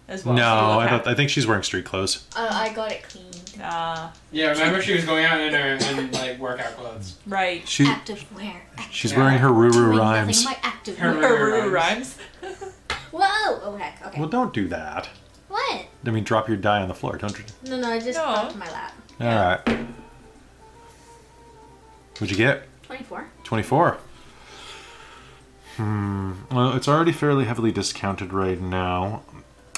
As well. No, so you look I don't. happy. I think she's wearing street clothes. I got it cleaned. Yeah, remember she was going out in her like workout clothes. Right. She Active wear. she's Yeah. wearing her Ruru Doing rhymes. nothing. My active Her wear. Ruru rhymes. Whoa! Oh heck. Okay. Well, don't do that. What? I mean, drop your die on the floor. Don't. No, I just No. dropped my lap. All right. What'd you get? 24. 24. Well, it's already fairly heavily discounted right now.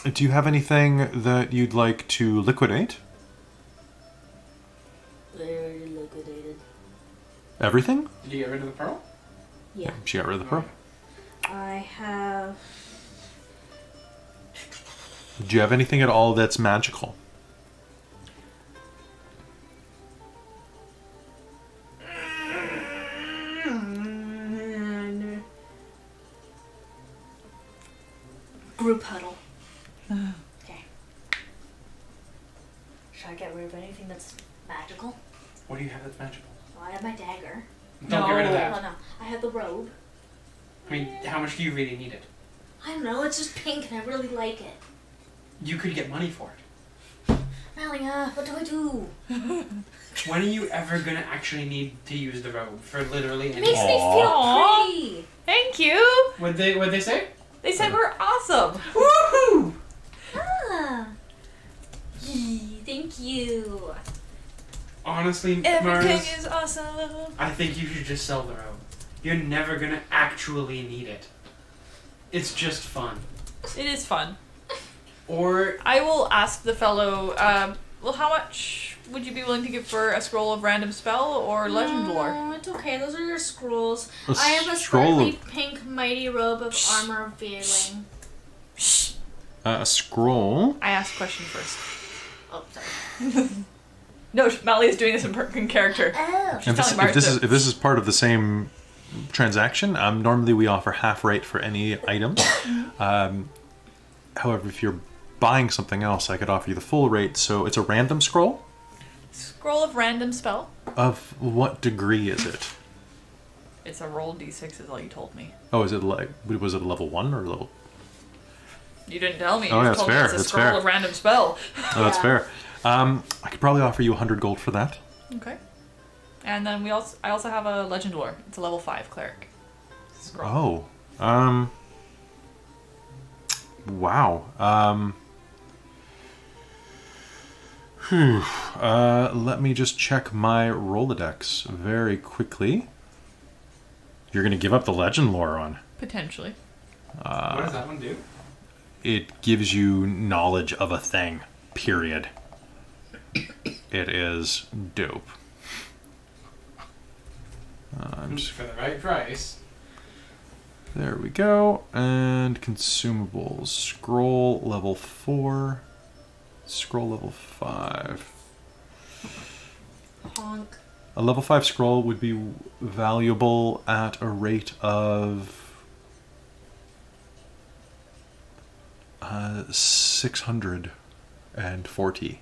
Do you have anything that you'd like to liquidate? Very liquidated. Everything? Did you get rid of the pearl? Yeah. She got rid of the pearl. I have. Do you have anything at all that's magical? Group huddle. Okay. Should I get rid of anything that's magical? What do you have that's magical? Well, I have my dagger. Don't get rid of No. that. Oh no, I have the robe. I mean, how much do you really need it? I don't know, it's just pink and I really like it. You could get money for it. Malia, what do I do? When are you ever gonna actually need to use the robe for literally It anything? makes me feel Aw. pretty. Thank you. What'd they say? They said we're awesome. Woohoo! Ah. Yee, thank you. Honestly, Everything Mars, is awesome. I think you should just sell the robe. You're never gonna actually need it. It's just fun. It is fun. Or I will ask the fellow. Well, how much would you be willing to give for a scroll of random spell or legend lore? No, it's okay. Those are your scrolls. A I have a scroll sparkly of- pink mighty robe of armor veiling. Shh. A scroll. I asked a question first. Oh, sorry. No, Mally is doing this in character. Oh. If this, telling Bart if this is part of the same transaction, normally we offer half rate for any item. However, if you're buying something else, I could offer you the full rate. So it's a random scroll. Scroll of random spell. Of what degree is it? It's a roll d6 is all you told me. Oh, is it like was it a level 1 or level? You didn't tell me. You Oh, just that's told fair, me it's a that's scroll fair. of random spell. Oh, that's Yeah. fair. I could probably offer you 100 gold for that. Okay. And then I also have a legend lore. It's a level 5 cleric. Scroll. Oh. Wow. Let me just check my Rolodex very quickly. You're going to give up the legend lore on. Potentially. what does that one do? It gives you knowledge of a thing. Period. It is dope. I'm just For the right price. There we go. And consumables. Scroll level 4. Scroll level 5. Honk. A level 5 scroll would be valuable at a rate of 640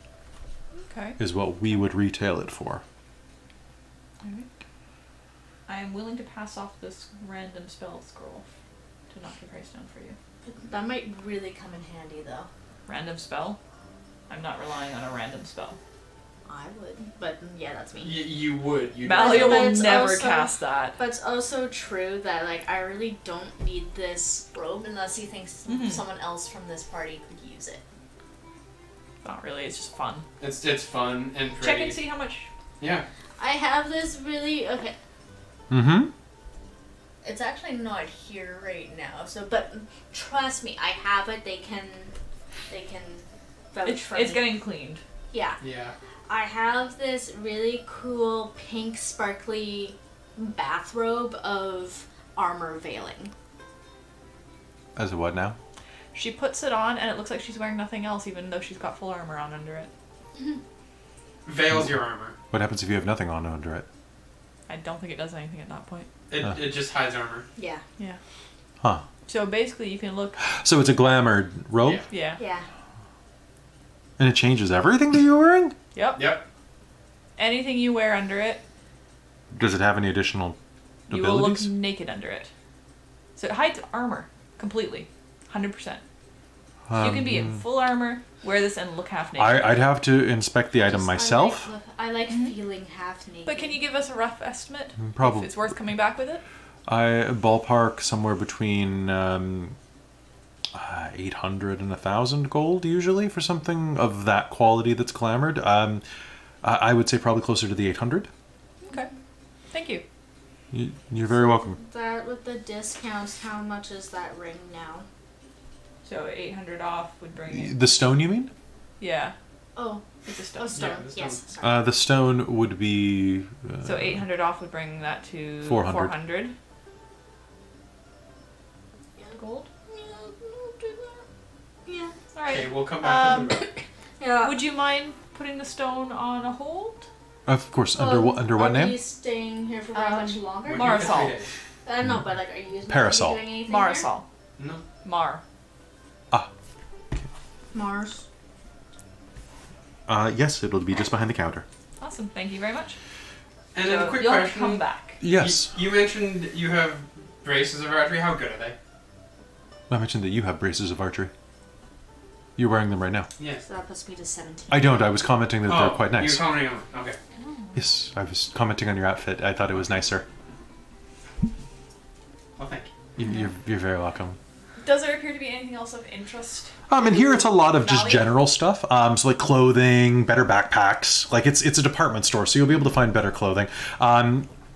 Okay. is what we would retail it for. Alright. I am willing to pass off this random spell scroll to knock the price down for you. That might really come in handy, though. Random spell? I'm not relying on a random spell. I would, but yeah, that's me. You would. Malleod But will it's never also- cast that. But it's also true that like I really don't need this robe unless he thinks someone else from this party could use it. Not really, it's just fun. It's fun and pretty. Check and see how much. Yeah. I have this really okay. Mm-hmm. It's actually not here right now. So, but trust me, I have it. They can vouch for It's me. getting cleaned. Yeah. Yeah. I have this really cool pink sparkly bathrobe of armor veiling. As a what now? She puts it on and it looks like she's wearing nothing else even though she's got full armor on under it. Veils your armor. What happens if you have nothing on under it? I don't think it does anything at that point. It just hides armor. Yeah. Yeah. Huh. So basically you can look... So it's a glamored robe? Yeah. Yeah. Yeah. And it changes everything that you're wearing? Yep. Yep. Anything you wear under it, Does it have any additional you will look abilities? naked under it. So it hides armor completely. 100%. You can be in full armor, wear this and look half naked. I'd have to inspect the item myself. I like feeling half naked. But can you give us a rough estimate? Probably. If it's worth coming back with it? I ballpark somewhere between 800 and 1,000 gold usually for something of that quality that's glamored. I would say probably closer to the 800. Okay. Thank you. You're very welcome. That with the discounts, how much is that ring now? So 800 off would bring it. The stone, you mean? Yeah. Oh, It's a stone. oh, stone. Yeah, the stone. Yes. Sorry. The stone would be... So 800 off would bring that to 400. 400. Gold. Yeah. All right. Okay, we'll come back to the road. Yeah. Would you mind putting the stone on a hold? Of course. Under what Are name? we staying here for very much longer? We're here for Marisol. 3 days. I don't know, but like, are you Parasol. doing anything Marisol. No. Mar. there? Mars. Yes, it'll be just behind the counter. Awesome. Thank you very much. And then a quick you'll question. come back. Yes. You mentioned you have braces of archery. How good are they? I mentioned that you have braces of archery. You're wearing them right now. Yes. So that puts me to 17. I don't. I was commenting that they're quite nice. You're commenting on okay. Yes, I was commenting on your outfit. I thought it was nicer. Well, thank you. You're very welcome. Does there appear to be anything else of interest? And here it's a lot of just Valley? general stuff. So like clothing, better backpacks. Like it's a department store, so you'll be able to find better clothing.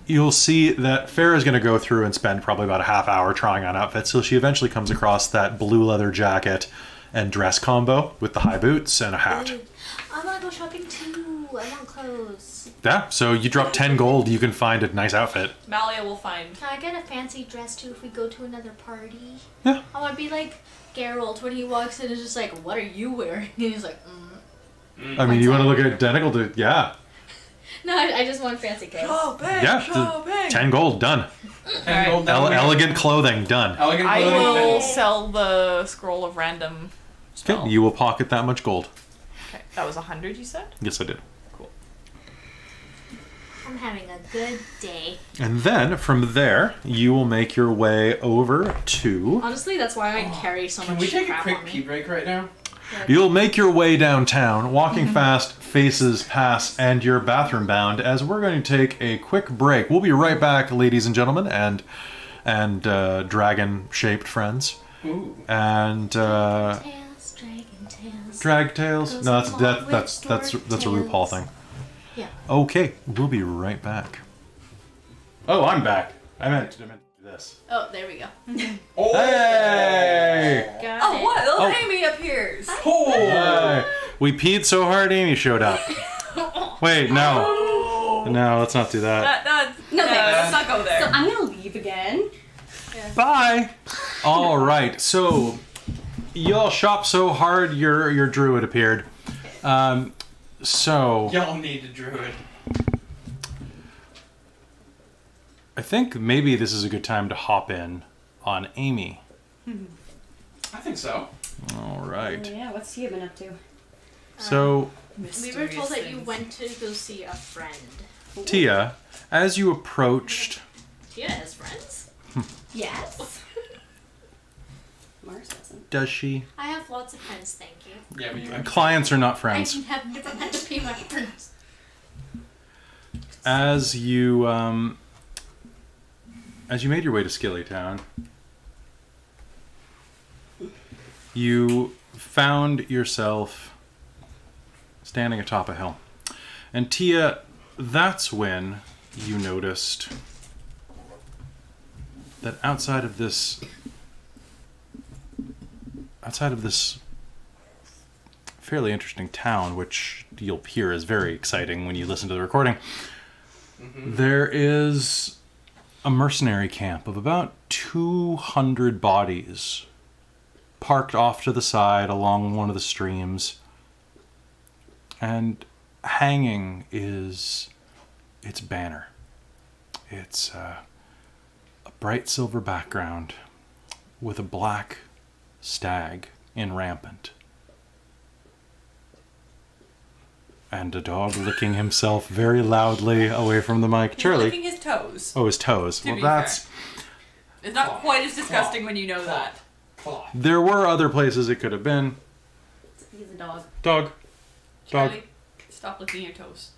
You'll see that Farrah's going to go through and spend probably about a half hour trying on outfits, so she eventually comes across that blue leather jacket and dress combo with the high boots and a hat. I want to go shopping too. I want clothes. Yeah, so you drop 10 gold, you can find a nice outfit. Malia will find. Can I get a fancy dress too if we go to another party? Yeah. I want to be like Geralt when he walks in. It's just like, what are you wearing? And he's like, I mean, you want to look identical to, yeah. No, I just want fancy clothes. Shopping! Yeah, Shopping! 10 gold, done. 10 gold down there. Elegant clothing, done. Elegant I clothing. will sell the scroll of random spell. Okay, you will pocket that much gold. Okay, that was 100 you said? Yes, I did. Cool. I'm having a good day. And then, from there, you will make your way over to... Honestly, that's why I carry so Can much we take a crap quick on pee me. break right now? You'll make your way downtown, walking fast, faces pass, and you're bathroom bound, as we're going to take a quick break. We'll be right back, ladies and gentlemen, and dragon-shaped friends. Ooh. And Tails, dragon tails. drag tails. Goes No, along that's with a dork RuPaul tails. thing. Yeah. Okay, we'll be right back. Oh, I'm back. I meant to do this. Oh, there we go. Oh! Hey! Got Oh, it. what? Little Oh. Amy appears! Oh! Hey. We peed so hard, Amy showed up. Wait, no. No, let's not do that. No, thanks. let's not go there. So I'm gonna leave again. Bye. All right. So y'all shop so hard, your druid appeared. So Y'all need a druid. I think maybe this is a good time to hop in on Amy. I think so. All right. Yeah, what's Tia been up to? So, We were told that you went to go see a friend. Tia, as you approached... Tia has friends? Yes. Mars doesn't. Does she? I have lots of friends, thank you. Yeah, but you Clients are not I friends. have never had to pay my friends. As you made your way to Scilly Town, you found yourself standing atop a hill. And Tia, that's when you noticed that outside of this fairly interesting town, which you'll hear is very exciting when you listen to the recording, there is a mercenary camp of about 200 bodies parked off to the side along one of the streams. And hanging is its banner. It's a bright silver background with a black stag in rampant. And a dog licking himself very loudly away from the mic. He's Charlie. licking his toes. Oh, his toes. To Well, be that's... It's not quite as disgusting when you know that. Claw. There were other places it could have been. He's a dog. Dog. Dog. Charlie, stop licking your toes.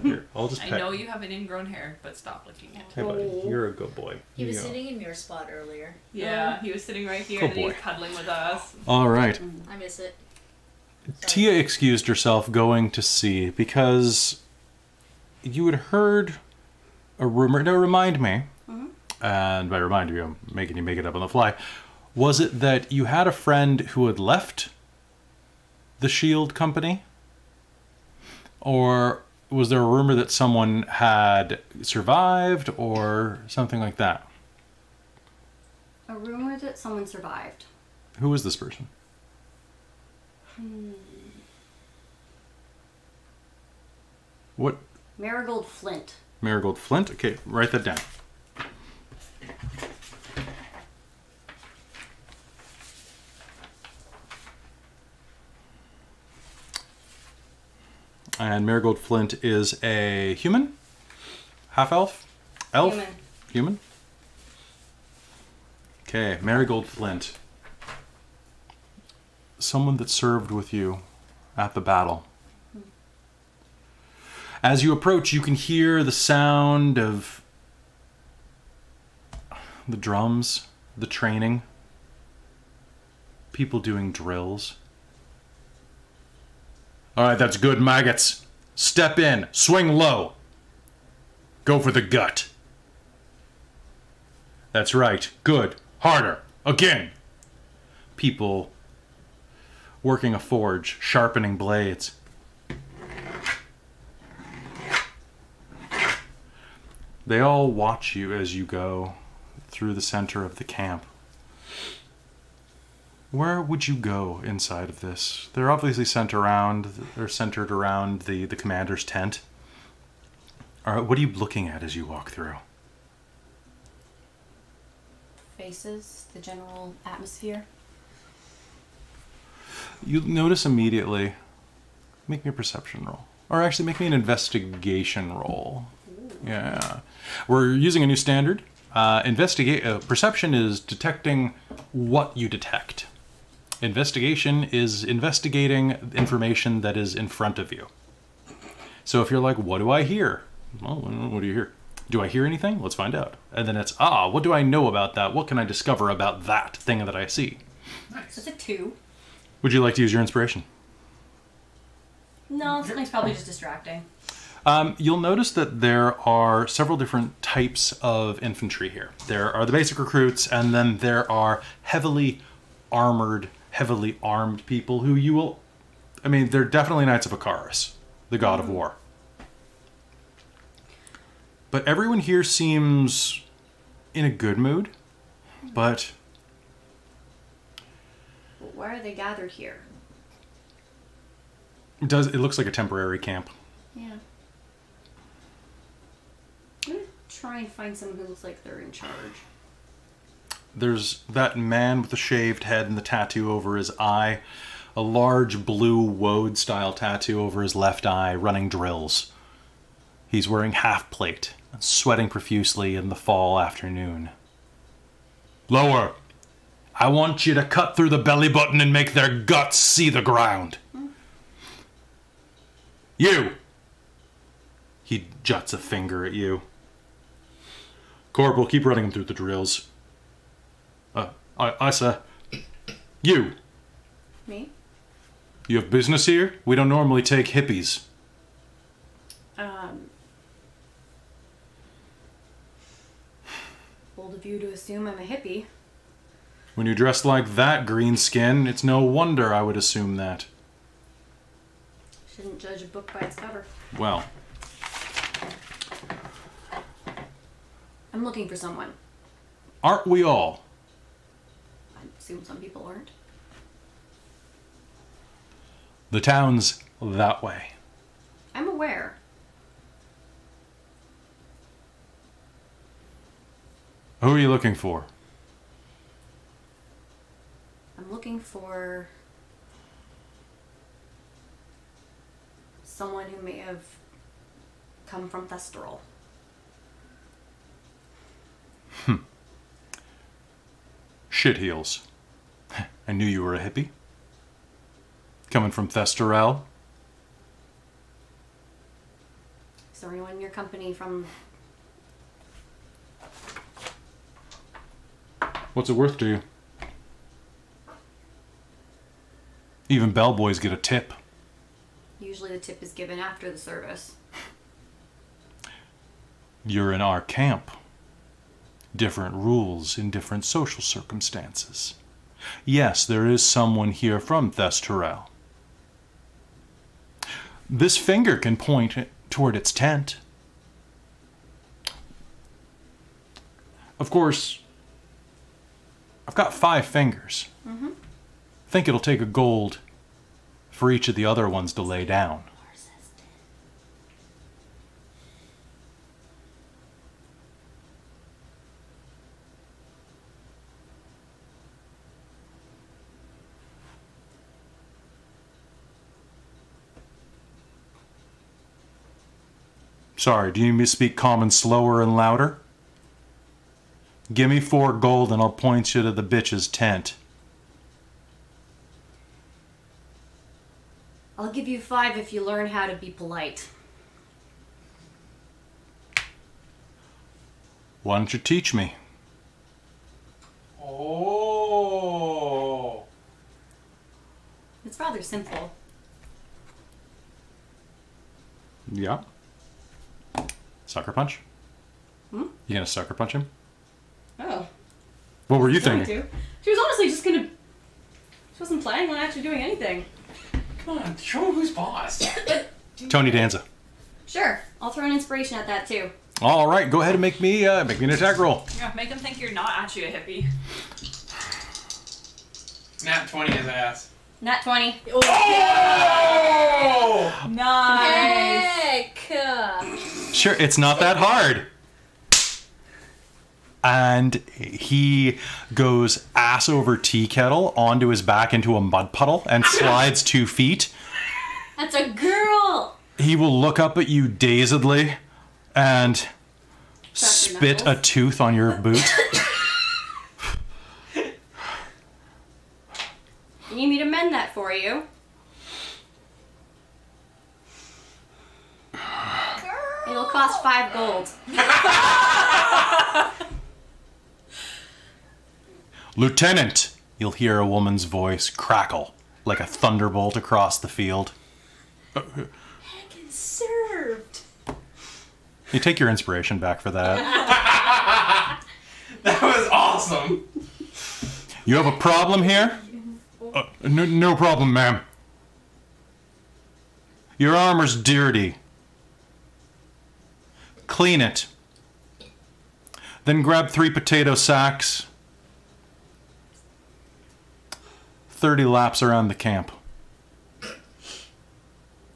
Here, I'll just I pet. know you have an ingrown hair, but stop licking it. Hey, buddy. You're a good boy. He You was go. sitting in your spot earlier. Yeah, he was sitting right here Good and then he boy. was cuddling with us. All right. I miss it. Tia excused herself going to see because you had heard a rumor. Now, remind me, and by remind you, I'm making you make it up on the fly. Was it that you had a friend who had left the Shield Company? Or was there a rumor that someone had survived or something like that? A rumor that someone survived. Who was this person? What? Marigold Flint. Marigold Flint? Okay, write that down. And Marigold Flint is a human? Half-elf? Elf? Human. Human? Okay, Marigold Flint. Someone that served with you at the battle. As you approach, you can hear the sound of the drums, the training, people doing drills. All right, that's good, maggots. Step in, swing low. Go for the gut. That's right, good. Harder, again. People working a forge, sharpening blades. They all watch you as you go through the center of the camp. Where would you go inside of this? They're obviously centered around the commander's tent. All right, what are you looking at as you walk through? Faces, the general atmosphere. You notice immediately. Make me a perception roll. Or actually, make me an investigation roll. Yeah. We're using a new standard. Perception is detecting what you detect. Investigation is investigating information that is in front of you. So if you're like, what do I hear? Well, what do you hear? Do I hear anything? Let's find out. And then it's, what do I know about that? What can I discover about that thing that I see? Nice. So it's a 2. Would you like to use your inspiration? No, something's probably just distracting. You'll notice that there are several different types of infantry here. There are the basic recruits, and then there are heavily armored, heavily armed people who you will... I mean, they're definitely Knights of Icarus, the god of war. But everyone here seems in a good mood, but... Why are they gathered here? It looks like a temporary camp. Yeah. I'm gonna try and find someone who looks like they're in charge. There's that man with the shaved head and the tattoo over his eye. A large blue woad-style tattoo over his left eye, running drills. He's wearing half-plate and sweating profusely in the fall afternoon. Lower! I want you to cut through the belly button and make their guts see the ground. You! He juts a finger at you. Corporal, keep running him through the drills. I sir. You! Me? You have business here? We don't normally take hippies. Bold of you to assume I'm a hippie. When you're dressed like that, green skin, it's no wonder I would assume that. Shouldn't judge a book by its cover. Well, I'm looking for someone. aren't we all? I assume some people aren't. The town's that way. I'm aware. Who are you looking for? I'm looking for someone who may have come from Thestorol. Shitheels. I knew you were a hippie. Coming from Thestorel. Is there anyone in your company from... What's it worth to you? Even bellboys get a tip. Usually the tip is given after the service. You're in our camp. Different rules in different social circumstances. Yes, there is someone here from Thestorel. This finger can point toward its tent. Of course, I've got 5 fingers. Mm-hmm. Think it'll take a gold for each of the other ones to lay down. Sorry, do you need me to speak common slower and louder? Give me 4 gold and I'll point you to the bitch's tent. I'll give you 5 if you learn how to be polite. Why don't you teach me? Oh. It's rather simple. Yeah. Sucker punch? Hmm? You gonna sucker punch him? Oh. What were you Going thinking? to. She was honestly just gonna... She wasn't planning on actually doing anything. Come on, show him who's boss. Tony Danza. Sure, I'll throw an inspiration at that too. All right, go ahead and make me an attack roll. Yeah, make them think you're not actually a hippie. Nat 20 his ass. Nat 20. Oh! Nice. Heck! Sure, it's not that hard. And he goes ass over tea kettle onto his back into a mud puddle and slides 2 feet. That's a girl! He will look up at you dazedly and Crack your spit a knuckles. tooth on your boot. You need me to mend that for you? It'll cost 5 gold. Lieutenant, you'll hear a woman's voice crackle like a thunderbolt across the field. Heck, served. You take your inspiration back for that. That was awesome. You have a problem here? No problem, ma'am. Your armor's dirty. Clean it. Then grab 3 potato sacks. 30 laps around the camp.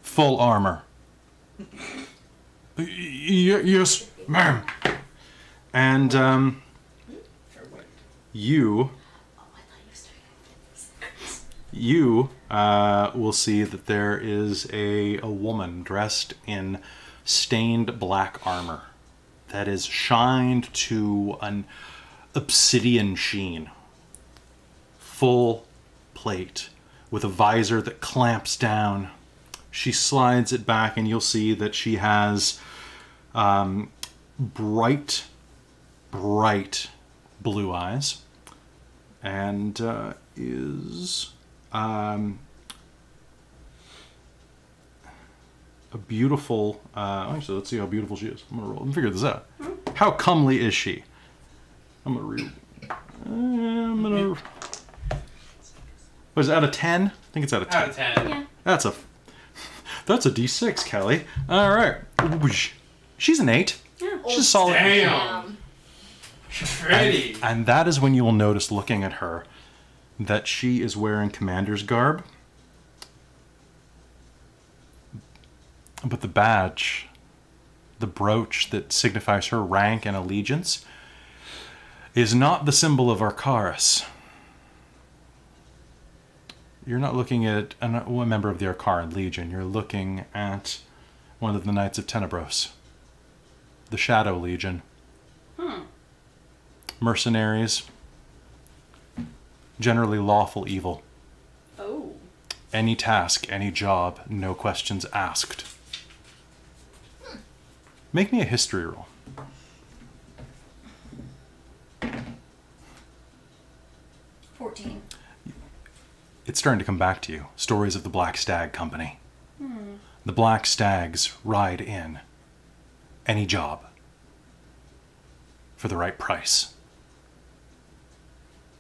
Full armor. Yes, ma'am. And, you Oh, I thought you were starting. you will see that there is a woman dressed in stained black armor that is shined to an obsidian sheen. Full plate with a visor that clamps down. She slides it back and you'll see that she has bright blue eyes and is a beautiful actually, let's see how beautiful she is. I'm gonna roll and figure this out. How comely is she? I'm gonna what is it, out of 10? I think it's out of 10. Out of 10. Yeah. That's a D6, Kelly. All right. She's an 8. Yeah. She's a solid. Damn. Pretty. And that is when you will notice, looking at her, that she is wearing commander's garb. But the badge, the brooch that signifies her rank and allegiance, is not the symbol of Arcaris. You're not looking at a member of the Arcaran Legion. You're looking at one of the Knights of Tenebros, the Shadow Legion. Mercenaries, generally lawful evil. Oh. Any task, any job, no questions asked. Make me a history roll. 14. It's starting to come back to you. Stories of the Black Stag Company. The Black Stags ride in any job for the right price.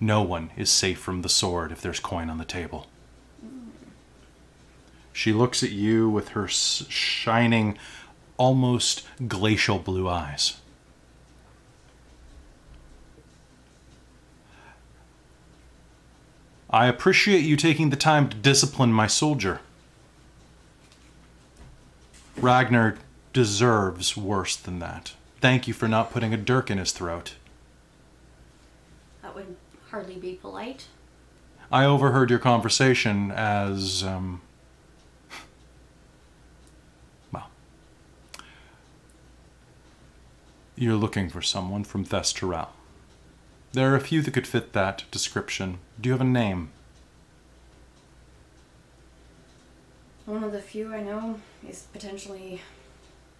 No one is safe from the sword if there's coin on the table. She looks at you with her shining, almost glacial blue eyes. I appreciate you taking the time to discipline my soldier. Ragnar deserves worse than that. Thank you for not putting a dirk in his throat. That would hardly be polite. I overheard your conversation as, well, you're looking for someone from Thestorel. There are a few that could fit that description. Do you have a name? One of the few I know is potentially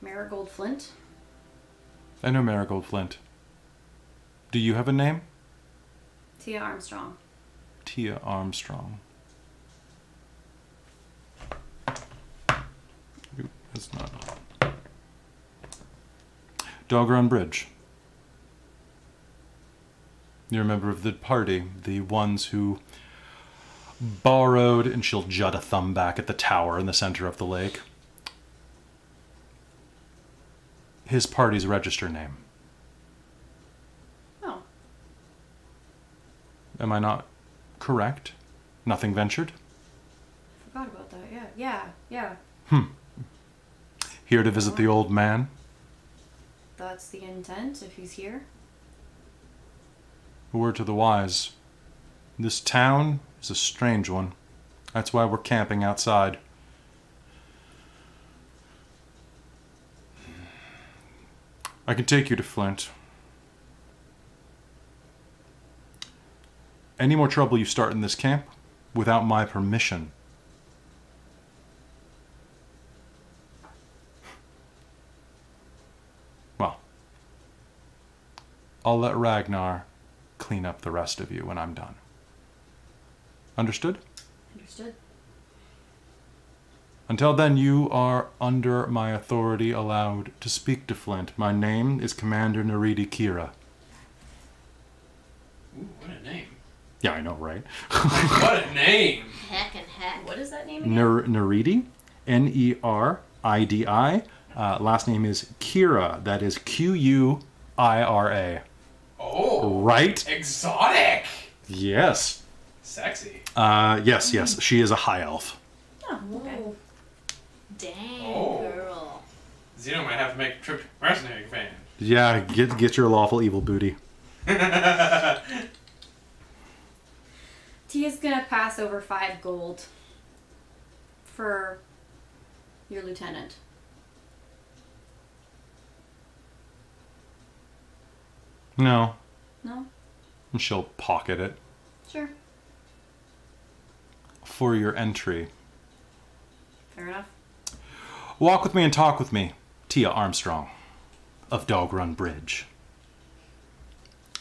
Marigold Flint. I know Marigold Flint. Do you have a name? Tia Armstrong. Tia Armstrong. Ooh, that's not. Dogrun Bridge. You're a member of the party, the ones who borrowed, and she'll jut a thumb back at the tower in the center of the lake. His party's register name. Oh. Am I not correct? Nothing ventured? Forgot about that. Yeah. Here to visit the old man? That's the intent if he's here. A word to the wise. This town is a strange one. That's why we're camping outside. I can take you to Flint. Any more trouble you start in this camp, without my permission, well, I'll let Ragnar clean up the rest of you when I'm done. Understood? Understood. Until then, you are under my authority, allowed to speak to Flint. My name is Commander Naridi Kira. Ooh, what a name. Yeah, I know, right? What a name. Heck and heck. What is that name again? Naridi, Neridi. Last name is Kira. That is Quira. Oh. Right? Exotic. Yes. Sexy. Yes. She is a high elf. Oh, okay. Ooh. Dang, Oh. girl. Xeno might have to make a trip to Mercenary Fan. Yeah, get your lawful evil booty. Tia's gonna pass over 5 gold for your lieutenant. No. No? And she'll pocket it. Sure. For your entry. Fair enough. Walk with me and talk with me, Tia Armstrong of Dog Run Bridge.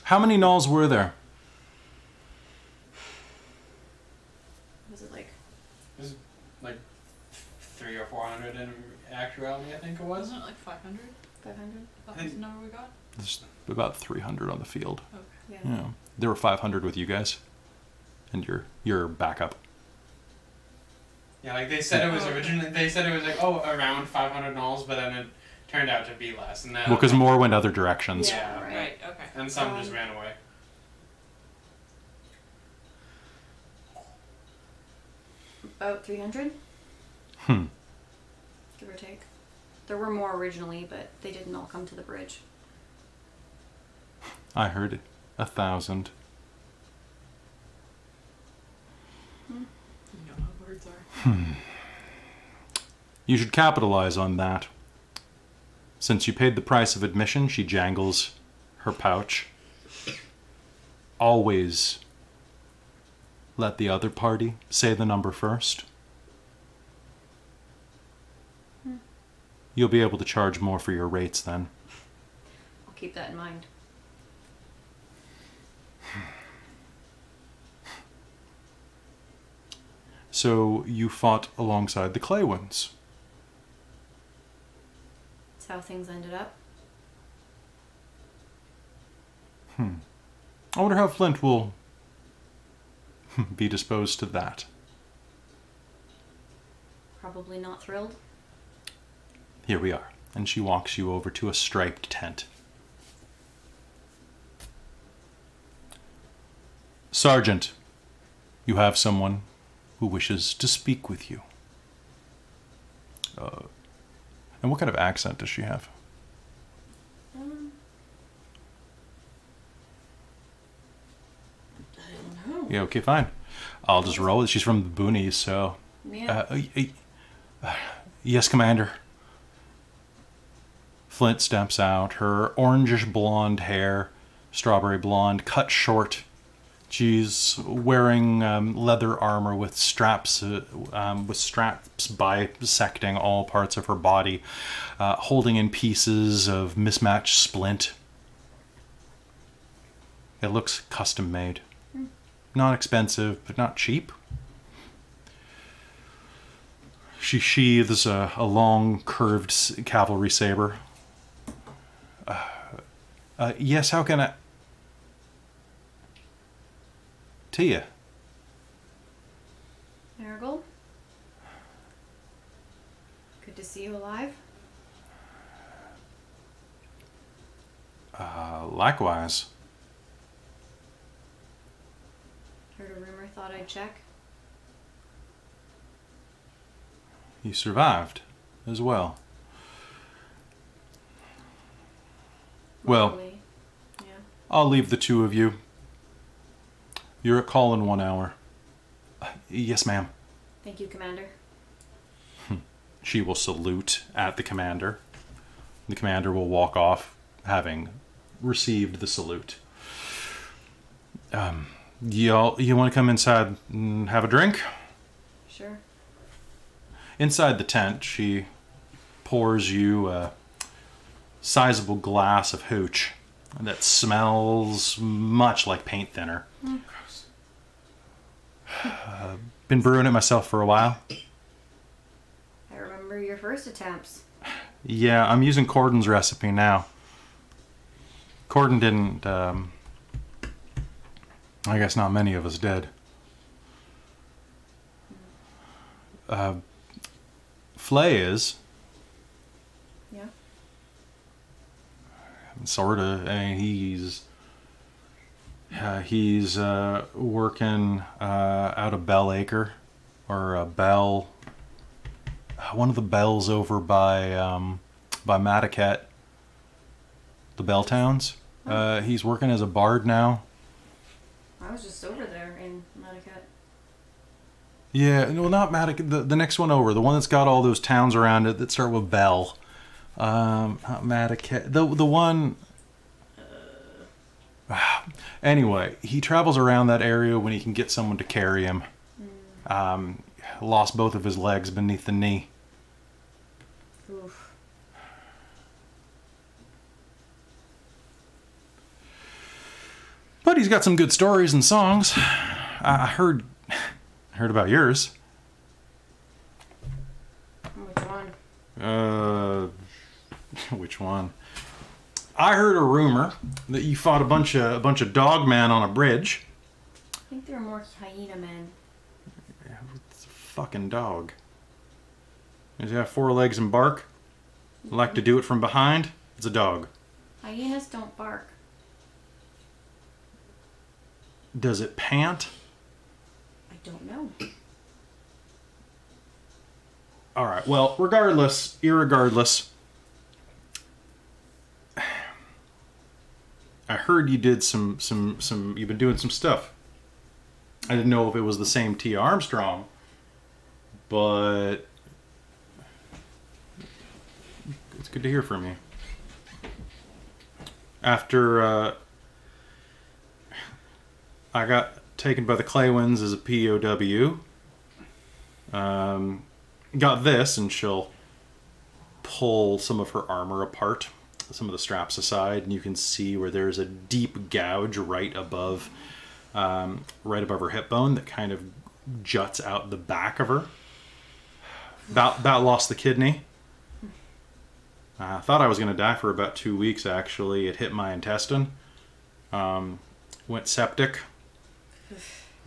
How many gnolls were there? Was it like... It was like 300 or 400 in actuality, I think it was. Wasn't it like 500? 500? That was the number we got? There's about 300 on the field. Okay. Yeah. Yeah. There were 500 with you guys. And your backup. Yeah, like they said it was originally, they said it was like, around 500 gnolls, but then it turned out to be less. And then, Well, because more went other directions. Yeah, Right, okay. and some just ran away. About 300? Hmm. Give or take. There were more originally, but they didn't all come to the bridge. I heard 1,000. You know how words are. You should capitalize on that. Since you paid the price of admission, she jangles her pouch. Always let the other party say the number first. You'll be able to charge more for your rates then. I'll keep that in mind. So you fought alongside the Claywins. That's how things ended up. I wonder how Flint will be disposed to that. Probably not thrilled. Here we are. And she walks you over to a striped tent. Sergeant, you have someone who wishes to speak with you. And what kind of accent does she have? I don't know. Yeah, okay, fine. I'll just roll it. She's from the boonies, so... Yeah. Yes, Commander. Flint steps out. Her orangish blonde hair, strawberry blonde, cut short. She's wearing leather armor with straps bisecting all parts of her body, holding in pieces of mismatched splint. It looks custom made. Not expensive, but not cheap. She sheathes a long, curved cavalry saber. Yes, how can I... Tia. Marigold? Good to see you alive. Likewise. Heard a rumor, thought I'd check. You survived as well. Well, Luckily. Yeah. I'll leave the two of you. You're at call in 1 hour. Yes, ma'am. Thank you, Commander. She will salute at the commander. The commander will walk off, having received the salute. You want to come inside and have a drink? Sure. Inside the tent, she pours you a sizable glass of hooch that smells much like paint thinner. Been brewing it myself for a while. I remember your first attempts. Yeah, I'm using Cordon's recipe now. Cordon didn't, I guess not many of us did. Flay is. Yeah. Sorta. I mean, he's working out of Bell Acre, or Bell. One of the bells over by Mataket, the Bell Towns. He's working as a bard now. I was just over there in Connecticut. Yeah, well, not Madagascar. The next one over, the one that's got all those towns around it that start with Bell. Not Madagascar. The one. Anyway, he travels around that area when he can get someone to carry him. Lost both of his legs beneath the knee. Oof. But he's got some good stories and songs. I heard about yours. Which one? Which one? I heard a rumor that you fought a bunch of dog men on a bridge. I think there were more hyena men. It's a fucking dog. Does he have 4 legs and bark? Like to do it from behind? It's a dog. Hyenas don't bark. Does it pant? I don't know. All right. Well, irregardless, I heard you did some. You've been doing some stuff. I didn't know if it was the same T. Armstrong, but it's good to hear from you. After I got taken by the Claywins as a POW, got this, and she'll pull some of her armor apart, some of the straps aside, and you can see where there's a deep gouge right above her hip bone that kind of juts out the back of her. About lost the kidney. I thought I was going to die for about 2 weeks, actually. It hit my intestine. Went septic.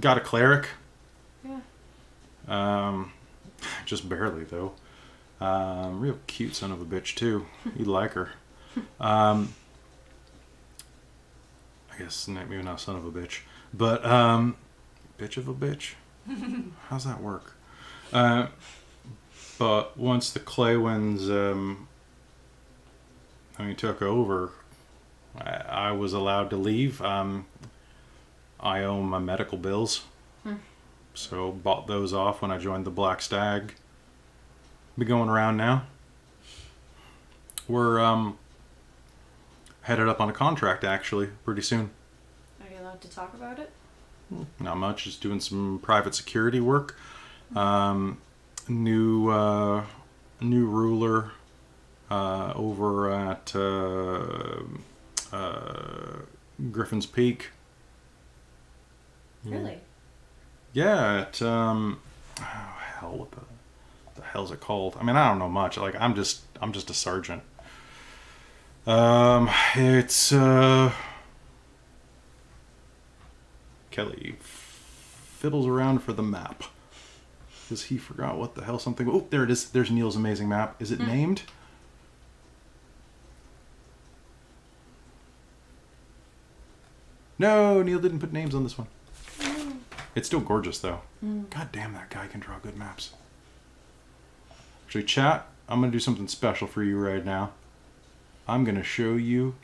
Got a cleric. Yeah. Just barely, though. Real cute son of a bitch, too. You'd like her. I guess maybe not son of a bitch. But, bitch of a bitch? How's that work? But once the Claywins, took over, I was allowed to leave. I owe my medical bills. So bought those off when I joined the Black Stag. Be going around now. We're headed up on a contract, actually, pretty soon. Are you allowed to talk about it? Not much, just doing some private security work. New ruler over at Griffin's Peak. Really? Yeah, at what the hell's it called? I mean, I don't know much. Like, I'm just a sergeant. It's Kelly fiddles around for the map because he forgot what the hell something. Oh, there it is. There's Neil's amazing map. Is it named? No, Neil didn't put names on this one. It's still gorgeous, though. God damn, that guy can draw good maps. Actually, chat, I'm going to do something special for you right now. I'm going to show you...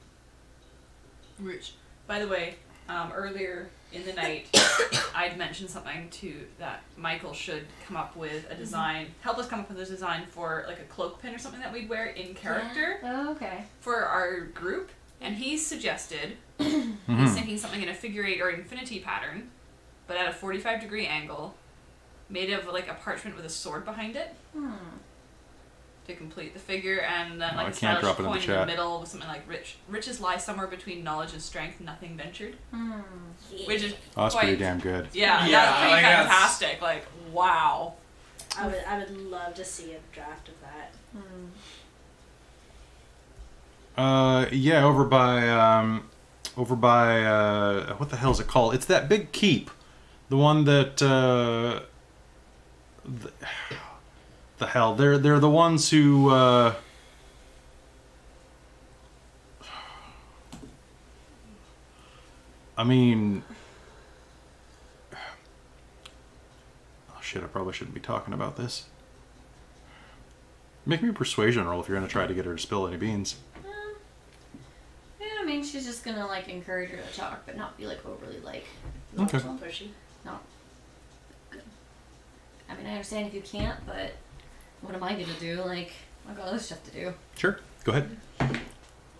Rich. By the way, earlier in the night, I'd mentioned something to that Michael should come up with a design, help us come up with a design for like a cloak pin or something that we'd wear in character Oh, okay. for our group. And he suggested, he's thinking something in a figure 8 or infinity pattern, but at a 45-degree angle, made of like a parchment with a sword behind it to complete the figure, and then like a stylish coin in the middle with something like riches lie somewhere between knowledge and strength, nothing ventured. Which is that's pretty damn good. Yeah, that's pretty fantastic. Like, wow. I would love to see a draft of that. Yeah, over by what the hell is it called? It's that big keep, the one that the hell they're the ones who I mean, oh shit, I probably shouldn't be talking about this. Make me a persuasion roll if you're gonna try to get her to spill any beans. Yeah, I mean, she's just gonna like encourage her to talk, but not be like overly like Okay. Pushy. not good. I mean, I understand if you can't, but what am I gonna do? Like, I've got other stuff to do. Sure. Go ahead.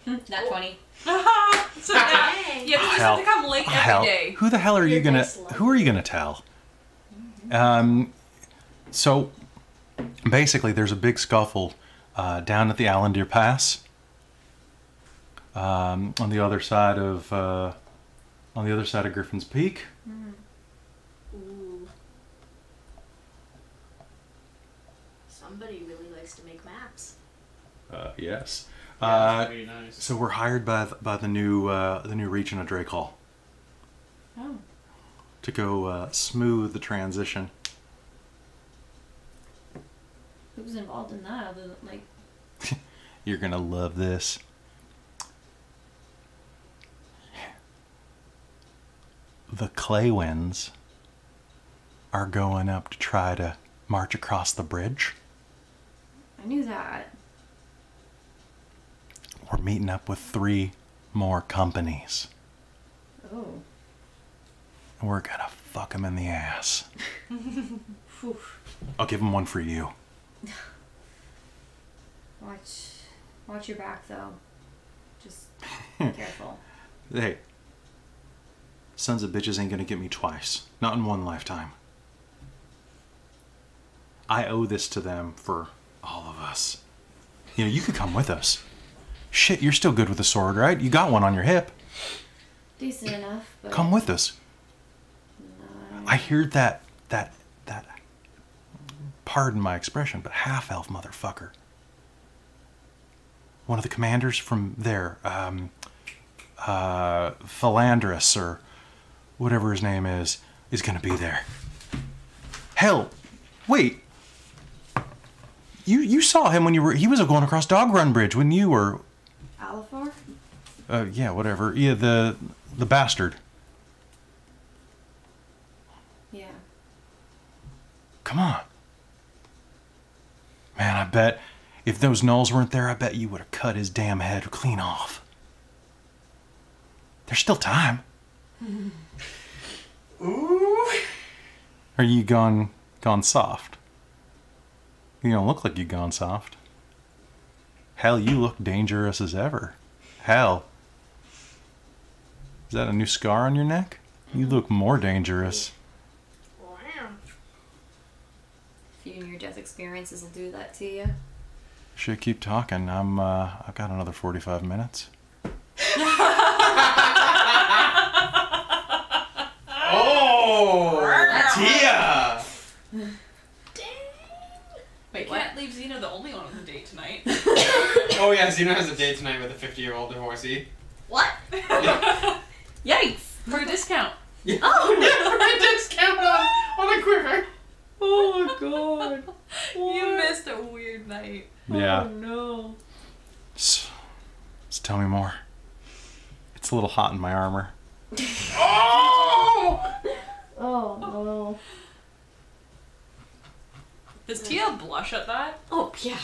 Not 20. So now, you have to just have to come late every day. Who the hell are you Your gonna? dice love. Who are you gonna tell? So basically, there's a big scuffle down at the Allendeer Pass. On the other side of Griffin's Peak. Ooh. Somebody really likes to make maps. Yes. Yeah, that's pretty nice. So we're hired by the new region of Drake Hall Oh. to go smooth the transition. Who's involved in that other than, like... You're gonna love this. The Claywinds are going up to try to march across the bridge. I knew that. We're meeting up with 3 more companies. Oh. And we're gonna fuck them in the ass. Phew. I'll give them one for you. Watch your back, though. Just be careful. Hey, sons of bitches ain't gonna get me twice. Not in one lifetime. I owe this to them for all of us. You know, you could come with us. Shit, you're still good with a sword, right? You got one on your hip. Decent enough, but... Come with us. No, I hear that, pardon my expression, but half-elf motherfucker. One of the commanders from there, Philandrus, or whatever his name is gonna be there. Hell, wait. You saw him when he was going across Dog Run Bridge when you were... Alifar? Yeah, whatever. Yeah, the bastard. Yeah. Come on. Man, I bet if those gnolls weren't there, I bet you would have cut his damn head clean off. There's still time. Ooh. Are you gone soft? You don't look like you've gone soft. Hell, you look dangerous as ever. Hell. Is that a new scar on your neck? You look more dangerous. Wow. If you and your death experiences will do that to you. Should keep talking. I've got another 45 minutes. Oh, Tia! Wait, can't leave Xena the only one on the date tonight. Oh yeah, Xena has a date tonight with a 50-year-old divorcee. What? Yikes! For a discount. Oh! Yeah, for a discount on a quiver. Oh my god. You missed a weird night. Yeah. Oh no. Just tell me more. It's a little hot in my armor. Oh! Oh no. Does Tia blush at that? Oh yeah.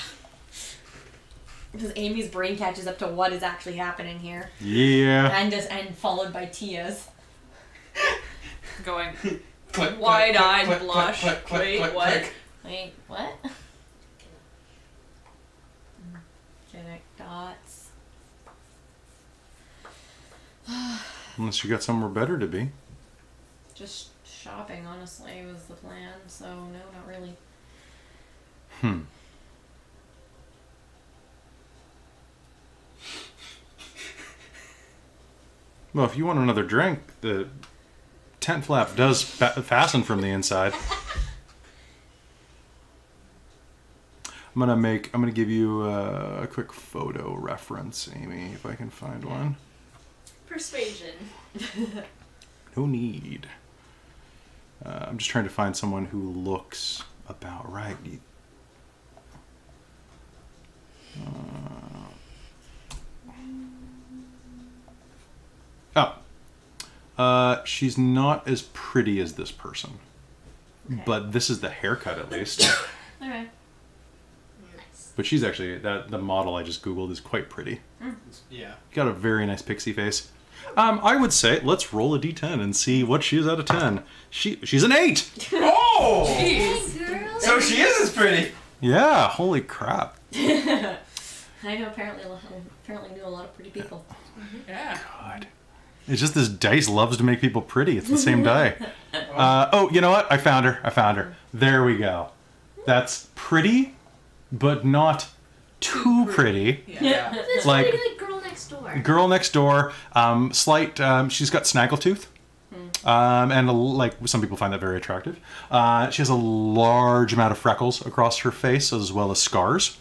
Because Amy's brain catches up to what is actually happening here. Yeah. And followed by Tia's. Going Click, wide-eyed click, blush. click, click, Wait, click, what? click. Wait, what? Genetic dots. Unless you got somewhere better to be. Just shopping, honestly, was the plan. So no, not really. Well, if you want another drink, the tent flap does fasten from the inside. I'm gonna give you a quick photo reference, Amy, if I can find one. Persuasion. No need. I'm just trying to find someone who looks about right. She's not as pretty as this person. Okay. But this is the haircut at least. Alright. Nice. But she's actually, the model I just googled is quite pretty. Yeah. Got a very nice pixie face. I would say let's roll a d10 and see what she is out of 10. She's an 8! Oh! Jeez. Girl. So she is as pretty. Yeah, holy crap. I know, apparently knew a lot of pretty people. Yeah. God. It's just this dice loves to make people pretty. It's the same die. Oh, you know what? I found her. There we go. That's pretty, but not too pretty. Yeah. This Like- really like girl next door. Girl next door, slight, she's got snaggletooth. And like some people find that very attractive. She has a large amount of freckles across her face as well as scars.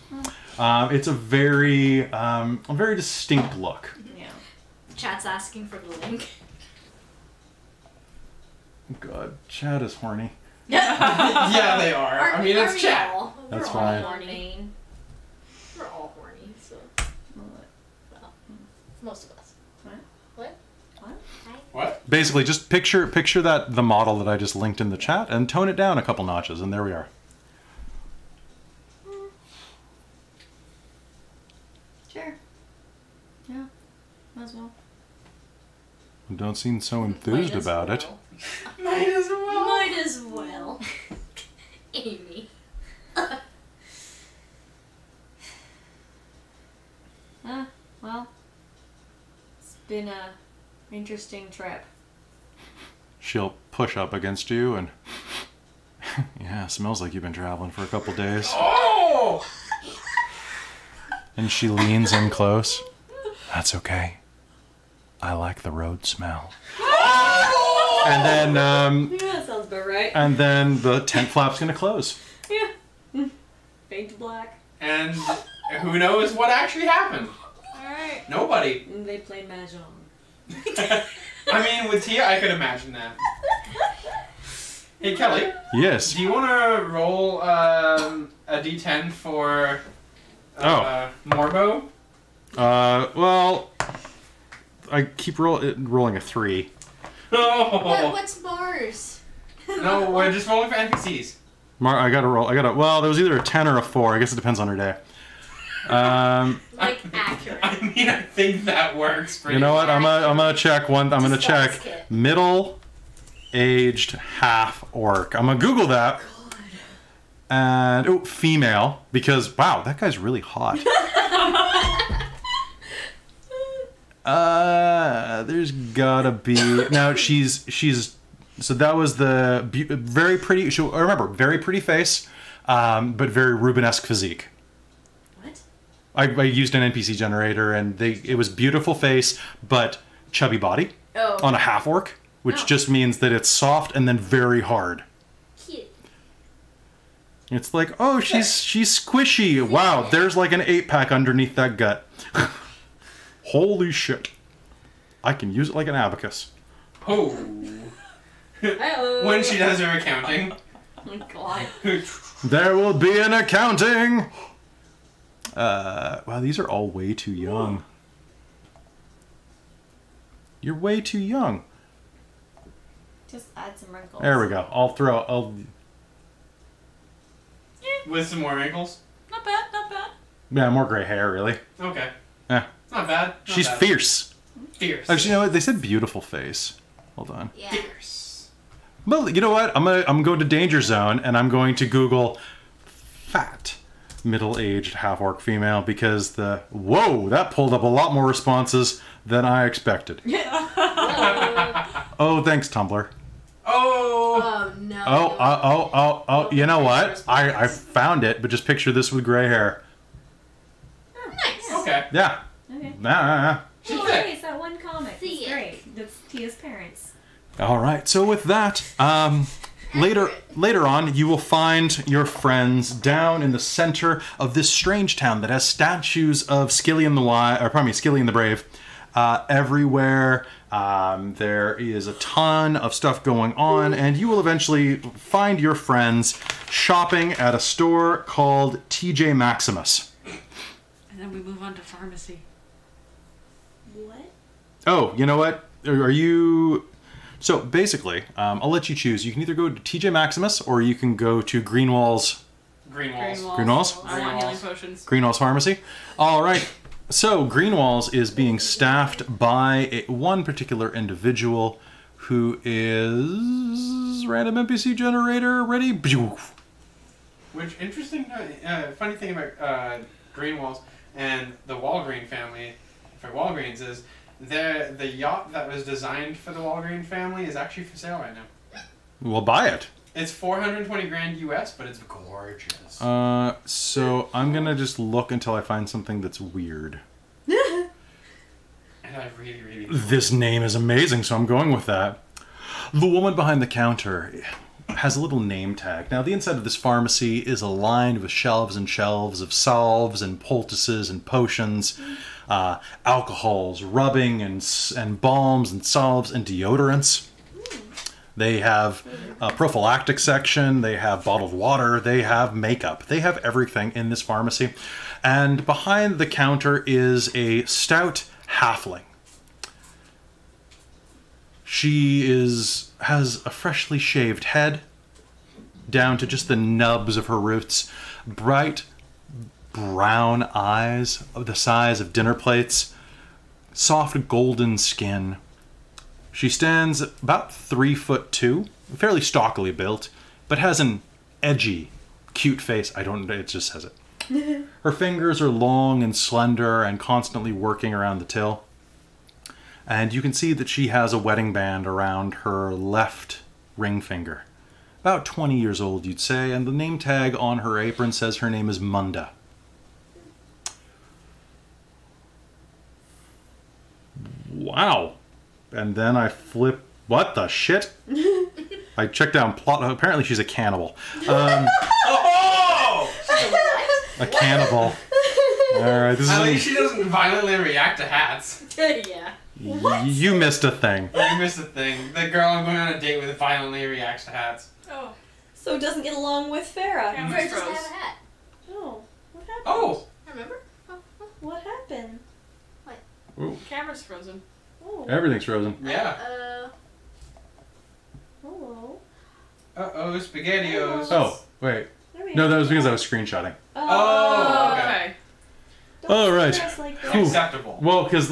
It's a very distinct look. Yeah. Chat's asking for the link. God, Chad is horny. Yeah, they are. I mean, it's Aren't we chat. all? That's We're all fine. horny. We're all horny, so well, most of us. What? What? Basically, just picture the model that I just linked in the chat and tone it down a couple notches, and there we are. Sure. Yeah. Might as well. Don't seem so enthused Might as about it. well. Might as well. Might as well. Amy. Well, it's been a interesting trip. She'll push up against you and yeah, smells like you've been traveling for a couple days. Oh! And she leans in close. That's okay. I like the road smell. And then Yeah, that sounds about right. the tent flap's gonna close. Yeah. Fade to black. And who knows what actually happened? Alright. Nobody. And they played Mahjong. I mean, with Tia, I could imagine that. Hey, Kelly, Yes. do you want to roll a d10 for Morbo? Well, I keep rolling a 3. Oh. What's Mars? No, we're just rolling for NPCs. I gotta roll. Well, there was either a 10 or a 4. I guess it depends on her day. Like accurate. I mean, I think that works pretty You know what? well. I'm gonna check one. I'm gonna Just check ask it. middle-aged half orc. I'm gonna Google that. And female, because wow, that guy's really hot. There's gotta be now. She's so that was the very pretty. Remember, very pretty face, but very Rubenesque physique. What? I used an NPC generator, and it was beautiful face, but chubby body Oh. on a half orc, which Oh. just means that it's soft and then very hard. Cute. It's like, oh, she's squishy. Wow, there's like an 8-pack underneath that gut. Holy shit! I can use it like an abacus. Oh. Hello. When she does her accounting. Oh, God. There will be an accounting. Wow, these are all way too young. You're way too young. Just add some wrinkles. There we go. I'll With some more wrinkles. Not bad, not bad. yeah, more gray hair, really. Okay. Yeah. Not bad. Not She's bad. fierce. Fierce. Actually, you know what? They said beautiful face. Hold on. Yeah. Fierce. Well, you know what? I'm gonna go to Danger Zone and I'm going to Google fat middle-aged half-orc female because whoa, that pulled up a lot more responses than I expected. Oh, thanks, Tumblr. Oh. Oh no. Oh, you know what? I found it, but just picture this with gray hair. Nice. Okay. Yeah. Okay. Nah. She's Oh, thick. hey, it's that one comic. See It's ya. great. That's Tia's parents. All right. So with that, later on, you will find your friends down in the center of this strange town that has statues of Scilly the Brave, everywhere. There is a ton of stuff going on, and you will eventually find your friends shopping at a store called TJ Maximus. And then we move on to pharmacy. What? Oh, you know what? Are you... So basically, I'll let you choose. You can either go to TJ Maximus or you can go to Greenwall's Greenwalls? I want healing potions. Greenwall's Pharmacy. All right. So Greenwall's is being staffed by one particular individual who is random NPC generator ready. Which interesting, funny thing about Greenwalls and the Walgreen family for Walgreens is the yacht that was designed for the Walgreen family is actually for sale right now. We'll buy it. It's 420 grand US, but it's gorgeous. So I'm gonna just look until I find something that's weird. And I really This name is amazing, so I'm going with that. The woman behind the counter has a little name tag. Now, the inside of this pharmacy is aligned with shelves and shelves of salves and poultices and potions, alcohols, rubbing and balms and salves and deodorants. They have a prophylactic section, they have bottled water, they have makeup. They have everything in this pharmacy. And behind the counter is a stout halfling. She has a freshly shaved head, down to just the nubs of her roots, bright brown eyes of the size of dinner plates, soft golden skin. She stands about 3'2", fairly stockily built, but has an edgy, cute face. It just says it. Her fingers are long and slender and constantly working around the till. And you can see that she has a wedding band around her left ring finger. About 20 years old, you'd say, and the name tag on her apron says her name is Munda. Wow. And then I flip... What the shit? I checked down plot... Apparently she's a cannibal. Oh! A cannibal. Alright, this is... At least she doesn't violently react to hats. Yeah. You missed a thing. You missed a thing. The girl I'm going on a date with violently reacts to hats. Oh. So it doesn't get along with Farah. Yeah. Farah doesn't have a hat. Oh, what happened? Oh! Remember? What happened? Ooh, Camera's frozen. Oh, everything's frozen. Yeah. hello. Uh-oh, SpaghettiOs. Oh, wait. There we No, are. that was because I was screenshotting. Oh, okay. Okay. Don't All right. scare us like that. Whew. Acceptable. Well, because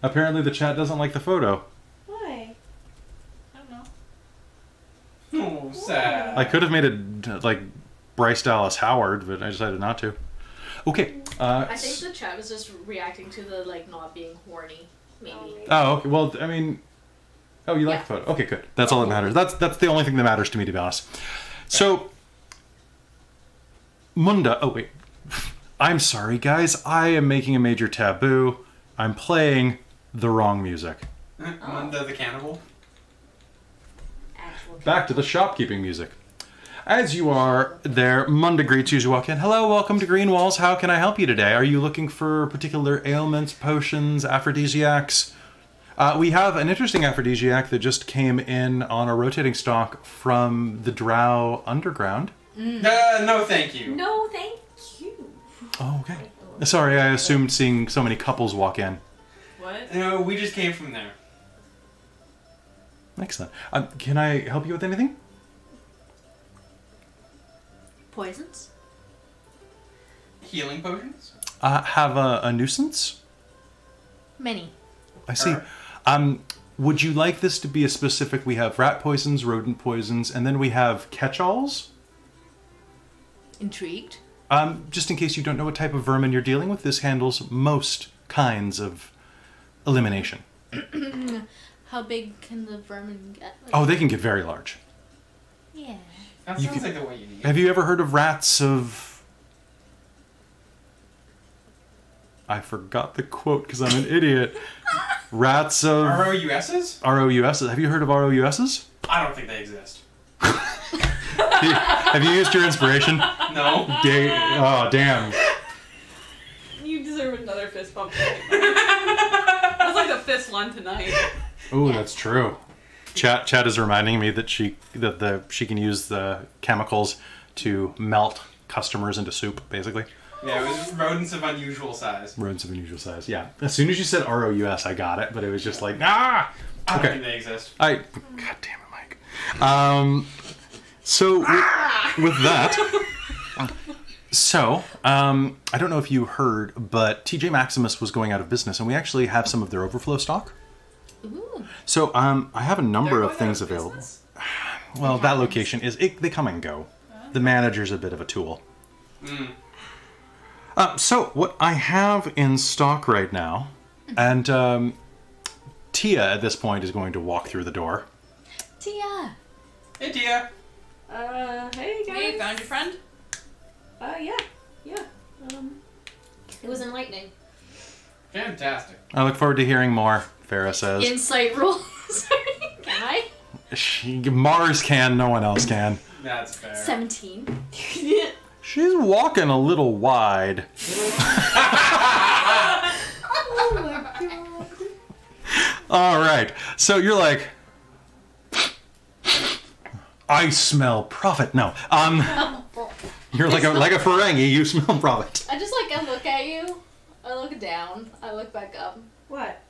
apparently the chat doesn't like the photo. Why? I don't know. Oh, sad. I could have made it like Bryce Dallas Howard, but I decided not to. Okay. I think the chat was just reacting to the not being horny, maybe. Oh, okay. Well, I mean, oh, you like the photo? Okay, good. That's all that matters. That's the only thing that matters to me, to be honest. So, Munda. Oh wait, I'm sorry, guys. I am making a major taboo. I'm playing the wrong music. Munda the cannibal. Actual Back to the shopkeeping music. As you are there, Munda greets you as you walk in. Hello, welcome to Green Walls. How can I help you today? Are you looking for particular ailments, potions, aphrodisiacs? We have an interesting aphrodisiac that just came in on a rotating stock from the Drow Underground. No, thank you. No, thank you. Oh, okay. Sorry, I assumed seeing so many couples walk in. What? No, we just came from there. Excellent. Can I help you with anything? Poisons? Healing potions? Have a nuisance? Many. I see. Would you like this to be a specific... We have rat poisons, rodent poisons, and then we have catch-alls. Intrigued? Just in case you don't know what type of vermin you're dealing with, this handles most kinds of elimination. How big can the vermin get? Oh, they can get very large. Yeah. That You sounds could- like the way you need. Have you ever heard of rats of... I forgot the quote because I'm an idiot. Rats of... ROUSs? ROUSs. Have you heard of ROUSs? I don't think they exist. Have you used your inspiration? No. Oh, damn. You deserve another fist bump. That's like the fist one tonight. Oh, that's true. Chat is reminding me that she can use the chemicals to melt customers into soup, basically. Yeah, it was rodents of unusual size. Rodents of unusual size. Yeah. As soon as you said ROUS, I got it, but it was just like ah. I don't Okay. think they exist. God damn it, Mike. So with that, I don't know if you heard, but TJ Maximus was going out of business, and we actually have some of their overflow stock. Ooh. So I have a number They're of going things out of available. business? Well, that location is they come and go. the manager's a bit of a tool. Mm. So, what I have in stock right now, and Tia at this point is going to walk through the door. Tia! Hey, Tia. Hey guys. Hey, found your friend? Yeah. It was enlightening. Fantastic. I look forward to hearing more, Farah says. Insight roll. Sorry. Can I? Mars can, no one else can. That's fair. 17. She's walking a little wide. Oh my god. All right, so you're like, I smell profit. No, you're like a Ferengi. You smell profit. I look at you. I look down. I look back up. What?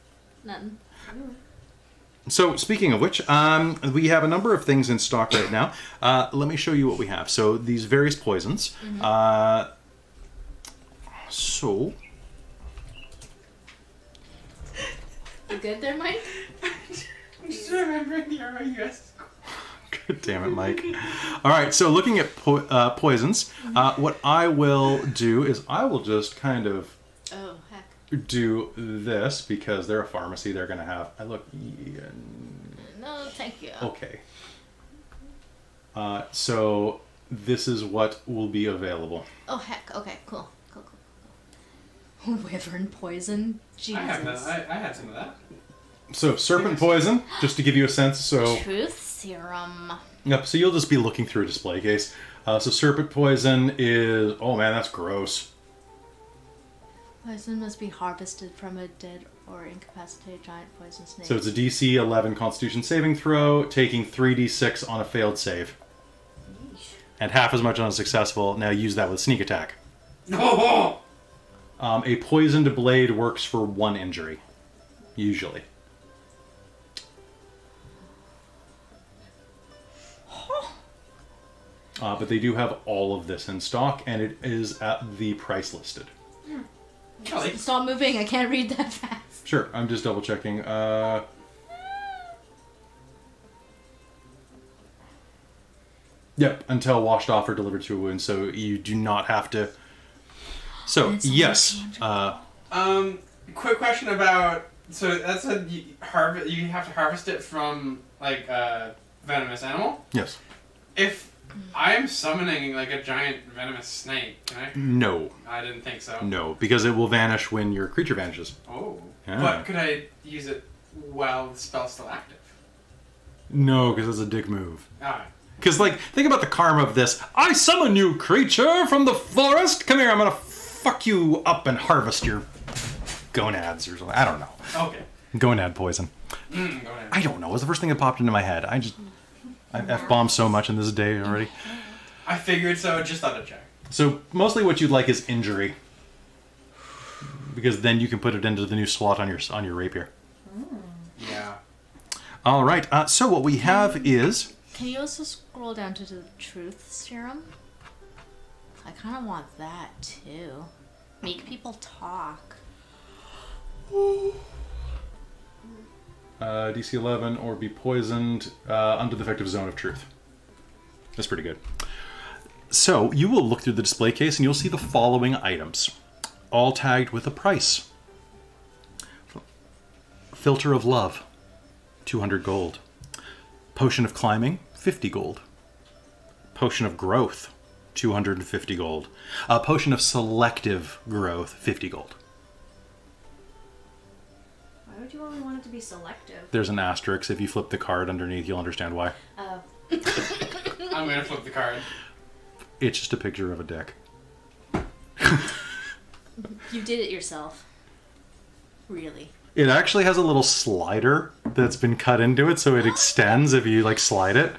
Nothing. So speaking of which, we have a number of things in stock right now. Let me show you what we have. So these various poisons. So. You good there, Mike? I'm just remembering the RIUS. God damn it, Mike. All right, so looking at poisons, what I will do is I will just kind of Oh, heck. do this because they're a pharmacy. They're going to have... No, thank you. Okay. So this is what will be available. Oh, heck. Okay, cool. Cool. Wyvern poison? Jesus. I had some of that. So serpent poison, just to give you a sense. So Truth serum. yep. So you'll just be looking through a display case. So serpent poison is... Oh man, that's gross. Poison must be harvested from a dead or incapacitated giant poison snake. So it's a DC 11 Constitution saving throw, taking 3d6 on a failed save. And half as much on a successful. Now use that with sneak attack. Oh! A poisoned blade works for 1 injury, usually. But they do have all of this in stock, and it is at the price listed. Kelly. Stop moving. I can't read that fast. Sure, I'm just double checking. Yep, until washed off or delivered to a wound, so you do not have to. So yes, Quick question about. So that's a harvest. You have to harvest it from like a venomous animal. yes, If I am summoning like a giant venomous snake, can I? no, I didn't think so. no, because it will vanish when your creature vanishes. Oh. Yeah. But could I use it while the spell's still active? No, because it's a dick move. Alright. Because, like, think about the karma of this. I summon you, creature from the forest. Come here, I'm gonna fuck you up and harvest your gonads or something. I don't know. Okay. Gonad poison. Go ahead. I don't know. It was the first thing that popped into my head. I F-bombed so much in this day already. I figured so, just thought I'd check. So, mostly what you'd like is injury. Because then you can put it into the new slot on your rapier. Yeah. All right. So what we have is... Can you also scroll down to the truth serum? I kind of want that too. Make people talk. DC 11 or be poisoned under the effective zone of truth. That's pretty good. So you will look through the display case and you'll see the following items, all tagged with a price. Filter of Love, 200 gold. Potion of Climbing, 50 gold. Potion of Growth, 250 gold. Potion of Selective Growth, 50 gold. Why would you only want it to be selective? There's an asterisk. If you flip the card underneath, you'll understand why. Oh. I'm gonna flip the card. It's just a picture of a dick. You did it yourself. Really. It actually has a little slider that's been cut into it, so it extends if you like slide it.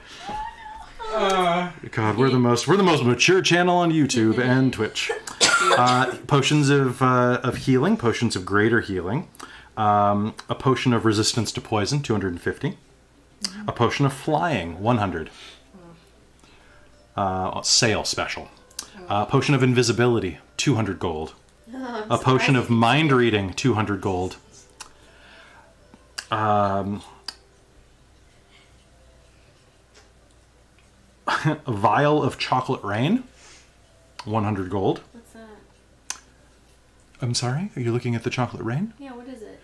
God, we're the most mature channel on YouTube and Twitch. Potions of healing, potions of greater healing, a potion of resistance to poison, 250. A potion of flying, 100. Sail special. Potion of invisibility, 200 gold. A potion of mind reading, 200 gold. a vial of chocolate rain, 100 gold. What's that? I'm sorry, are you looking at the chocolate rain? Yeah, what is it?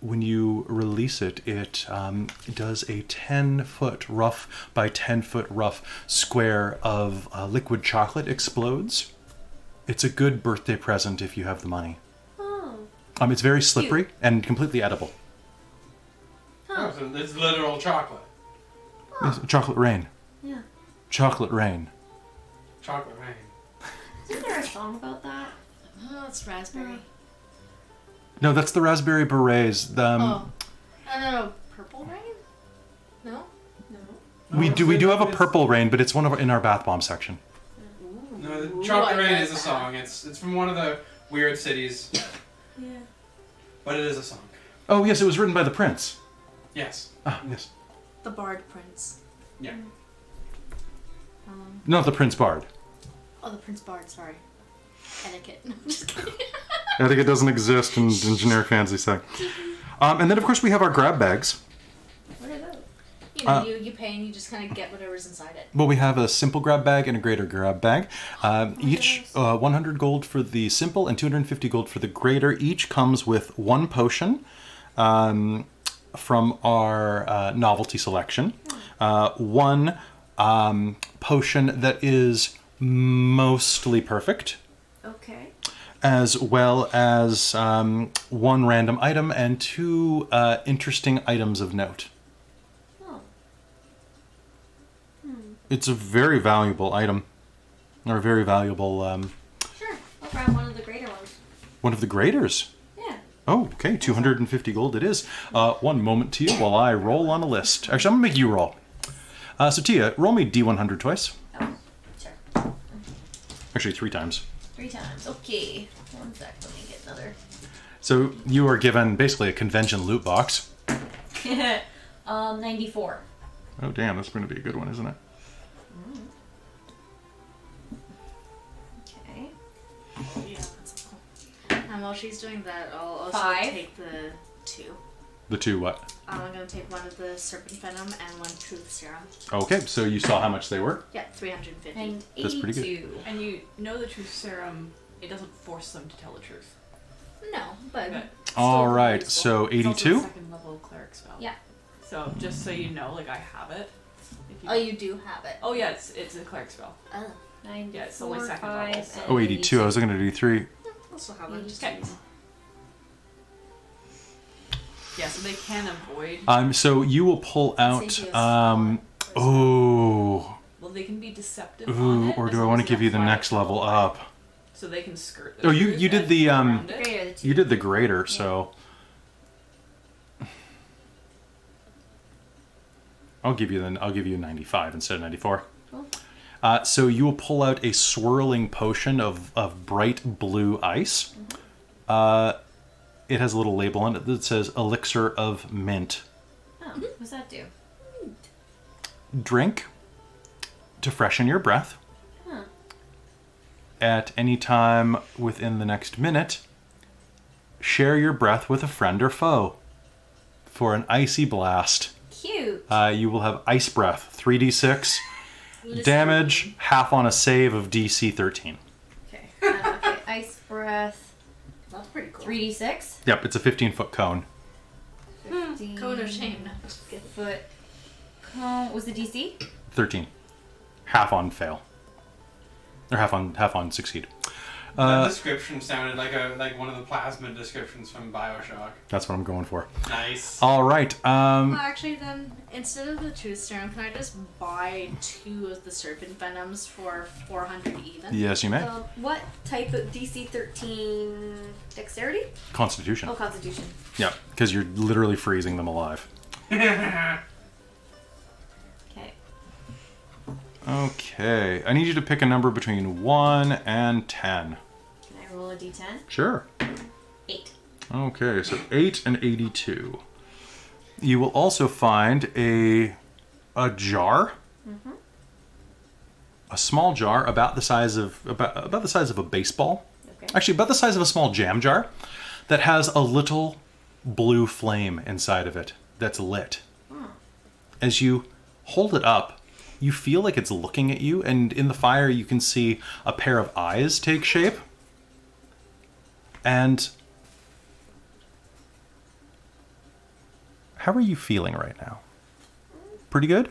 When you release it, it does a 10-foot rough by 10-foot rough square of liquid chocolate explodes. It's a good birthday present if you have the money. Oh. It's very slippery and completely edible. Oh, so it's literal chocolate. Yes, chocolate rain. Yeah. Chocolate rain. Chocolate rain. Isn't there a song about that? Oh, it's raspberry. No, that's the raspberry berets. No, purple rain? No? No. We do have a purple rain, but it's in our bath bomb section. No, the Ooh, Chocolate I Rain like is a that. song. It's from one of the weird cities, Yeah. but it is a song. Oh yes, it was written by the Prince. Yes. Ah yes, The Bard Prince. Yeah. not the Prince Bard. Oh, the Prince Bard, sorry. Etiquette. No, I'm just kidding. I think it doesn't exist in generic fantasy setting. And then of course we have our grab bags. What are those? You know, you pay and you just kind of get whatever's inside it. Well, we have a simple grab bag and a greater grab bag. Each 100 gold for the simple and 250 gold for the greater. Each comes with one potion from our novelty selection. One potion that is mostly perfect, Okay. as well as one random item and two interesting items of note. Oh. It's a very valuable item, or a very valuable Sure. I'll grab one of the greater ones. one of the graders. Yeah. Oh, okay, 250 gold it is. One moment to you while I roll on a list. Actually, I'm gonna make you roll. So Tia, roll me D100 twice. Oh, sure. Actually, 3 times. 3 times. Okay. One sec. Let me get another. So you are given basically a convention loot box. 94. Oh damn, that's going to be a good one, isn't it? Okay. Yeah, that's cool. And while she's doing that, I'll also 5. take the 2. The 2 what? I'm going to take one of the Serpent Venom and one Truth Serum. Okay, so you saw how much they were? Yeah, 350. And That's pretty good. 82. And you know the truth serum, it doesn't force them to tell the truth. No, but But All still right, useful. so It's also 82? a second level cleric spell. Yeah. So just so you know, like I have it. If oh, you do have it. Oh yeah, it's a cleric spell. Oh, 94, Yeah, it's only second level, 5, so- and Oh, 82. I was looking to do 3. I also have it. Just Okay. use. Yeah, so they can avoid. So you will pull out. Save you a Oh. Well, they can be deceptive on Ooh, it. or as do I long want as to give they you the don't fly next it level all the way. up? So they can skirt. The Oh, you truth did and the around it. Greater the 2. you did the greater, so I'll give you 95 instead of 94. Cool. So you will pull out a swirling potion of bright blue ice. It has a little label on it that says Elixir of Mint. Oh, what's that do? Drink to freshen your breath. Huh. At any time within the next minute, share your breath with a friend or foe. For an icy blast, Cute. you will have ice breath, 3d6, damage, half on a save of DC 13. Okay. Okay. Ice breath. That's pretty cool. 3d6. Yep, it's a 15-foot cone. 15 Cone of shame. No. foot cone. Was the DC? 13. Half on fail. Or half on succeed. That description sounded like one of the plasma descriptions from BioShock. That's what I'm going for. Nice. All right. Well, actually, then, instead of the Truth Serum, can I just buy 2 of the Serpent Venoms for 400 even? Yes, you may. What type of DC 13 dexterity? Constitution. Oh, Constitution. Yeah, because you're literally freezing them alive. Okay. Okay. I need you to pick a number between 1 and 10. Can I roll a d10? Sure. 8. Okay, so 8 and 82. You will also find a jar. Mm-hmm. A small jar about the size of about the size of a baseball. Okay. Actually, about the size of a small jam jar that has a little blue flame inside of it that's lit. Hmm. As you hold it up you feel like it's looking at you, and in the fire you can see a pair of eyes take shape. And how are you feeling right now? Pretty good?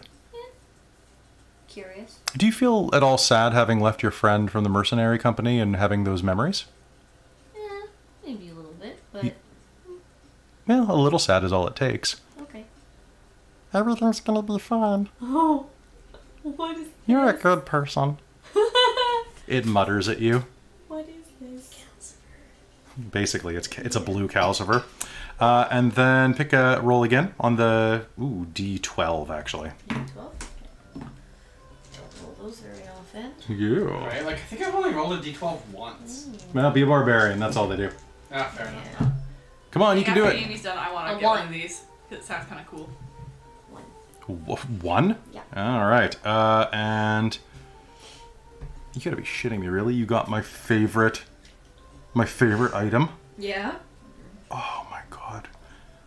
Curious. Do you feel at all sad having left your friend from the mercenary company and having those memories? Yeah, maybe a little bit, but Well, a little sad is all it takes. okay. Everything's gonna be fine. Oh, what is You're a good person. It mutters at you. What is this? Basically, it's a blue calcifer. And then pick a roll again on the D12 actually. D12. Don't roll those very often. Yeah. Right? Like, I think I've only rolled a d12 once. Well, be a barbarian. That's all they do. Ah, fair enough. Yeah. Come on, you can do After it. Amy's done, I want A to get one one. of these. 'Cause it sounds kind of cool. One. One? Yeah. All right. And you gotta be shitting me, really? You got my favorite item. Yeah. Oh my god!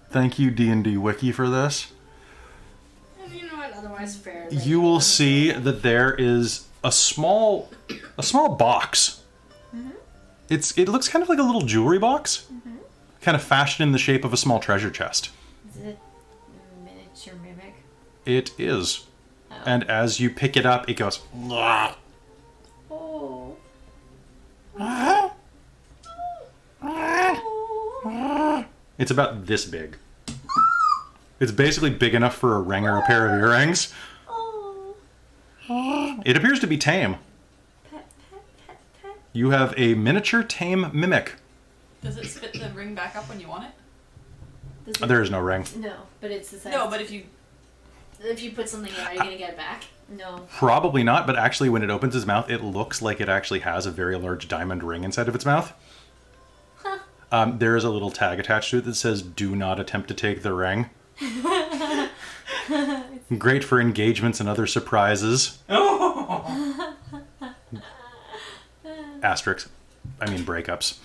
Thank you, D&D Wiki, for this. And you know what? Otherwise, fair. You will see that there is a small box. It looks kind of like a little jewelry box, kind of fashioned in the shape of a small treasure chest. Is it miniature mimic? It is, Oh. and as you pick it up, it goes. Oh. It's about this big. It's basically big enough for a ring or a pair of earrings. Oh. It appears to be tame. Pet, pet, pet, pet. You have a miniature tame mimic. Does it spit the ring back up when you want it? Does it- There is no ring. No, but it's the size. No, but if you... If you put something in, are you gonna get it back? No. Probably not, but actually when it opens its mouth, it looks like it actually has a very large diamond ring inside of its mouth. Huh. There is a little tag attached to it that says, "Do not attempt to take the ring." Great for engagements and other surprises. Oh! Asterisks. I mean breakups.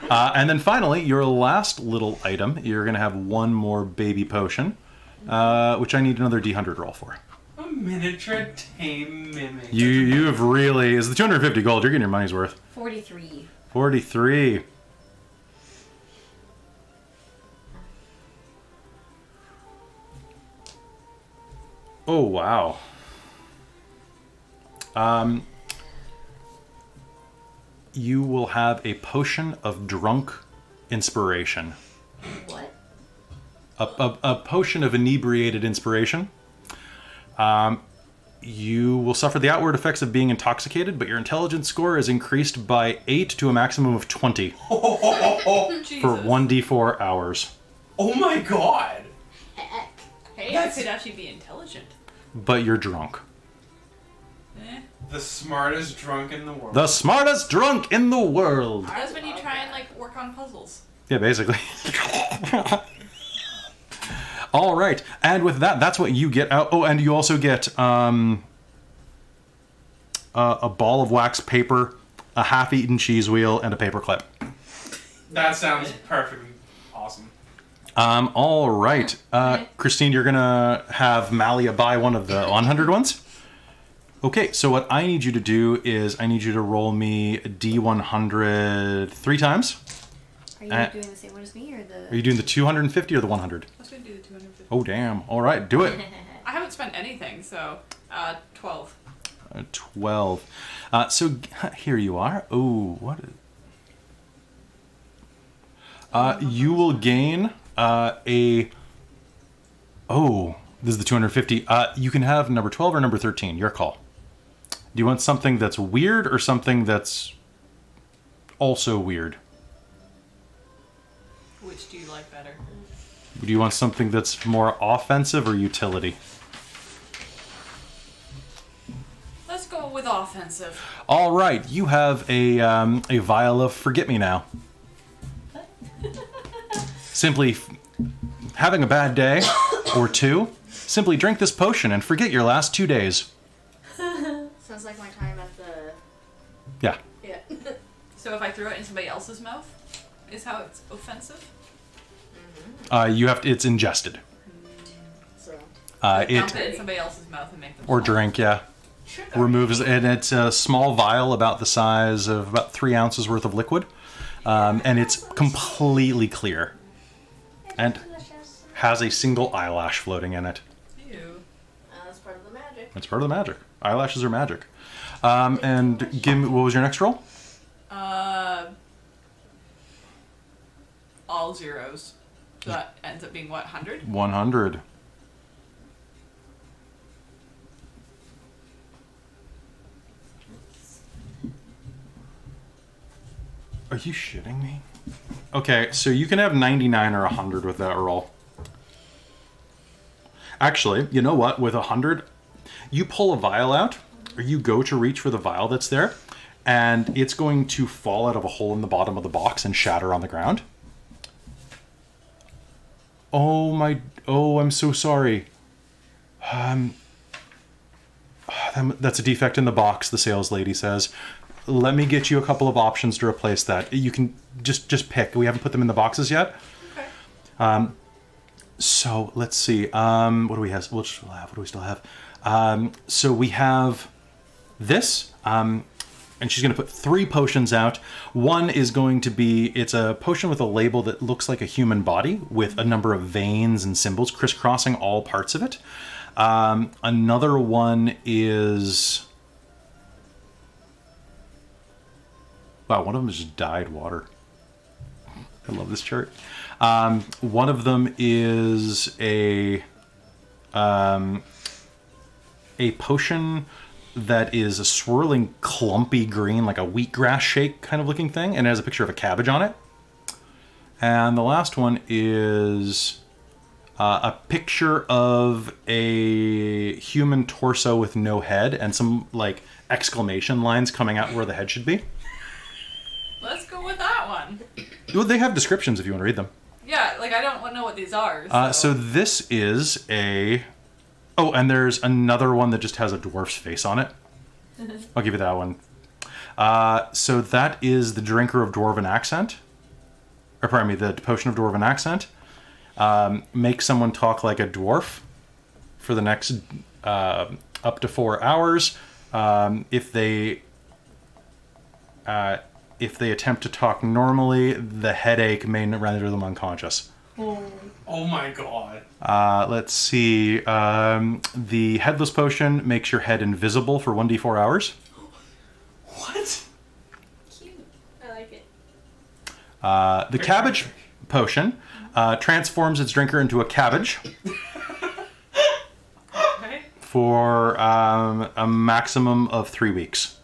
And then finally, your last little item, you're going to have one more baby potion, which I need another D100 roll for. A miniature tame mimic. You have really... Is the 250 gold, you're getting your money's worth. 43. 43. Oh, wow. You will have a potion of drunk inspiration. What? A potion of inebriated inspiration. You will suffer the outward effects of being intoxicated, but your intelligence score is increased by 8 to a maximum of 20 Jesus. for 1d4 hours. Oh my god! Heck. Hey, I could actually be intelligent. But you're drunk. Eh. The smartest drunk in the world. The smartest drunk in the world. That's when you try and, like, work on puzzles. Yeah, basically. All right, and with that, that's what you get out. Oh, and you also get a ball of wax paper, a half-eaten cheese wheel, and a paper clip. That sounds perfectly awesome. All right, Christine, you're gonna have Malia buy one of the 100 ones. Okay, so what I need you to do is I need you to roll me a D100 3 times. Are you doing the same one as me or the... Are you doing the 250 or the 100? I was going to do the 250. Oh, damn. All right, do it. I haven't spent anything, so 12. 12. So here you are. Oh, what? You will gain a... Oh, this is the 250. You can have number 12 or number 13. Your call. Do you want something that's weird or something that's also weird? Which do you like better? Do you want something that's more offensive or utility? Let's go with offensive. All right, you have a vial of Forget-Me-Now. Simply having a bad day or two, simply drink this potion and forget your last 2 days. Sounds like my time at the. Yeah. Yeah. So if I throw it in somebody else's mouth, is how it's offensive? You have to, it's ingested. So. Dump it in somebody else's mouth and make them. Or drink, yeah. Sure. Removes, and it's a small vial about the size of about 3 ounces worth of liquid, and it's completely clear, and has a single eyelash floating in it. Ew. That's part of the magic. That's part of the magic. Eyelashes are magic. And give me, what was your next roll? All zeros. So that ends up being what, 100? 100. Are you shitting me? Okay, so you can have 99 or 100 with that roll. Actually, you know what? With 100, you pull a vial out, or you go to reach for the vial that's there, and it's going to fall out of a hole in the bottom of the box and shatter on the ground. Oh, I'm so sorry. That's a defect in the box, the sales lady says. Let me get you a couple of options to replace that. You can just pick. We haven't put them in the boxes yet. Okay. So let's see. What do we have? What do we still have? So we have this. And she's going to put 3 potions out. One is going to be, it's a potion with a label that looks like a human body with a number of veins and symbols crisscrossing all parts of it. Another one is... Wow, one of them is just dyed water. I love this chart. One of them is a potion that is a swirling, clumpy green, like a wheatgrass shake kind of looking thing, and it has a picture of a cabbage on it. And the last one is a picture of a human torso with no head and some like exclamation lines coming out where the head should be. Let's go with that one. Well, they have descriptions if you want to read them. Yeah, like I don't know what these are. So this is a... Oh, and there's another one that just has a dwarf's face on it. I'll give you that one. So that is the Drinker of Dwarven Accent. Or pardon me, the Potion of Dwarven Accent. Make someone talk like a dwarf for the next up to 4 hours. If they attempt to talk normally, the headache may render them unconscious. Oh my god. Let's see. The Headless Potion makes your head invisible for 1d4 hours. What? Cute. I like it. The Cabbage Potion transforms its drinker into a cabbage Okay. for a maximum of 3 weeks.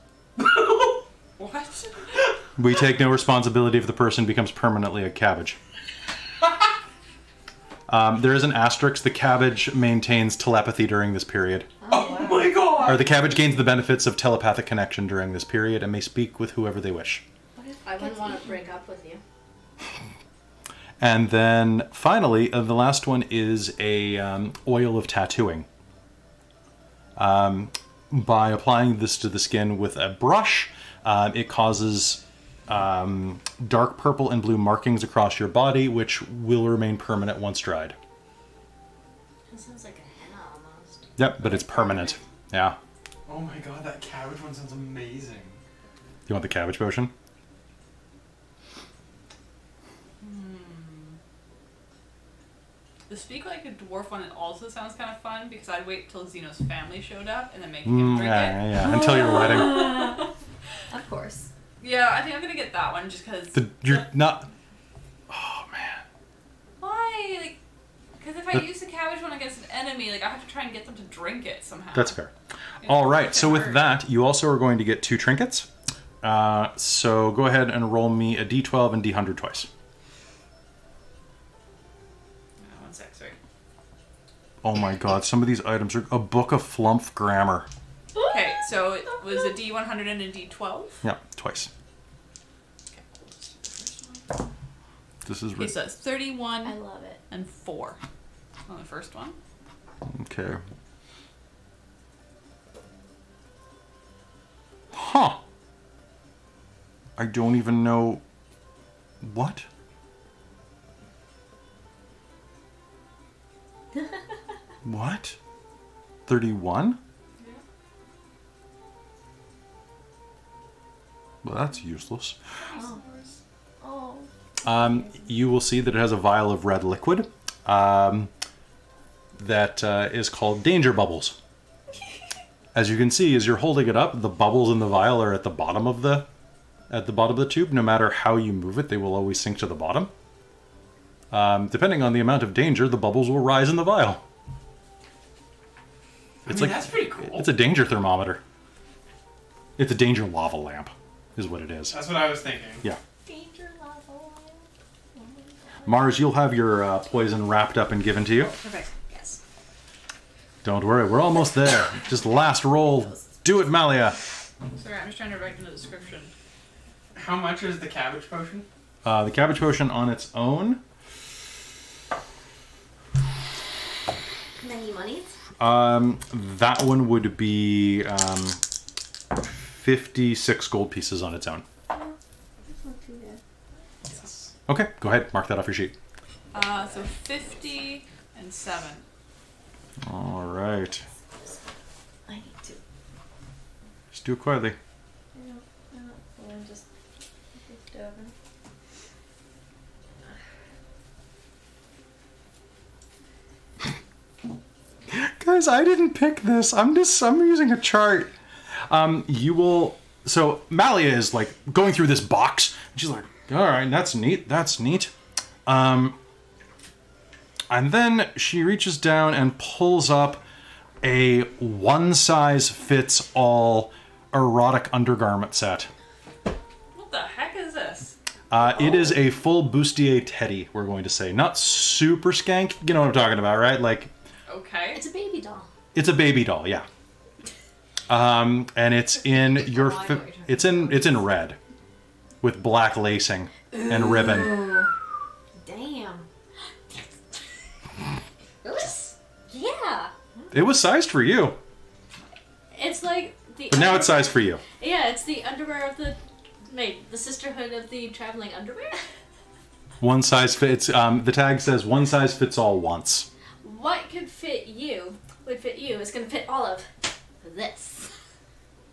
What? We take no responsibility if the person becomes permanently a cabbage. There is an asterisk. The cabbage maintains telepathy during this period. Oh my god! Or the cabbage gains the benefits of telepathic connection during this period and may speak with whoever they wish. I wouldn't want to break up with you. And then finally, the last one is a oil of tattooing. By applying this to the skin with a brush, it causes dark purple and blue markings across your body, which will remain permanent once dried. That sounds like a henna almost. Yep, but it's permanent. Yeah. Oh my god, that cabbage one sounds amazing. You want the cabbage potion? The Speak Like a Dwarf one also sounds kind of fun because I'd wait till Zeno's family showed up and then make him drink it. Yeah, until your wedding. Of course. Yeah, I think I'm gonna get that one just because. You're not... Oh, man. Why? Like, because if I use the cabbage one against an enemy, like I have to try and get them to drink it somehow. That's fair. You know, All right, it so can with hurt. that, you also are going to get 2 trinkets. So go ahead and roll me a d12 and d100 twice. 1 sec, sorry. Oh my god, some of these items are a book of flump grammar. Okay, so it was a D100 and a D12. Yeah, twice. Okay, we'll just do the first one. This is... Okay, so it's 31 I love it. and 4 on the first one. Okay. Huh. I don't even know... What? What? 31? Well, that's useless. You will see that it has a vial of red liquid that is called Danger Bubbles. As you can see, as you're holding it up, the bubbles in the vial are at the bottom of the tube. No matter how you move it, they will always sink to the bottom. Depending on the amount of danger, the bubbles will rise in the vial. That's pretty cool. It's a danger thermometer. It's a danger lava lamp, is what it is. That's what I was thinking. Yeah. Danger level. Mars, you'll have your poison wrapped up and given to you. Perfect. Yes. Don't worry, we're almost there. Just last roll. Do it, Malia. Sorry, I'm just trying to write in the description. How much is the cabbage potion? The cabbage potion on its own. Many monies. That one would be 56 gold pieces on its own. That's not too bad. Yes. Okay, go ahead. Mark that off your sheet. So 50 and 7. All right. I need to. Just do it quietly. Well, I'm just open. Guys, I didn't pick this. I'm using a chart. You will. So Malia is like going through this box. And she's like, all right, that's neat. That's neat. And then she reaches down and pulls up a one-size-fits-all erotic undergarment set. What the heck is this? It is a full bustier teddy, we're going to say. Not super skank. You know what I'm talking about, right? Like, Okay. It's a baby doll. it's a baby doll, yeah. And it's in your it's in red with black lacing and ribbon. Oh, damn. Yeah. It was sized for you, It's like the. but now it's sized for you. Yeah, it's the underwear of the. Wait, the sisterhood of the traveling underwear. One size fits. The tag says one size fits all once. What could fit you would fit you. It's gonna fit all of this.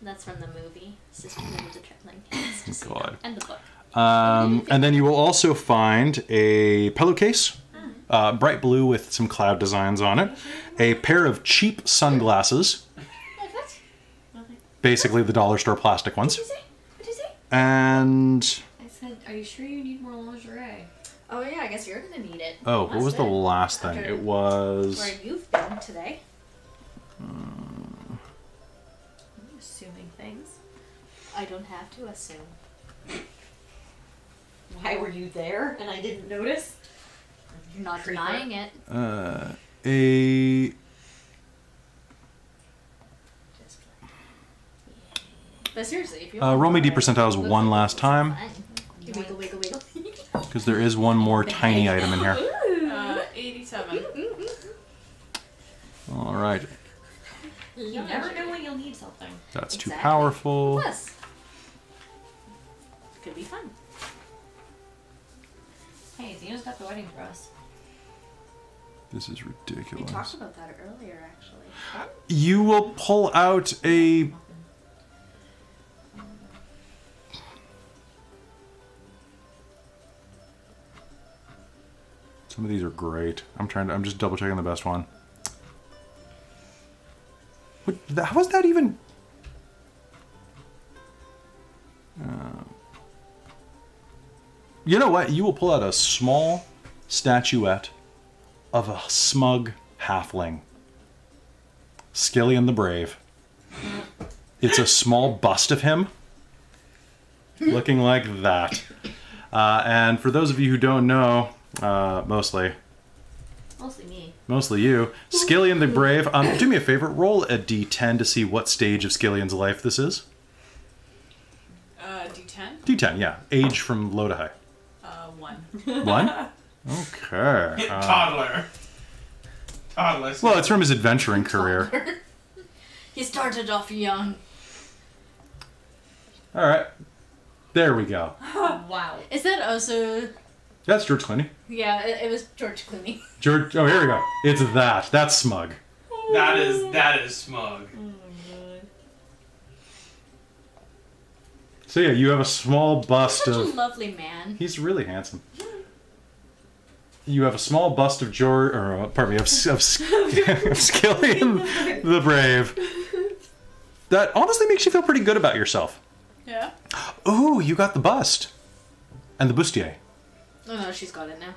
That's from the movie Sisterhood of the Traveling Pants. Just so you know. God. And the book. And then you will also find a pillowcase, bright blue with some cloud designs on it, a pair of cheap sunglasses, Like what? basically the dollar store plastic ones, What did you say? and I said, are you sure you need more lingerie? Oh yeah, I guess you're gonna need it. oh, what was the last thing? After It was where you've been today. I'm assuming things. I don't have to assume. Why were you there and I didn't notice? You're not Creeper. denying it. a But seriously, if you roll me D want percentiles one last time, Wiggle, wiggle, wiggle. because there is one more tiny item in here. 87. All right, You never know when you'll need something. that's too Exactly. powerful. Plus, could be fun. Hey, Xena's got the wedding dress. This is We ridiculous. talked about that earlier, actually. You will pull out a. Some of these are great. I'm just double checking the best one. What, how was that even? You know what? You will pull out a small statuette of a smug halfling. Scilly the Brave. It's a small bust of him, looking like that. And for those of you who don't know, mostly Mostly me. you, Scilly the Brave, do me a favor, roll a d10 to see what stage of Scillion's life this is. D10? D10, yeah. Age from low to high. 1. 1? Okay. Toddler. Toddless. Well, it's from his adventuring career. He started off young. All right. There we go. Wow. Is that also? That's George Clooney. Yeah, it was George Clooney. George. Oh, here we go. It's that. That's smug. That is smug. Oh my god. So yeah, you have a small bust Such a of... lovely man. He's really handsome. You have a small bust of George, or pardon me, of Skillian the Brave. That honestly makes you feel pretty good about yourself. Yeah. Ooh, you got the bust. And the bustier. Oh no, she's got it now.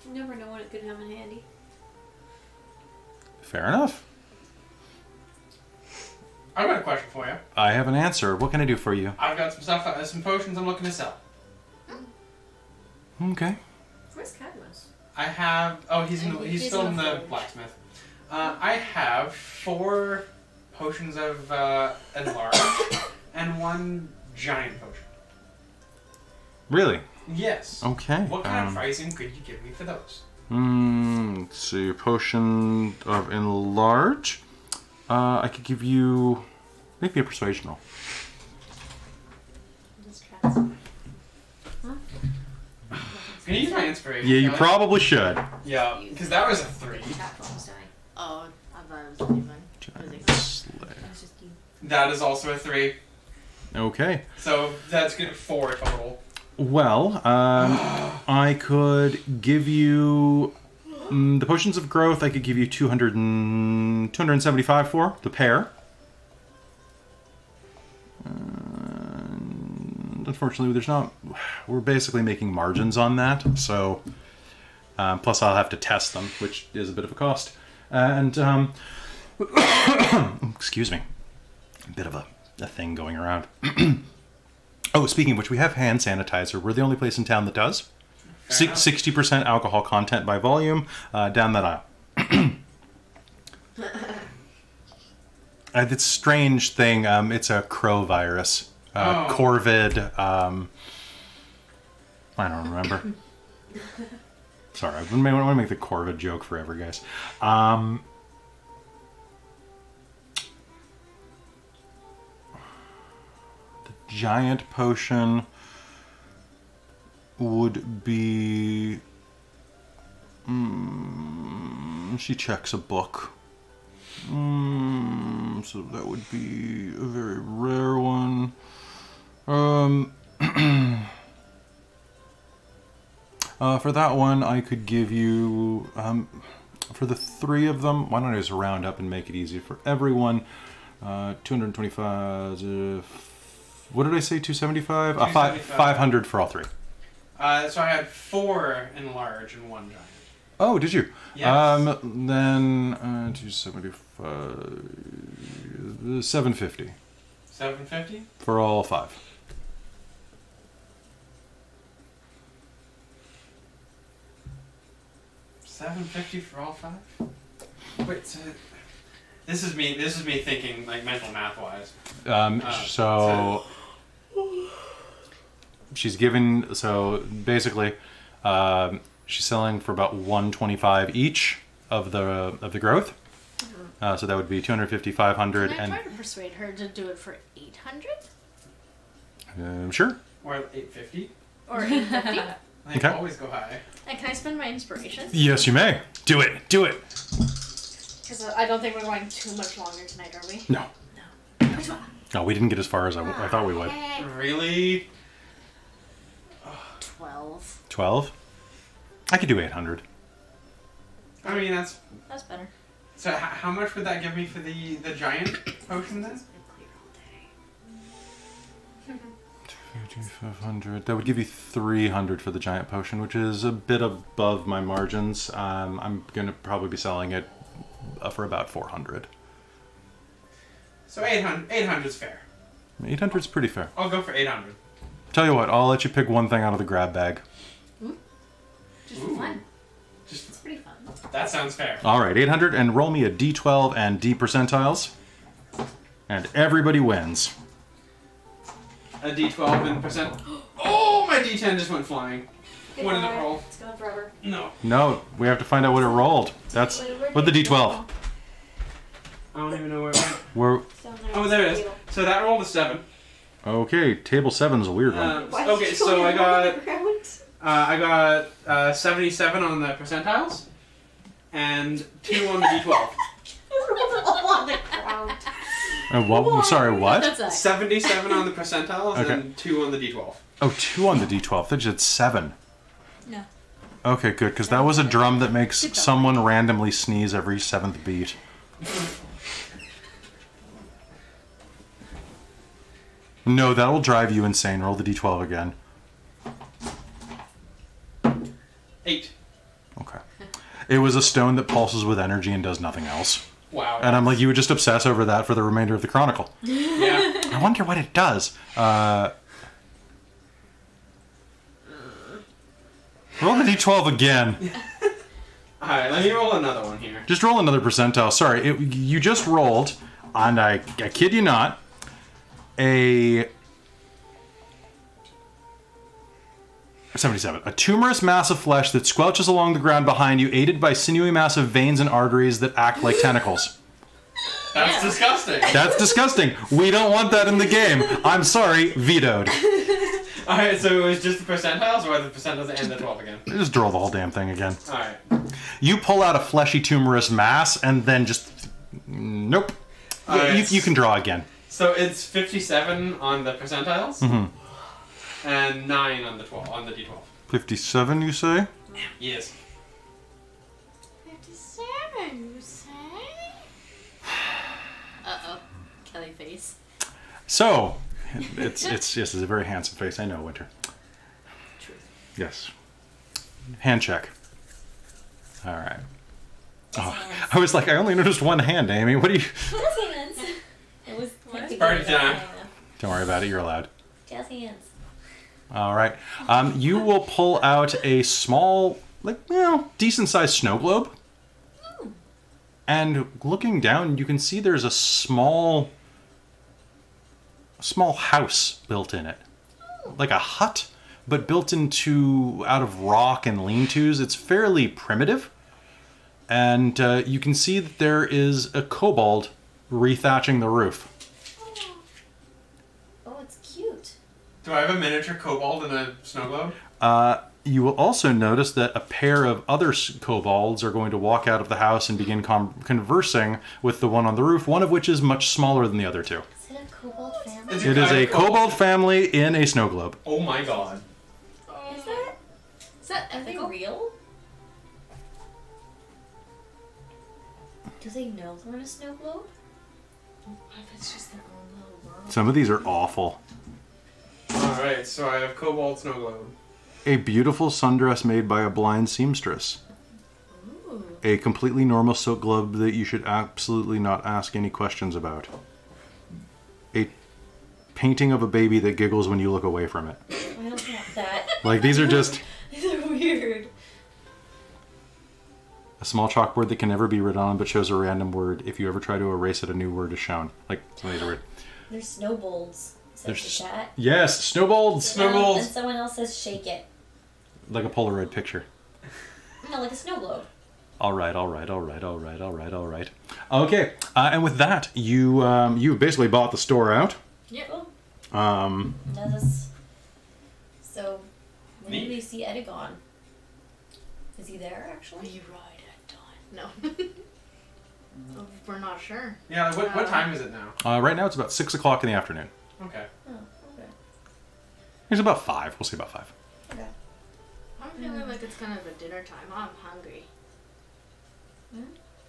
You never know when it could come in handy. Fair enough. I've got a question for you. I have an answer. What can I do for you? I've got some stuff, some potions I'm looking to sell. Okay. Where's Cadmus? I have. Oh, he's He's still in in the the forge. blacksmith. I have 4 potions of enlarge and 1 giant potion. Really? Yes. Okay. What kind of pricing could you give me for those? Let's see. Potion of enlarge. I could give you... Make me a persuasion roll. Just cats. Can you use my inspiration? Yeah, you Kelly? probably should. Yeah, because that was a 3. Cat almost dying. Oh, I thought it was anyone. Giant Slayer. It's just you. That is also a 3. Okay. So that's good. 4 total. Well, I could give you... the potions of growth, I could give you 275 for, the pair. Unfortunately, there's not... We're basically making margins on that, so... plus I'll have to test them, which is a bit of a cost. And, excuse me. A bit of a thing going around. Oh, speaking of which, we have hand sanitizer. We're the only place in town that does. 60% alcohol content by volume, down that aisle. It's a strange thing. It's a crow virus. Corvid. I don't remember. Sorry, I want to make the Corvid joke forever, guys. The giant potion would be... she checks a book. So that would be a very rare one. For that one, I could give you... for the 3 of them, why don't I just round up and make it easy for everyone? 225... what did I say, 275? 500 for all 3. So I had 4 enlarge and 1 giant. Oh, did you? Yes. Then 275, 750 750? for all 5. $750 for all 5? Wait, so this is me thinking like mental math wise. So she's given, so basically she's selling for about 125 each of the growth. So that would be 250, 500, Can I and try to persuade her to do it for 800? sure. Or 850? Or 850? I Okay. always go high. And can I spend my inspiration? Yes, you may. Do it. Do it. Because I don't think we're going too much longer tonight, are we? No. No, we didn't get as far as I thought we would. Really? 12. 12? I could do 800. I mean, that's better. so. How much would that give me for the giant potion then? 500. That would give you 300 for the giant potion, which is a bit above my margins. I'm gonna probably be selling it for about 400. So 800 is fair. 800 is pretty fair. I'll go for 800. Tell you what, I'll let you pick one thing out of the grab bag. Just for Ooh. fun. Just It's pretty fun. that sounds fair. All right, 800, and roll me a D12 and D percentiles, and everybody wins. A D12 in percent. Oh, my D10 just went flying. What did it roll? It's going forever. No. No, we have to find out what it rolled. That's what the D12. I don't even know where it went. We're Oh, there it is. So that rolled a 7. okay. Table 7's a weird one. Okay, so I got 77 on the percentiles and 2 on the D12. all on the ground. Sorry, what? That's a 77 on the percentiles Okay. and 2 on the D12. Oh, 2 on the D12. They did 7. No. Okay, good, because that was a drum that makes someone randomly sneeze every 7th beat. No, that will drive you insane. Roll the D12 again. 8. Okay. It was a stone that pulses with energy and does nothing else. Wow. And I'm like, you would just obsess over that for the remainder of the chronicle. Yeah. I wonder what it does. Roll the D12 again. Alright, let me roll another one here. Just roll another percentile. Sorry, you just rolled, and I kid you not, a 77. A tumorous mass of flesh that squelches along the ground behind you, aided by sinewy mass of veins and arteries that act like tentacles. That's disgusting. That's disgusting. We don't want that in the game. I'm sorry, vetoed. Alright, so it was just the percentiles or the percentiles and the 12 again? Just roll the whole damn thing again. Alright. You pull out a fleshy tumorous mass, and then just... Nope. Alright. You can draw again. So it's 57 on the percentiles Mm-hmm. and 9 on the 12 on the D12. 57, you say? Yes. 57, you say? Uh-oh. Kelly face. So, it's a very handsome face. I know, Winter. Truth. Yes. Hand check. All right. Oh, I was like, I only noticed one hand, Amy. What do you... Jazz hands. It was Party time. Don't worry about it. You're allowed. Jazz hands. All right. You will pull out a small, decent-sized snow globe. And looking down, you can see there's a small house built in it. Like a hut, but built out of rock and lean-tos. It's fairly primitive. And you can see that there is a kobold rethatching the roof. Oh, it's cute. Do I have a miniature kobold in a snow globe? You will also notice that a pair of other kobolds are going to walk out of the house and begin conversing with the one on the roof, one of which is much smaller than the other two. Is it a kobold family? It is a kobold family in a snow globe. Oh my god. Is that? Is that Are they ethical? real? Do they know they're in a snow globe? What if it's just their own little world? Some of these are awful. Alright, so I have kobold snow globe. A beautiful sundress made by a blind seamstress. Ooh. A completely normal silk globe that you should absolutely not ask any questions about. A painting of a baby that giggles when you look away from it. I don't want that. Like, these are just These are weird. a small chalkboard that can never be written on but shows a random word. If you ever try to erase it, a new word is shown. Like, some of these are weird. They're snowballs, says There's the chat. Yes, snowballs! Snowballs. And someone else says shake it. Like a Polaroid picture. No, like a snow globe. All right. Okay, and with that, you basically bought the store out. Yep. Cool. Um, Does this... So, when Neat. do we see Eddigone? Is he there, actually? We ride at dawn. No. We're not sure. Yeah, what time is it now? right now it's about 6 o'clock in the afternoon. Okay. Oh, okay. It's about 5. We'll say about 5. Okay. I'm feeling like it's kind of a dinner time. I'm hungry.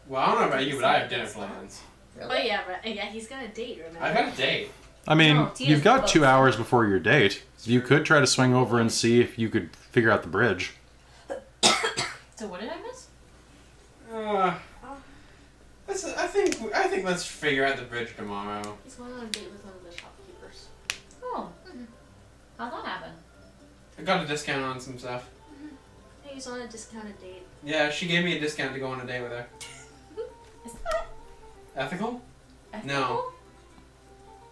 Well, I don't know about you, but I have dinner plans. Really? Oh yeah, but yeah, he's got a date, remember? I've got a date. I mean, No, Tina's you've got close. 2 hours before your date. You could try to swing over and see if you could figure out the bridge. So what did I miss? I think let's figure out the bridge tomorrow. He's going on a date with one of the shopkeepers. Oh. How'd that happen? I got a discount on some stuff. Hey, he's on a discounted date. Yeah, she gave me a discount to go on a date with her. Is that Ethical? ethical? No.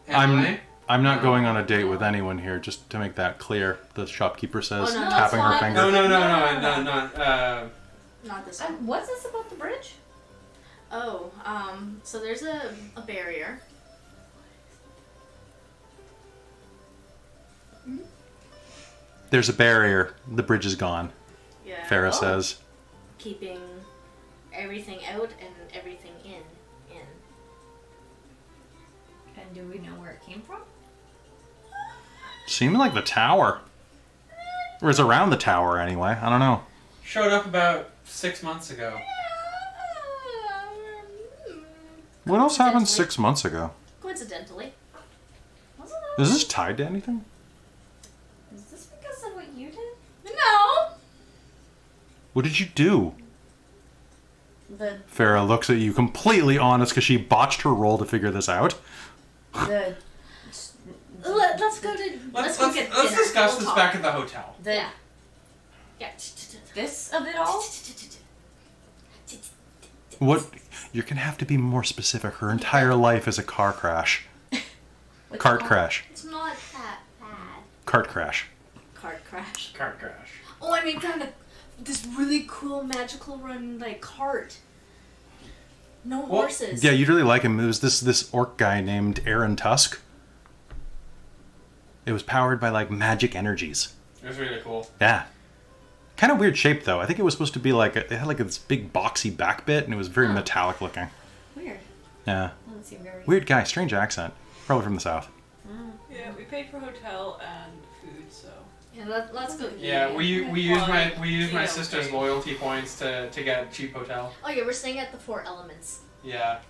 I'm- Am I? I'm not going on a date with anyone here, just to make that clear. The shopkeeper says, Oh, no, tapping her that's finger. No, fine. not. Not this one. What's this about the bridge? Oh, so there's a barrier. There's a barrier. The bridge is gone, Yeah. Farrah Oh. says. Keeping everything out and everything in. And do we know where it came from? Seemed like the tower. Or it's around the tower anyway. I don't know. Showed up about 6 months ago. What else happened 6 months ago? Coincidentally. Wasn't Is this tied to anything? Is this because of what you did? No. What did you do? The Farah looks at you completely honest because she botched her roll to figure this out. the Let's go to. Let's go get let's dinner. discuss We'll this talk. back at the hotel. the Yeah. Yeah. this of it all. What? You're gonna have to be more specific. Her entire life is a car crash. What's Cart it called? crash. It's not that bad. Cart crash. Cart crash. Car crash. Oh, I mean, kind of this really cool magical run like cart. No Well, horses. Yeah, you'd really like him. It was this orc guy named Aaron Tusk. It was powered by like magic energies. It was really cool. Yeah. Kind of weird shape though. I think it was supposed to be like it had like this big boxy back bit and it was very metallic looking. Weird. Yeah. Doesn't seem very. Weird guy, strange accent. Probably from the south. Yeah, we paid for hotel and food, so. Yeah, let's go. Yeah, we used my Yeah, sister's okay. loyalty points to get a cheap hotel. Oh yeah, we're staying at the Four Elements. Yeah.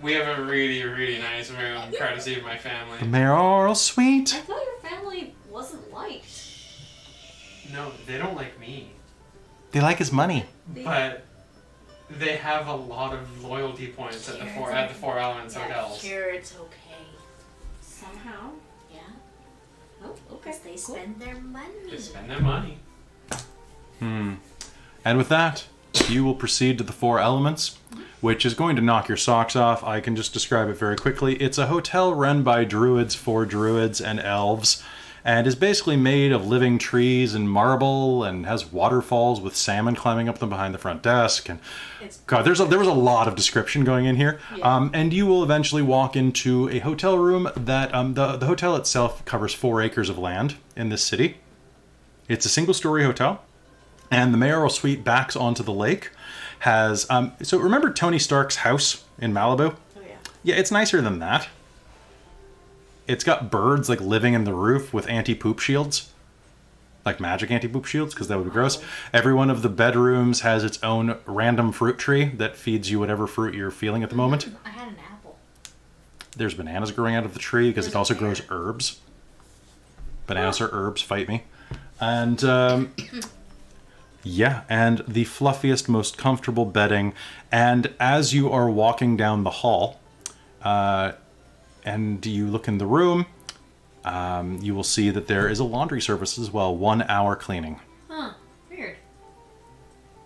We have a really, really nice room, courtesy of my family. The mayoral I suite. thought your family wasn't liked. No, they don't like me. They like his money. But they have a lot of loyalty points at the Four Elements hotels. Here it's okay. Somehow. Yeah. Oh, okay. Because they spend their money. They spend their money. And with that, you will proceed to the Four Elements, which is going to knock your socks off. I can just describe it very quickly. It's a hotel run by druids for druids and elves, and is basically made of living trees and marble, and has waterfalls with salmon climbing up them behind the front desk. And God, there was a lot of description going in here. And you will eventually walk into a hotel room that the hotel itself covers 4 acres of land in this city. It's a single-story hotel. And the mayoral suite backs onto the lake. Has so remember Tony Stark's house in Malibu? Oh yeah. Yeah, it's nicer than that. It's got birds like living in the roof with anti-poop shields, like magic anti-poop shields, because that would be gross. Every one of the bedrooms has its own random fruit tree that feeds you whatever fruit you're feeling at the moment. I had an apple. There's bananas growing out of the tree because it also grows herbs. Bananas are herbs, fight me. And yeah, and the fluffiest, most comfortable bedding. And as you are walking down the hall, and you look in the room, you will see that there is a laundry service as well. 1 hour cleaning. Huh. Weird.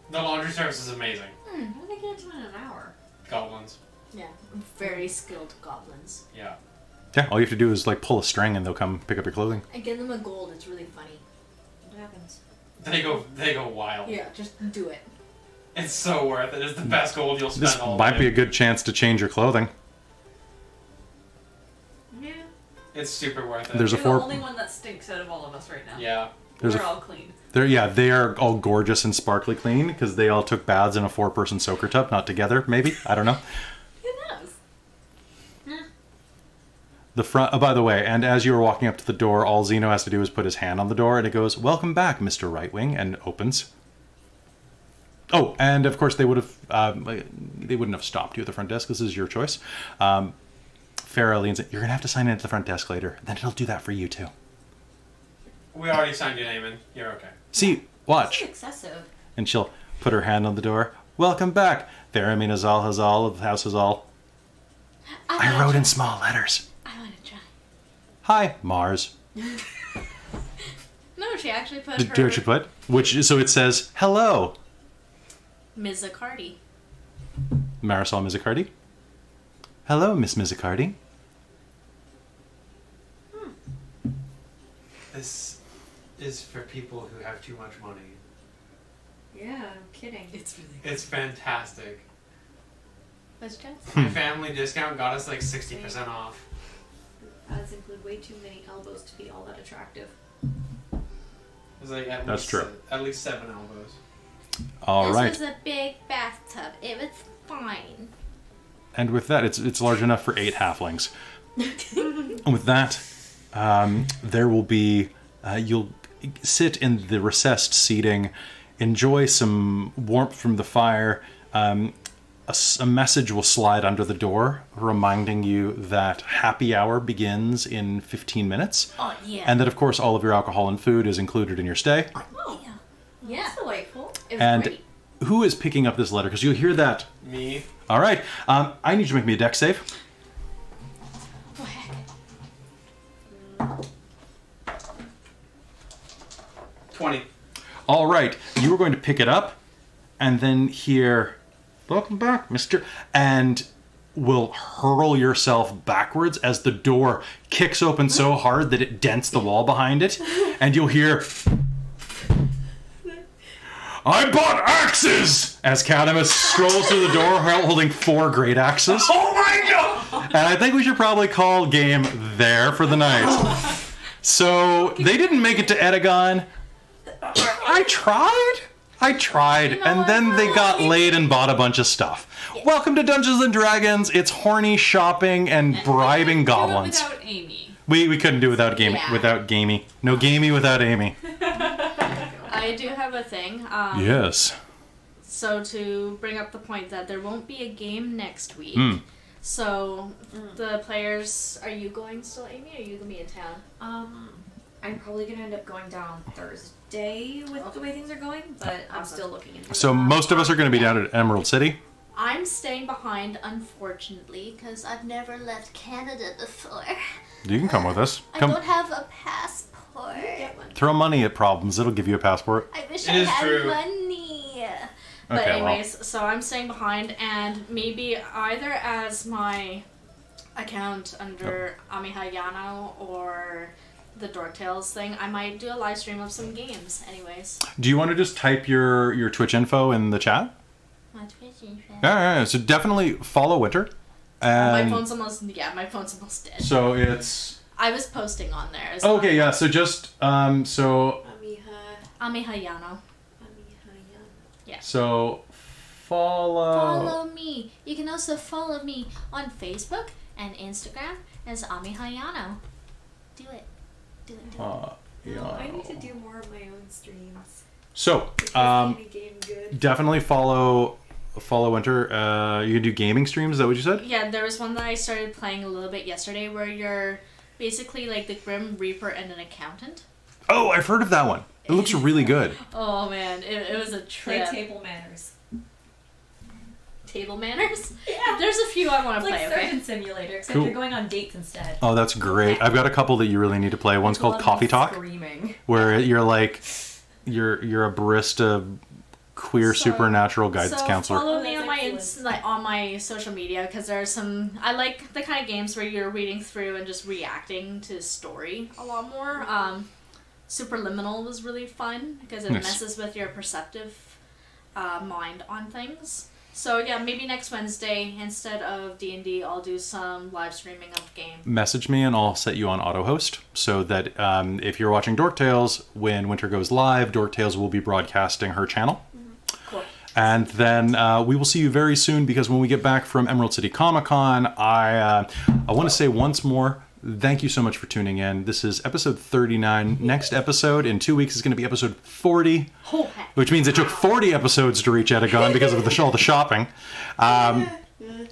The laundry service is amazing. How do they get into it in an hour? Goblins. Yeah. Very skilled goblins. Yeah. Yeah, all you have to do is like pull a string and they'll come pick up your clothing. I give them a gold. It's really funny. What happens? They go wild. Yeah, just do it. It's so worth it. It's the best gold you'll spend This all might day. be a good chance to change your clothing. Yeah. It's super worth it. There's a You're four. the only one that stinks out of all of us right now. Yeah. There's We're a- all clean. They are all gorgeous and sparkly clean because they all took baths in a 4-person soaker tub, not together, maybe. I don't know. Who knows? The front. Oh, by the way, and as you were walking up to the door, all Zeno has to do is put his hand on the door, and it goes, "Welcome back, Mr. Rightwing," and opens. Oh, and of course they would have. They wouldn't have stopped you at the front desk. This is your choice. Farah leans in. You're gonna have to sign in at the front desk later. Then it'll do that for you too. We already signed your name in. You're okay. See, watch. This is excessive. And she'll put her hand on the door. "Welcome back, Farameen Hazal Hazal of the House Hazal." I wrote in small letters. I want to try. Hi, Mars. No, she actually put Did her what you put? Which so it says hello, Mizzicardi. Marisol Mizzicardi. Hello, Miss Mizzicardi. This is for people who have too much money. Yeah, I'm kidding. It's really It's fantastic. What's that? Hmm. My family discount got us like 60% off. Ads include way too many elbows to be all that attractive. It was like at That's least, true. At least 7 elbows. All right. This was a big bathtub. It was fine. And with that, it's large enough for 8 halflings. And with that, there will be, you'll sit in the recessed seating, enjoy some warmth from the fire. A message will slide under the door reminding you that happy hour begins in 15 minutes. Oh, yeah. And that, of course, all of your alcohol and food is included in your stay. Oh, yeah. Yeah. That's delightful. It was And great. who is picking up this letter? Because you'll hear that. Me. All right. I need you to make me a dex save. Oh, heck. 20. All right. You are going to pick it up and then hear, "Welcome back, mister," and will hurl yourself backwards as the door kicks open so hard that it dents the wall behind it. And you'll hear, "I bought axes!" as Cadamus strolls through the door holding 4 great axes. Oh my god! And I think we should probably call game there for the night. So they didn't make it to Eddigone. I tried, and then they got laid and bought a bunch of stuff. Welcome to Dungeons and Dragons. It's horny shopping and bribing goblins. Do it without Amy. We couldn't do without gamey. Yeah. Without gamey. No gamey without Amy. I do have a thing. Yes. So to bring up the point that there won't be a game next week. Mm. So the players, are you going still, Amy? Or are you gonna be in town? I'm probably gonna end up going down Thursday with the way things are going, but I'm still looking into it. So most of us are going to be down at Emerald City. I'm staying behind, unfortunately, because I've never left Canada before. You can come with us. I Come, don't have a passport. throw money at problems. It'll give you a passport. I wish It I is had true. money. But Okay, well. anyways, so I'm staying behind, and maybe either as my account under Amihayano or the Dork Tales thing, I might do a live stream of some games. Anyways, Do you want to just type your Twitch info in the chat? my Twitch info. Yeah. So definitely follow Winter. My And phone's almost dead. so it's I was posting on there. As okay. well. Yeah. So just so Amihayano. so follow. Follow me. You can also follow me on Facebook and Instagram as Amihayano. Do it. Do it. Do it. No, I need to do more of my own streams. So Is any game good? definitely follow Winter. You can do gaming streams. Is that what you said? Yeah, there was one that I started playing a little bit yesterday where you're basically like the Grim Reaper and an accountant. Oh, I've heard of that one. It looks really good. Oh man, it was a Play trip. table manners. Table manners? Yeah. There's a few I want It's to like play, okay? Surgeon Simulator, except Cool. you're going on dates instead. Oh, that's great. I've got a couple that you really need to play. One's There's a called lot of Coffee people Talk, Screaming. where you're like you're a barista, queer So- supernatural guidance so counselor. follow Oh, me that's on my excellent. on my social media because there are some. I like the kind of games where you're reading through and just reacting to story a lot more. Superliminal was really fun because it Nice. messes with your perceptive mind on things. So yeah, maybe next Wednesday instead of D&D, I'll do some live streaming of the game. Message me and I'll set you on auto host so that if you're watching Dork Tales, when Winter goes live, Dork Tales will be broadcasting her channel. Cool. And then we will see you very soon because when we get back from Emerald City Comic Con, I want to say once more, thank you so much for tuning in. This is episode 39. Next episode in 2 weeks is going to be episode 40, Oh, heck. which means it took 40 episodes to reach Eddigone because of all the shopping.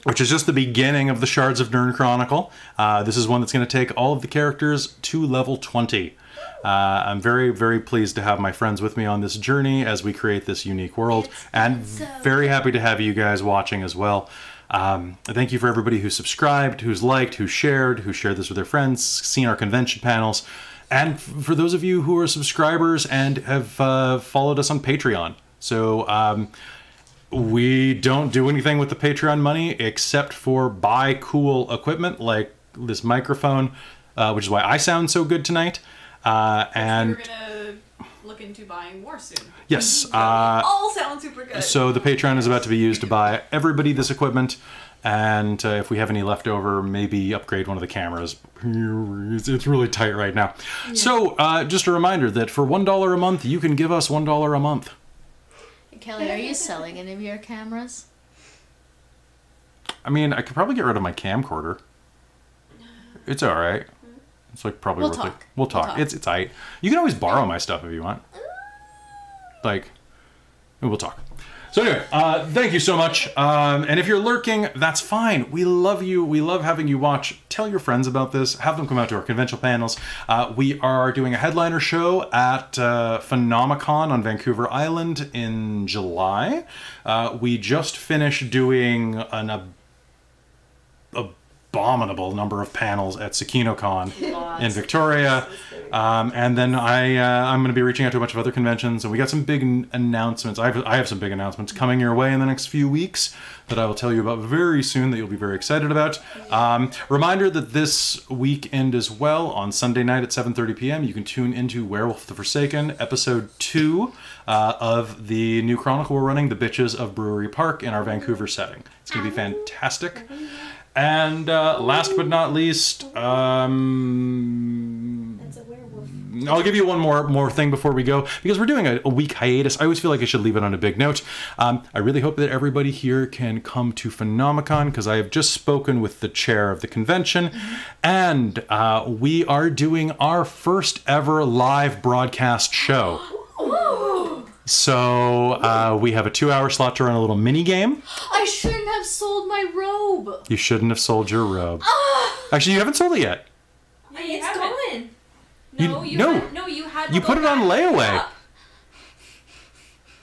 Which is just the beginning of the Shards of Nirn Chronicle. This is one that's going to take all of the characters to level 20. I'm very, very pleased to have my friends with me on this journey as we create this unique world. And very happy to have you guys watching as well. Thank you for everybody who subscribed, who's liked, who shared this with their friends, seen our convention panels. And for those of you who are subscribers and have followed us on Patreon. So we don't do anything with the Patreon money except for buy cool equipment like this microphone, which is why I sound so good tonight. And We're gonna look into buying more soon. yes, All sound super good. so the Patreon is about to be used to buy everybody this equipment. And if we have any left over, maybe upgrade one of the cameras. It's really tight right now. Yeah. So just a reminder that for $1 a month, you can give us $1 a month. Kelly, are you selling any of your cameras? I mean, I could probably get rid of my camcorder. It's all right. It's like probably We'll worth it. talk. We'll talk. We'll talk. It's aight. You can always borrow my stuff if you want. Like, we'll talk. So anyway, thank you so much. And if you're lurking, that's fine. We love you. We love having you watch. Tell your friends about this. Have them come out to our conventional panels. We are doing a headliner show at Phenomicon on Vancouver Island in July. We just finished doing an abominable number of panels at SakinoCon in Victoria. And then I'm going to be reaching out to a bunch of other conventions, and we got some big announcements. I have some big announcements coming your way in the next few weeks that I will tell you about very soon that you'll be very excited about. Reminder that this weekend as well, on Sunday night at 7:30 p.m., you can tune into Werewolf the Forsaken, episode 2 of the new chronicle we're running, The Bitches of Brewery Park, in our Vancouver setting. It's going to be fantastic. And last but not least, That's a werewolf. I'll give you one more thing before we go, because we're doing a week hiatus. I always feel like I should leave it on a big note. I really hope that everybody here can come to Phenomicon, because I have just spoken with the chair of the convention, and we are doing our first ever live broadcast show. So we have a 2-hour slot to run a little mini game. I shouldn't have sold my robe. You shouldn't have sold your robe. Actually, you haven't sold it yet. Yeah, you It's have it. going. No, you had You to put go it on back and pick layaway. up.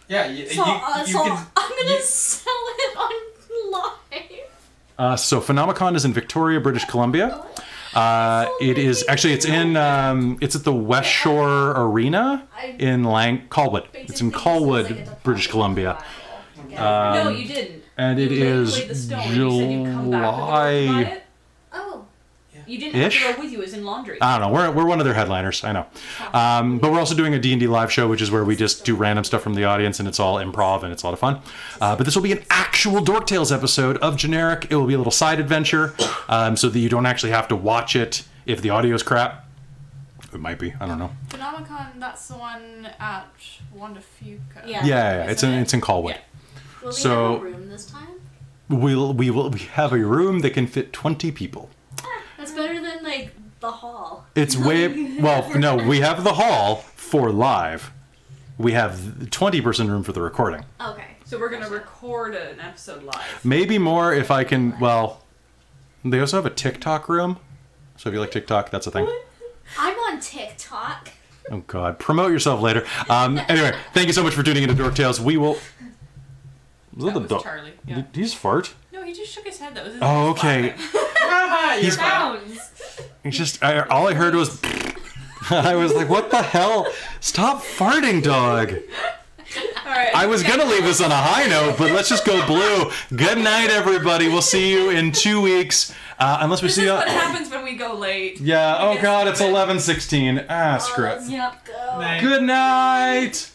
Yeah, So, you so can. I'm gonna you- sell it on live. So Phenomicon is in Victoria, British Columbia. It is actually it's at the West Shore Arena in Colwood. It's in Colwood, British Columbia. No, you didn't. And it You is played the stone and you said you'd come back with the rope to buy July. it. Oh. You didn't have Ish? to go with you. It was in laundry. I don't know. We're one of their headliners. I know. But we're also doing a D&D live show, which is where we just do random stuff from the audience, and it's all improv, and it's a lot of fun. But this will be an actual Dork Tales episode of Generic. It will be a little side adventure, so that you don't actually have to watch it if the audio's crap. It might be. I don't know. Phenomicon, that's the one at Wanda Fuca. Yeah. Yeah, it's in Colwood. Yeah. Will we So- have a room this time? We have a room that can fit 20 people. That's better than like the hall. It's way well. No, we have the hall for live. We have 20-person room for the recording. Okay. So we're gonna record an episode live. Maybe more if I can. Well, they also have a TikTok room. So if you like TikTok, that's a thing. I'm on TikTok. Oh God, promote yourself later. Anyway, thank you so much for tuning into Dork Tales. We will. Was That was dog? Charlie. Did Yeah. he just fart? No, he just shook his head. That was his Oh, okay. He's Sounds. He's just. All I heard was. I was like, what the hell? Stop farting, dog. All right. I was gonna leave this on a high note, but let's just go blue. Good night, everybody. We'll see you in 2 weeks. Unless we This see is you. what happens when we go late. Yeah. Oh guess God, do it's it. 11:16. Ah, screw it. Yep. Go. Night. Good night.